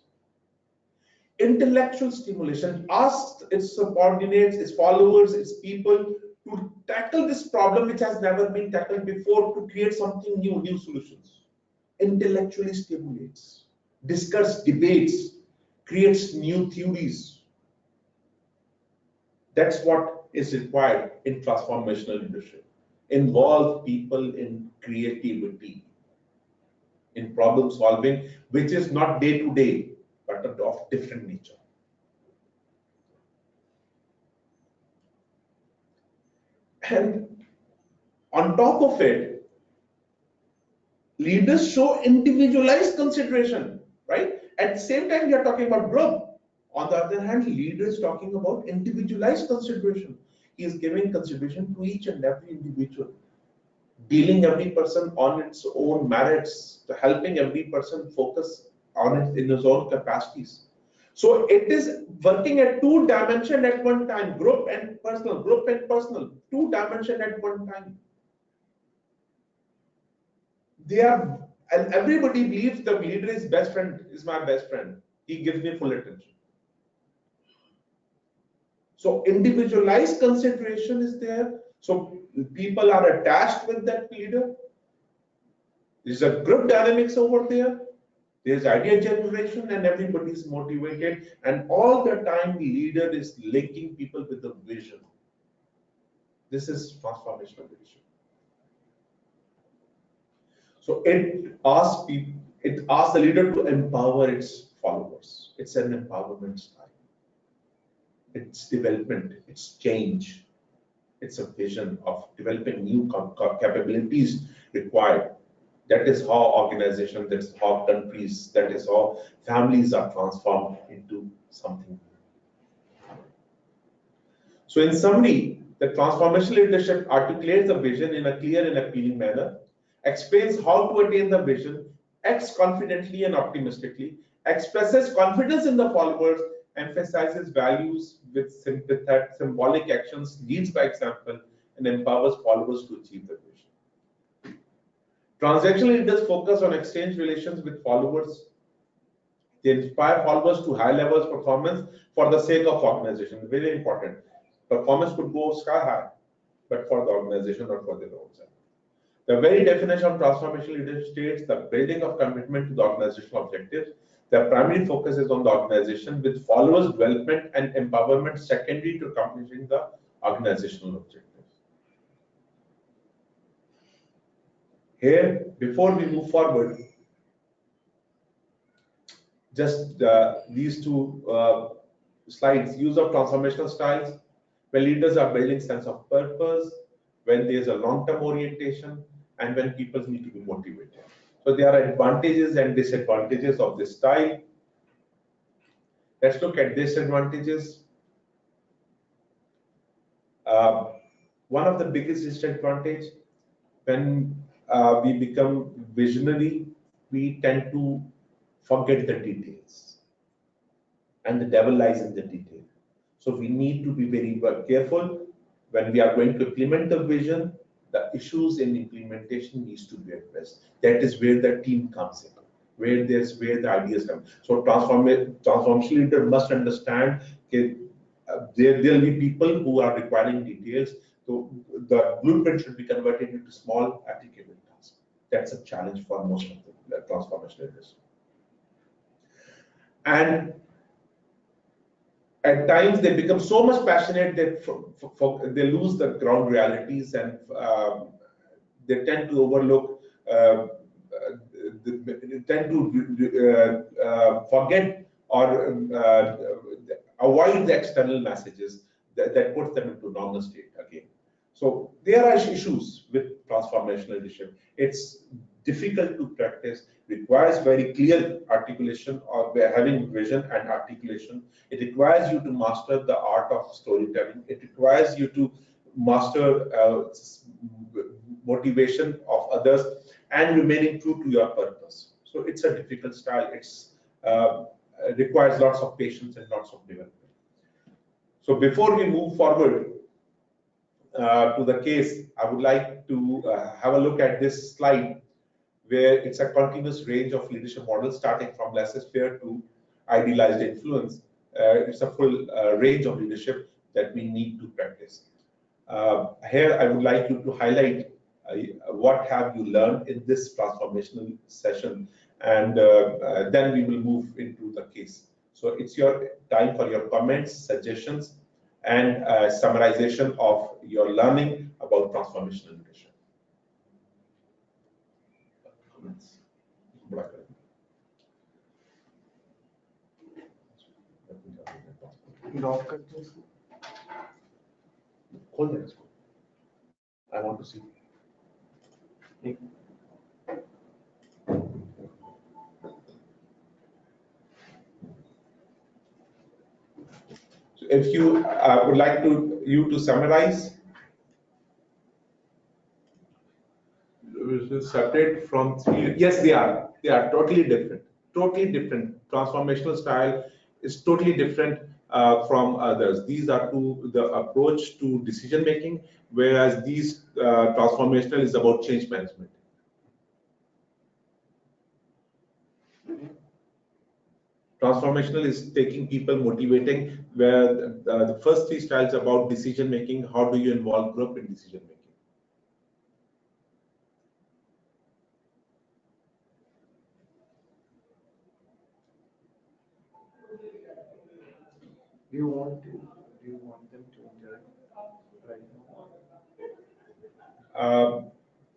Intellectual stimulation asked its subordinates, its followers, its people to tackle this problem which has never been tackled before, to create something new solutions. Intellectually stimulates, discuss debates, creates new theories. That's what is required in transformational leadership. Involve people in creativity, in problem solving, which is not day to day, but of different nature. And on top of it, leaders show individualized consideration, right? At the same time, we are talking about group. On the other hand, leader is talking about individualized consideration. He is giving consideration to each and every individual, dealing every person on its own merits, helping every person focus on it in his own capacities. So it is working at two dimensions at one time, group and personal, two dimensions at one time. And everybody believes the leader is best friend, is my best friend. He gives me full attention. So individualized consideration is there. So people are attached with that leader. There's a group dynamics over there. There's idea generation and everybody is motivated. And all the time the leader is linking people with the vision. This is transformational leadership. So it asks the leader to empower its followers. It's an empowerment style. It's development, it's change. It's a vision of developing new capabilities required. That is how organizations, that is how countries, that is how families are transformed into something new. So in summary, the transformational leadership articulates the vision in a clear and appealing manner, explains how to attain the vision, acts confidently and optimistically, expresses confidence in the followers, emphasizes values with symbolic actions, leads by example, and empowers followers to achieve the vision. Transactional leaders focus on exchange relations with followers. They inspire followers to high levels of performance for the sake of organization. Very important. Performance could go sky high, but for the organization, not for their own self. The very definition of transformational leadership states the building of commitment to the organizational objectives. The primary focus is on the organization, with followers' development and empowerment secondary to accomplishing the organizational objectives. Here, before we move forward, just these two slides: use of transformational styles, when leaders are building sense of purpose, when there is a long-term orientation, and when people need to be motivated. So there are advantages and disadvantages of this style. Let's look at disadvantages. One of the biggest disadvantages, when we become visionary, we tend to forget the details, and the devil lies in the detail. So we need to be very careful when we are going to implement the vision. The issues in implementation needs to be addressed. That is where the team comes in, where the ideas come. So transformation leader must understand that there will be people who are requiring details. So the blueprint should be converted into small applicable tasks. That's a challenge for most of the transformation leaders. And at times they become so much passionate that they lose the ground realities, and they tend to overlook, they tend to forget or avoid the external messages that puts them into normal state again. So there are issues with transformational leadership. It's difficult to practice, requires very clear articulation or having vision and articulation. It requires you to master the art of storytelling. It requires you to master motivation of others and remaining true to your purpose. So it's a difficult style. It's requires lots of patience and lots of development. So before we move forward to the case, I would like to have a look at this slide where it's a continuous range of leadership models starting from laissez-faire to idealized influence. It's a full range of leadership that we need to practice. Here, I would like you to highlight what have you learned in this transformational session, and then we will move into the case. So it's your time for your comments, suggestions, and summarization of your learning about transformational leadership. Hold that. I want to see. So if you would like you to summarize, separate from three. Yes, they are. They are totally different. Totally different. Transformational style is totally different from others. These are the approach to decision making, whereas these transformational is about change management. Transformational is taking people, motivating, where the first three styles about decision making. How do you involve group in decision making? Do you want them to interact right now?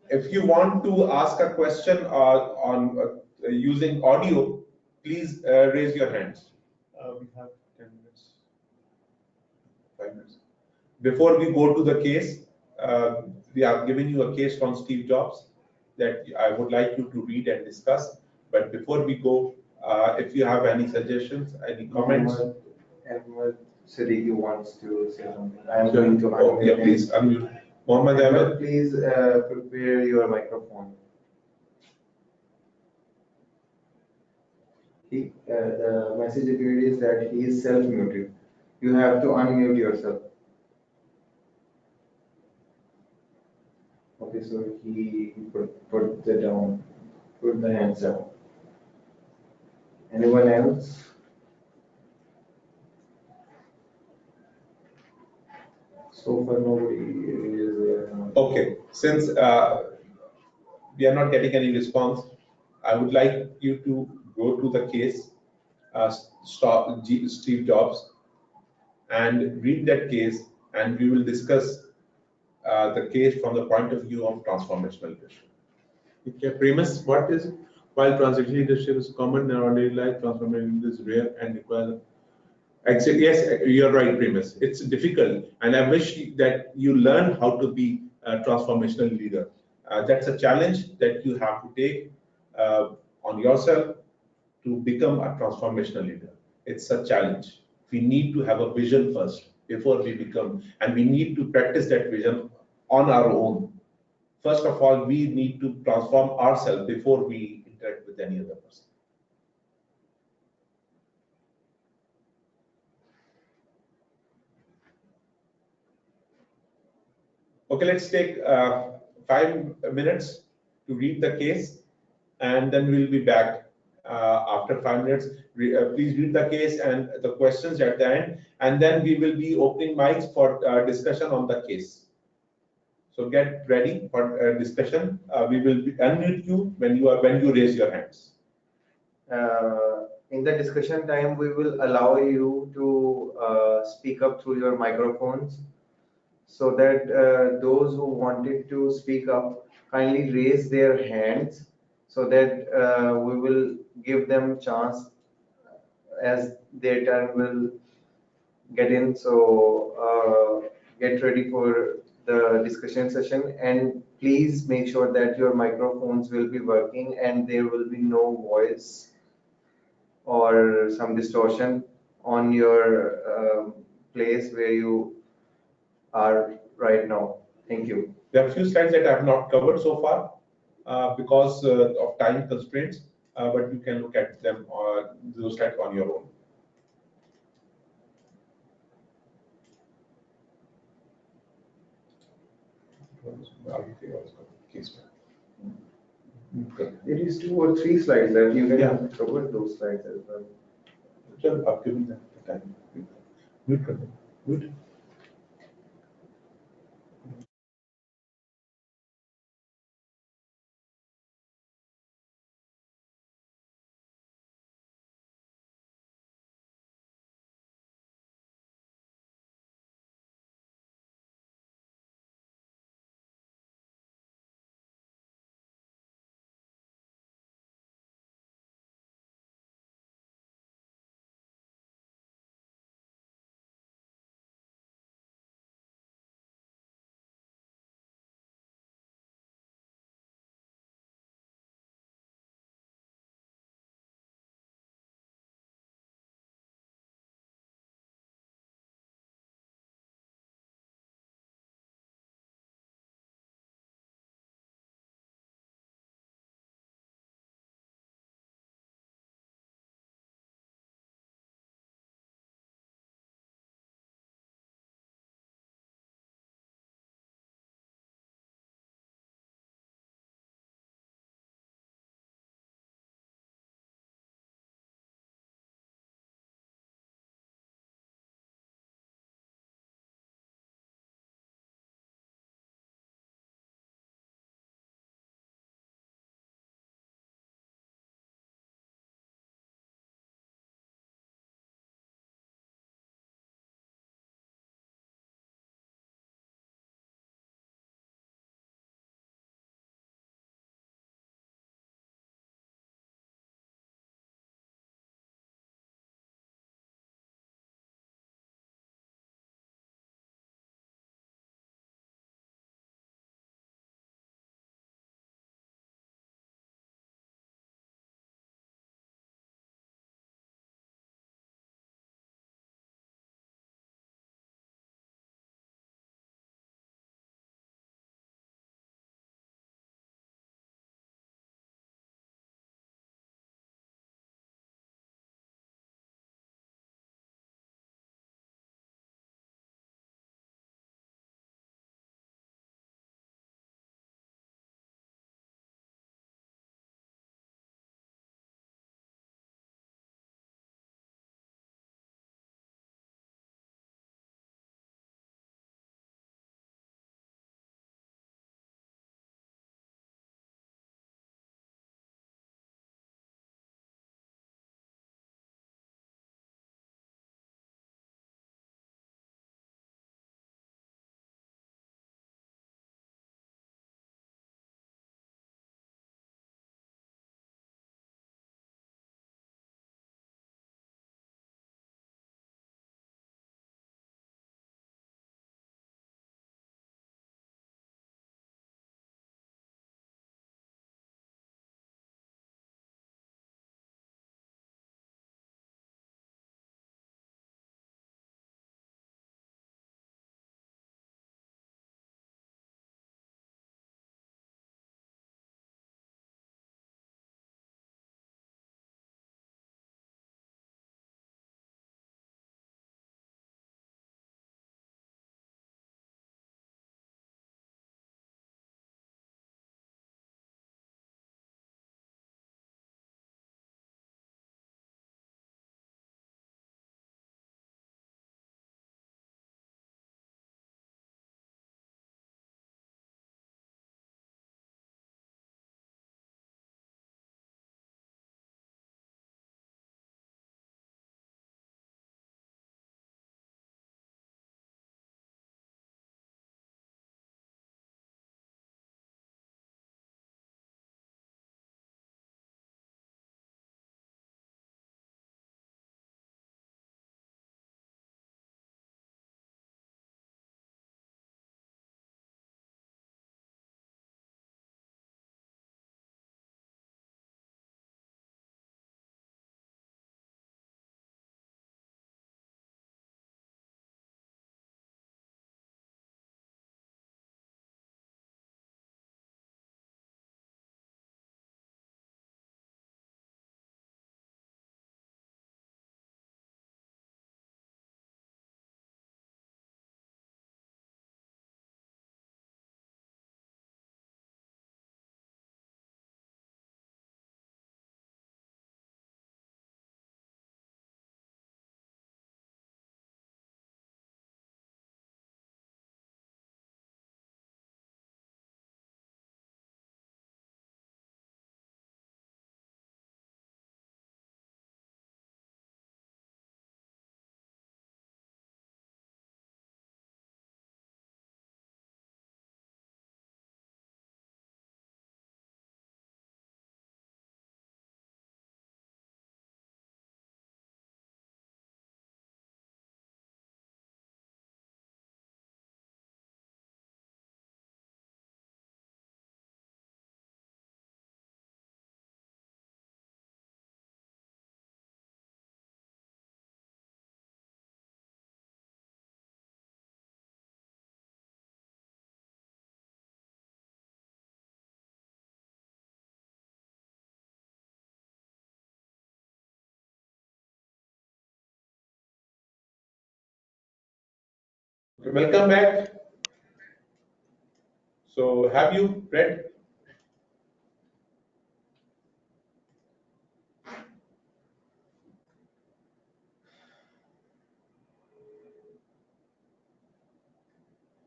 If you want to ask a question on using audio, please raise your hands. We have 10 minutes. 5 minutes. Before we go to the case, we have given you a case from Steve Jobs that I would like you to read and discuss. But before we go, if you have any suggestions, any comments. Ahmed Siddiqui wants to say something. I am going to unmute. Yeah, please unmute. Mohammed Ahmed, please prepare your microphone. The message appeared is that he is self-muted. You have to unmute yourself. Okay, so he put the hands down. Anyone else? So far, nobody is. Okay, since we are not getting any response, I would like you to go to the case, Steve Jobs, and read that case, and we will discuss the case from the point of view of transformational leadership. Okay, premise, what is it? While transitional leadership is common in our daily life, transformational leadership is rare and requires. Actually, yes, you're right, premise. It's difficult, and I wish that you learn how to be a transformational leader. That's a challenge that you have to take on yourself to become a transformational leader. It's a challenge. We need to have a vision first before we become, and we need to practice that vision on our own. First of all, we need to transform ourselves before we interact with any other person. Okay, let's take 5 minutes to read the case, and then we'll be back after 5 minutes. Please read the case and the questions at the end, and then we will be opening mics for discussion on the case. So get ready for discussion. We will unmute you when you raise your hands. In the discussion time, we will allow you to speak up through your microphones, so that those who wanted to speak up kindly raise their hands, so that we will give them chance as their turn will get in. So get ready for the discussion session, and please make sure that your microphones will be working and there will be no voice or some distortion on your place where you are right now. Thank you. There are a few slides that I have not covered so far because of time constraints, but you can look at them those slides on your own. It is 2 or 3 slides that you can cover those slides as well. I've given them the time. Mute. Welcome back. So have you read?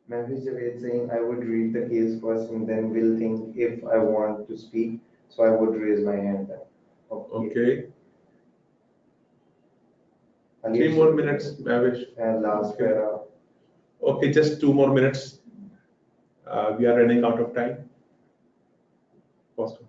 Mehvish Javed saying, I would read the case first and then will think if I want to speak. So I would raise my hand then. Okay. Ali 3 more minutes, Mavish. And last Okay. para. Okay, just 2 more minutes. We are running out of time. Awesome.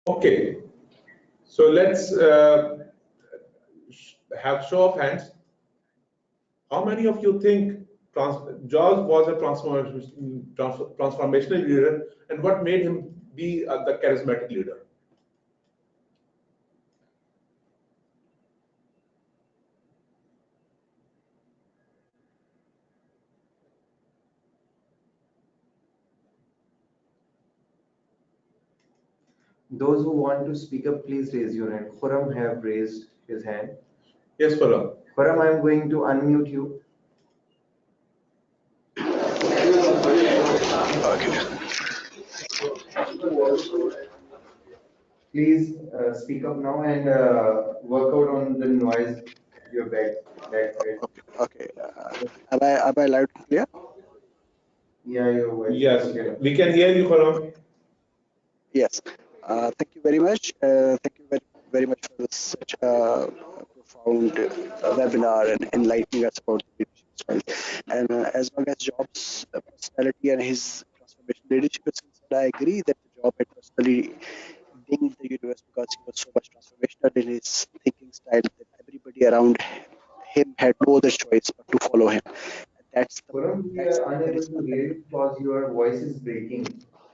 Okay, so let's have show of hands. How many of you think Jaws was a transformational leader, and what made him be the charismatic leader? Those who want to speak up, please raise your hand. Khurram have raised his hand. Yes, Farah. Khurram, I'm going to unmute you. Please speak up now and work out on the noise your backside. Okay. Am I loud and clear? Yeah, your voice. Yes, Okay. we can hear you, Khurram. Yes. Thank you very much. Thank you very much for such a profound webinar and enlightening us about the leadership style. And as long as Jobs' personality and his transformation leadership is concerned, I agree that the job had personally dinged the universe because he was so much transformational in his thinking style that everybody around him had no other choice but to follow him. And Khurram, we that's are the unable charisma to that hear you because your voice is breaking.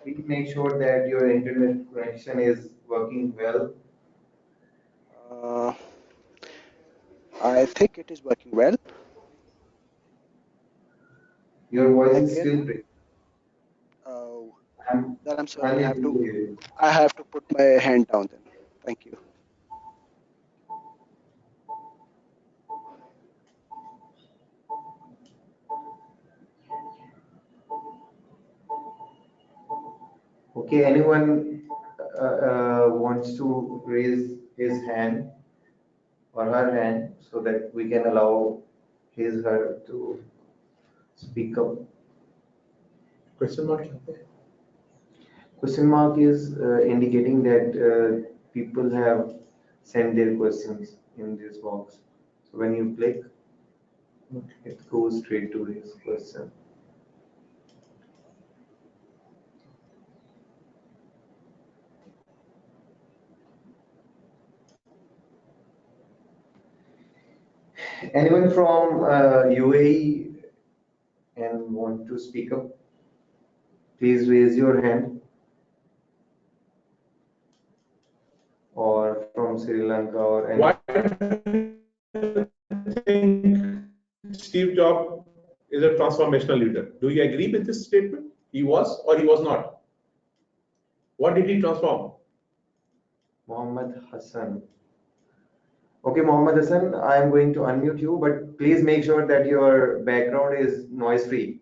Please make sure that your internet connection is working well. uh, I think it is working well. Your voice is Again, still breaking. uh, I'm then I'm sorry. unable to hear you. I have to put my hand down then. Thank you. Okay, anyone wants to raise his hand or her hand so that we can allow her to speak up. Question mark? Question mark is indicating that people have sent their questions in this box. So when you click, it goes straight to his question. Anyone from UAE and want to speak up? Please raise your hand. Or from Sri Lanka or any. Why do you think Steve Jobs is a transformational leader? Do you agree with this statement? He was or he was not? What did he transform? Mohammed Hassan. Okay, Mohammed Hassan, I am going to unmute you, but please make sure that your background is noise free.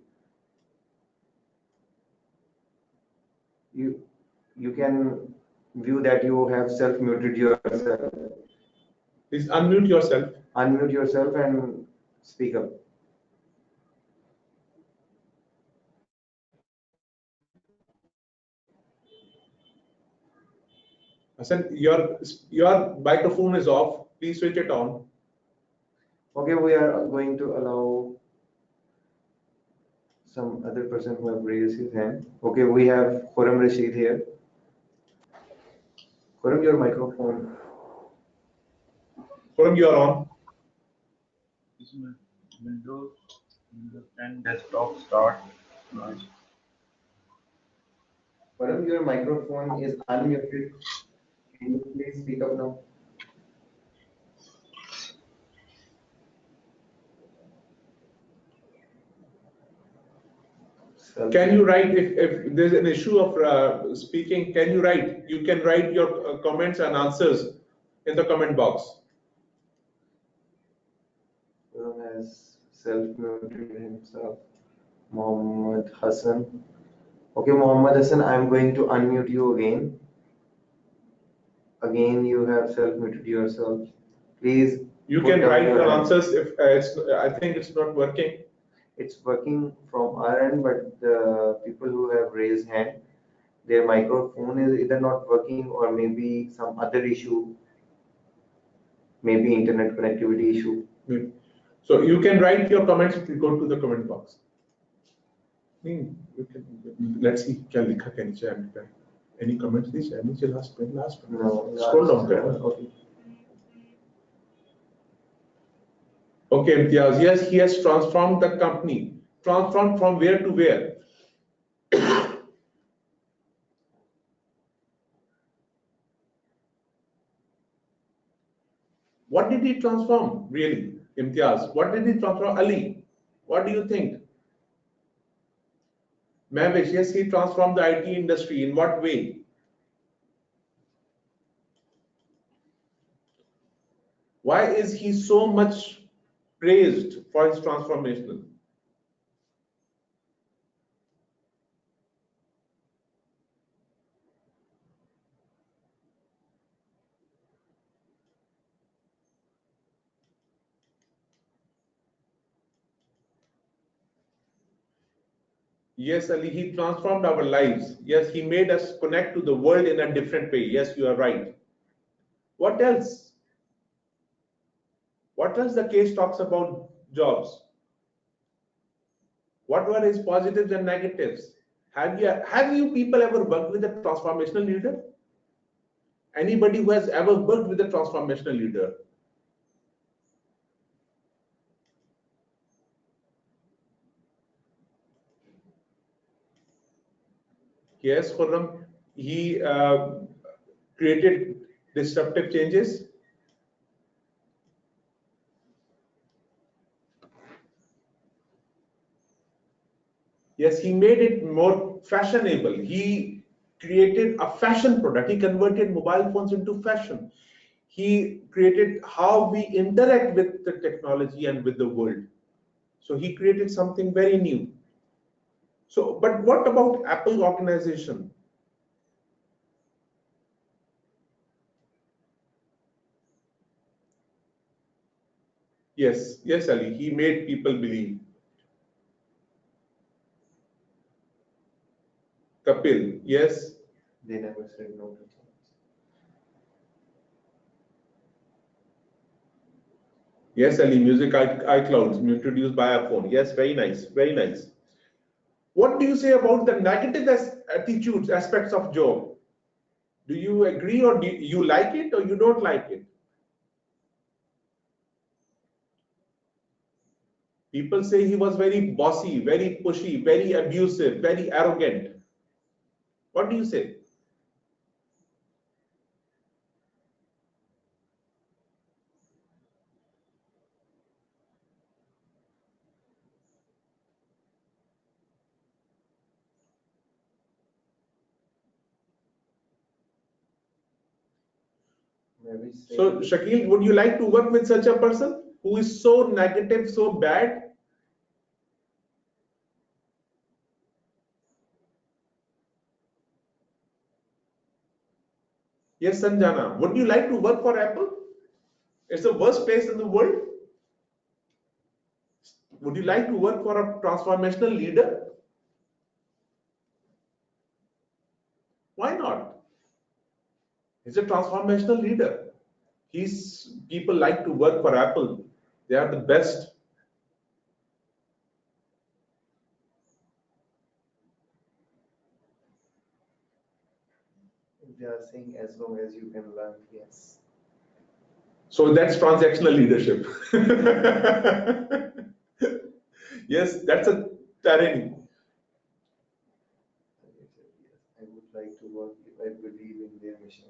You can view that you have self-muted yourself. Please unmute yourself. Unmute yourself and speak up. Hassan, your microphone is off. Please switch it on. Okay, we are going to allow some other person who have raised his hand. Okay, we have Khurram Rashid here. Khurram, your microphone. Khurram, you are on. Windows 10 desktop start. Khurram, your microphone is unmuted. Can you please speak up now? Can you write, if there's an issue of speaking, can you write? You can write your comments and answers in the comment box. Khurram has self-muted himself. Mohammed Hassan. Okay, Mohammed Hassan, I'm going to unmute you again. Again, you have self-muted yourself. Please. You can write your answers if I think it's not working. It's working from our end, but the people who have raised hand, their microphone is either not working or maybe some other issue, maybe internet connectivity issue. So you can write your comments if you go to the comment box. Let's see. क्या लिखा क्या नीचे आने पे? Any comments नीचे नीचे last one. No. Scroll down there. Okay. Okay, Imtiaz. Yes, he has transformed the company. Transformed from where to where? What did he transform, really, Imtiaz? What did he transform? Ali, what do you think? Mavish, yes, he transformed the IT industry. In what way? Why is he so much praised for his transformation? Yes, Ali, he transformed our lives. Yes, he made us connect to the world in a different way. Yes, you are right. What else? What else the case talks about Jobs? What were his positives and negatives? Have you people ever worked with a transformational leader? Anybody who has ever worked with a transformational leader? Yes, Khurram, he created disruptive changes. Yes, he made it more fashionable. He created a fashion product. He converted mobile phones into fashion. He created how we interact with the technology and with the world. So he created something very new. So, but what about Apple organization? Yes, yes, Ali, he made people believe. Kapil, yes. They never said no to chance. Yes, Ali, music iClouds introduced by a phone. Yes, very nice, very nice. What do you say about the negative attitudes, aspects of Job? Do you agree or do you like it or you don't like it? People say he was very bossy, very pushy, very abusive, very arrogant. What do you say? Maybe So, Shakil, would you like to work with such a person who is so negative, so bad? Yes, Sanjana, would you like to work for Apple? It's the worst place in the world. Would you like to work for a transformational leader? Why not? He's a transformational leader. People like to work for Apple. They are the best. they are saying as long as you can learn, yes. So that's transactional leadership. Yes, that's a tyranny. I would like to work if I believe in their mission.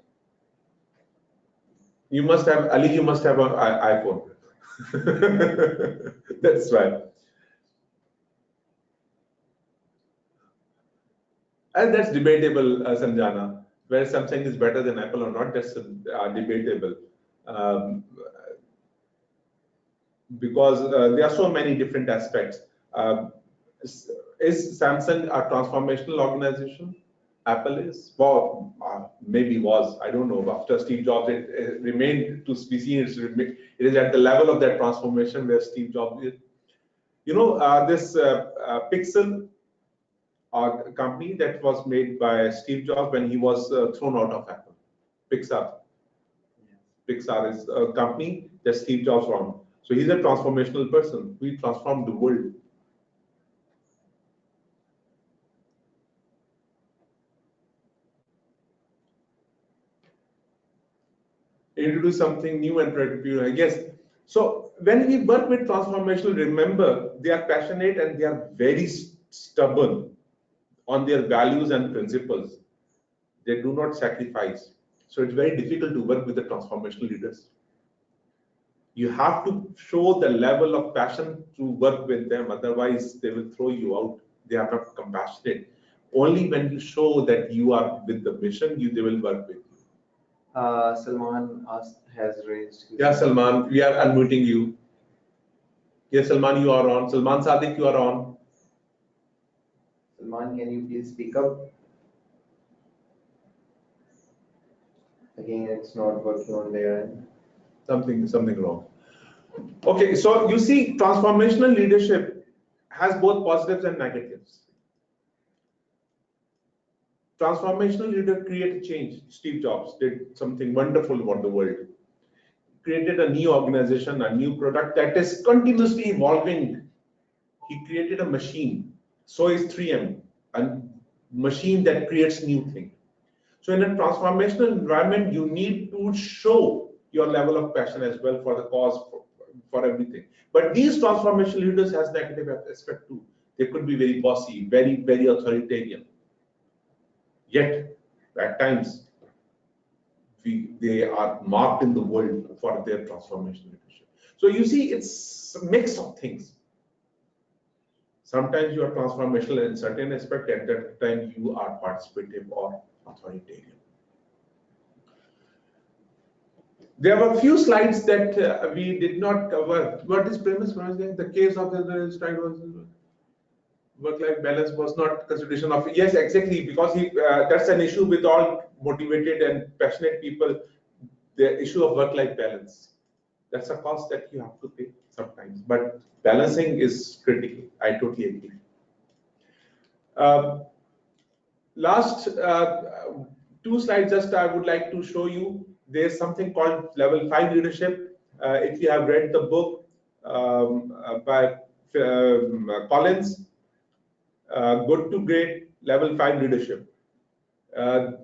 You must have, Ali, you must have an iPhone. That's right. And that's debatable, Sanjana. Whether something is better than Apple or not, that's debatable. Because there are so many different aspects. Is Samsung a transformational organization? Apple is? Well, maybe was. I don't know. After Steve Jobs, it remained to be seen. It is at the level of that transformation where Steve Jobs is. You know, this Pixel company that was made by Steve Jobs when he was thrown out of Apple. Pixar. Pixar is a company that Steve Jobs founded. So he's a transformational person. We transformed the world. Introduce something new and try to be, I guess. So when we work with transformational, remember they are passionate and they are very stubborn on their values and principles. They do not sacrifice. So it's very difficult to work with the transformational leaders. You have to show the level of passion to work with them, otherwise they will throw you out. They are not compassionate. Only when you show that you are with the mission, they will work with you. Salman has raised his Yeah, hand. Salman, we are unmuting you. Yes, Salman, you are on. Salman Sadiq, you are on. Salman, can you please speak up? Again, it's not working on their end. Something wrong. Okay, so you see, transformational leadership has both positives and negatives. Transformational leader created change. Steve Jobs did something wonderful for the world. Created a new organization, a new product that is continuously evolving. He created a machine. So is 3M, a machine that creates new things. So in a transformational environment, you need to show your level of passion as well for the cause, for everything. But these transformational leaders has negative aspect too. They could be very bossy, very, very authoritarian. Yet, at times, they are marked in the world for their transformational leadership. So you see, it's a mix of things. Sometimes you are transformational in certain aspect, at that time you are participative or authoritarian. There were a few slides that we did not cover. What is premise? The case of the strike was work-life balance was not consideration of. Yes, exactly, because that's an issue with all motivated and passionate people. The issue of work-life balance. That's a cost that you have to pay sometimes, but balancing is critical. I totally agree. Last two slides, just I would like to show you. There's something called level 5 leadership. If you have read the book by Collins, Good to Great, level 5 leadership.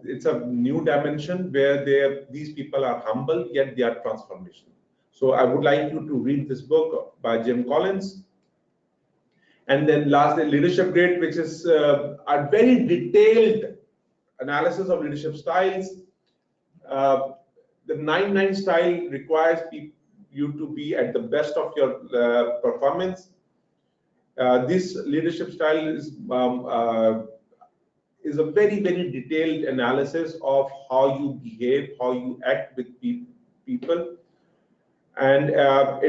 It's a new dimension where these people are humble, yet they are transformational. So I would like you to read this book by Jim Collins. And then last, the leadership grid, which is a very detailed analysis of leadership styles. The 9-9 style requires you to be at the best of your performance. This leadership style is a very, very detailed analysis of how you behave, how you act with people. And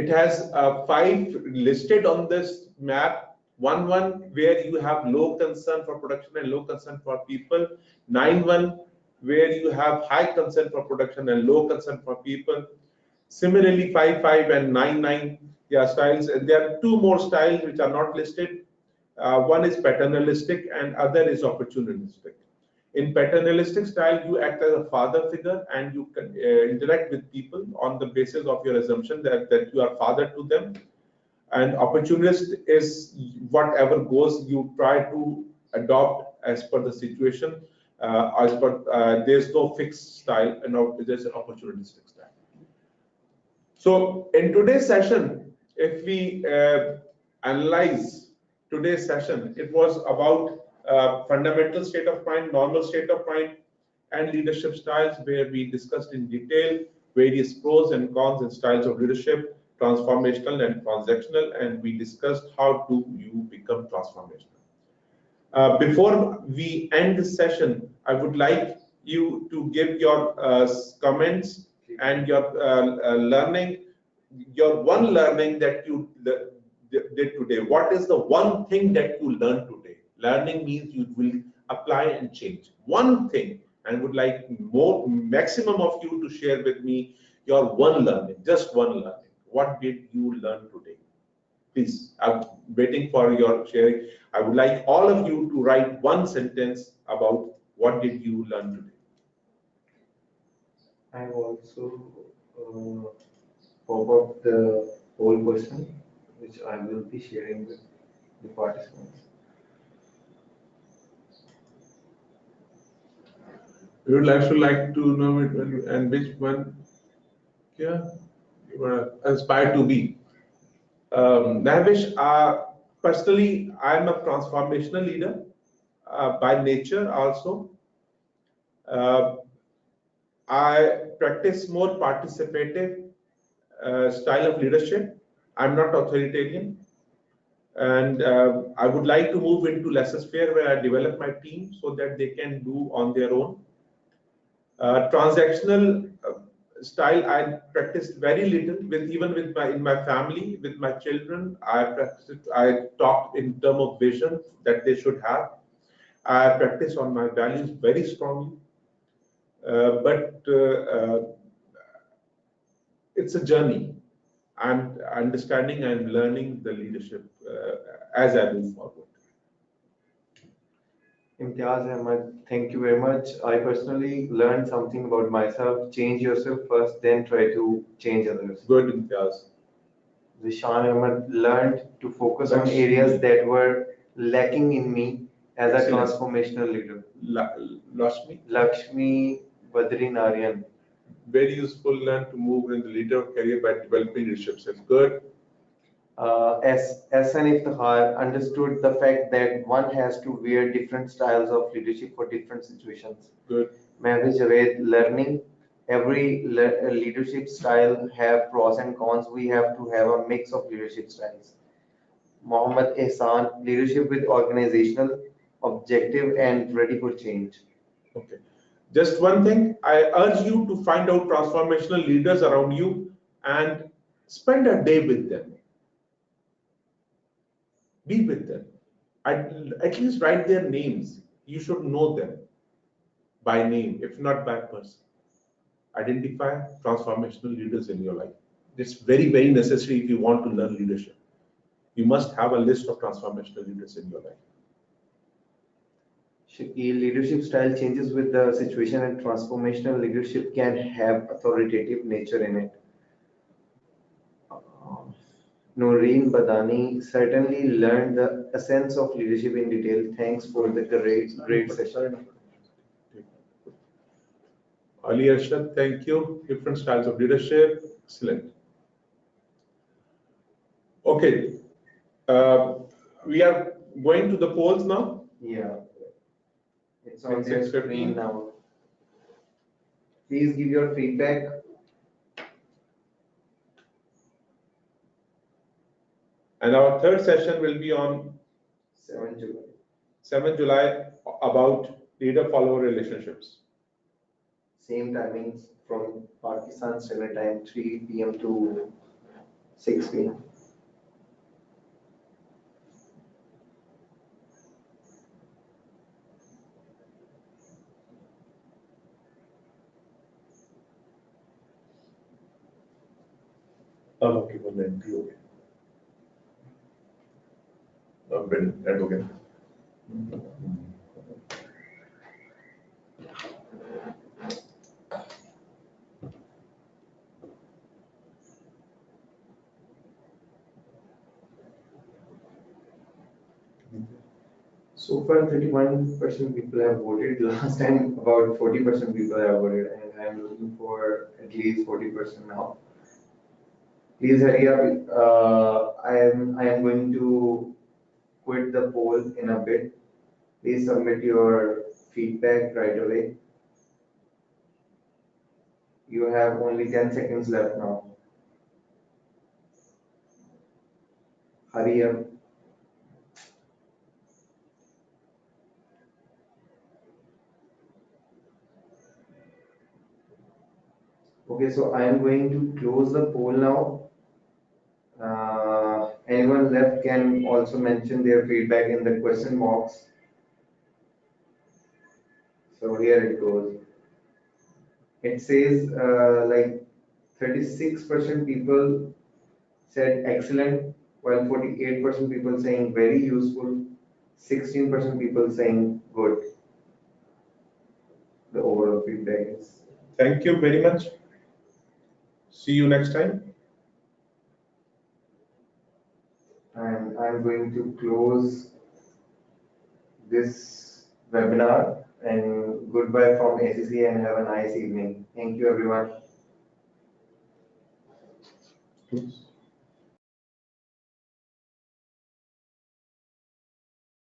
it has 5 listed on this map. 1-1, where you have low concern for production and low concern for people. 9-1, where you have high concern for production and low concern for people. Similarly, 5-5 and 9-9 styles. And there are 2 more styles which are not listed. One is paternalistic and other is opportunistic. In paternalistic style, you act as a father figure and you can interact with people on the basis of your assumption that you are father to them. And opportunist is whatever goes, you try to adopt as per the situation. There's no fixed style, and there's an opportunistic style. So in today's session, if we analyze today's session, it was about fundamental state of mind, normal state of mind, and leadership styles, where we discussed in detail various pros and cons and styles of leadership, transformational and transactional, and we discussed how do you become transformational. Before we end this session, I would like you to give your comments and your learning, your one learning that you did today. What is the one thing that you learned today? Learning means you will apply and change. One thing, and would like maximum of you to share with me your one learning, just one learning. What did you learn today? Please, I'm waiting for your sharing. I would like all of you to write one sentence about what did you learn today. I also pop up the whole question, which I will be sharing with the participants. We would also like to know it and which one, yeah, you were inspired to be. Navish, personally, I'm a transformational leader by nature also. I practice more participative style of leadership. I'm not authoritarian. And I would like to move into laissez-faire, where I develop my team so that they can do on their own. Transactional style, I practiced very little even in my family, with my children. I talked in terms of vision that they should have. I practice on my values very strongly, but it's a journey. I'm understanding and learning the leadership as I move forward. Imtiaz Ahmed, thank you very much. I personally learned something about myself. Change yourself first, then try to change others. Good, Imtiaz. Zishan Ahmed learned to focus on areas that were lacking in me as a transformational leader. Lakshmi Badrinarayan. Very useful, learn to move in the leader career by developing leadership skills. Good. Ehsan Iftihar understood the fact that one has to wear different styles of leadership for different situations. Good. Mehdi Javed, learning every leadership style have pros and cons. We have to have a mix of leadership styles. Mohammad Ehsan, leadership with organizational, objective, and ready for change. Okay. Just one thing, I urge you to find out transformational leaders around you and spend a day with them. Be with them. At least write their names. You should know them by name, if not by person. Identify transformational leaders in your life. It's very, very necessary if you want to learn leadership. You must have a list of transformational leaders in your life. Shakil, leadership style changes with the situation, and transformational leadership can have authoritative nature in it. Noreen Badani certainly learned the essence of leadership in detail. Thanks for the great session. Ali Arshad, thank you. Different styles of leadership. Excellent. Okay. we are going to the polls now. Yeah. It's on your 6:15. screen now. Please give your feedback. And our third session will be on 7 July. 7 July about leader-follower relationships. Same timings from Pakistan Standard Time, 3 p.m. to 6 p.m. Okay, one minute, okay. Advocate. So far, 31% people have voted. Last time, about 40% people have voted, and I'm looking for at least 40% now. Please hurry up. I am going to quit the poll in a bit. Please submit your feedback right away. You have only 10 seconds left now. Hurry up. Okay, so I am going to close the poll now. Anyone left can also mention their feedback in the question box. So here it goes. It says like 36% people said excellent, while 48% people saying very useful, 16% people saying good. The overall feedback is. Thank you very much. See you next time. And I'm going to close this webinar, and goodbye from ACC and have a nice evening. Thank you, everyone. Please.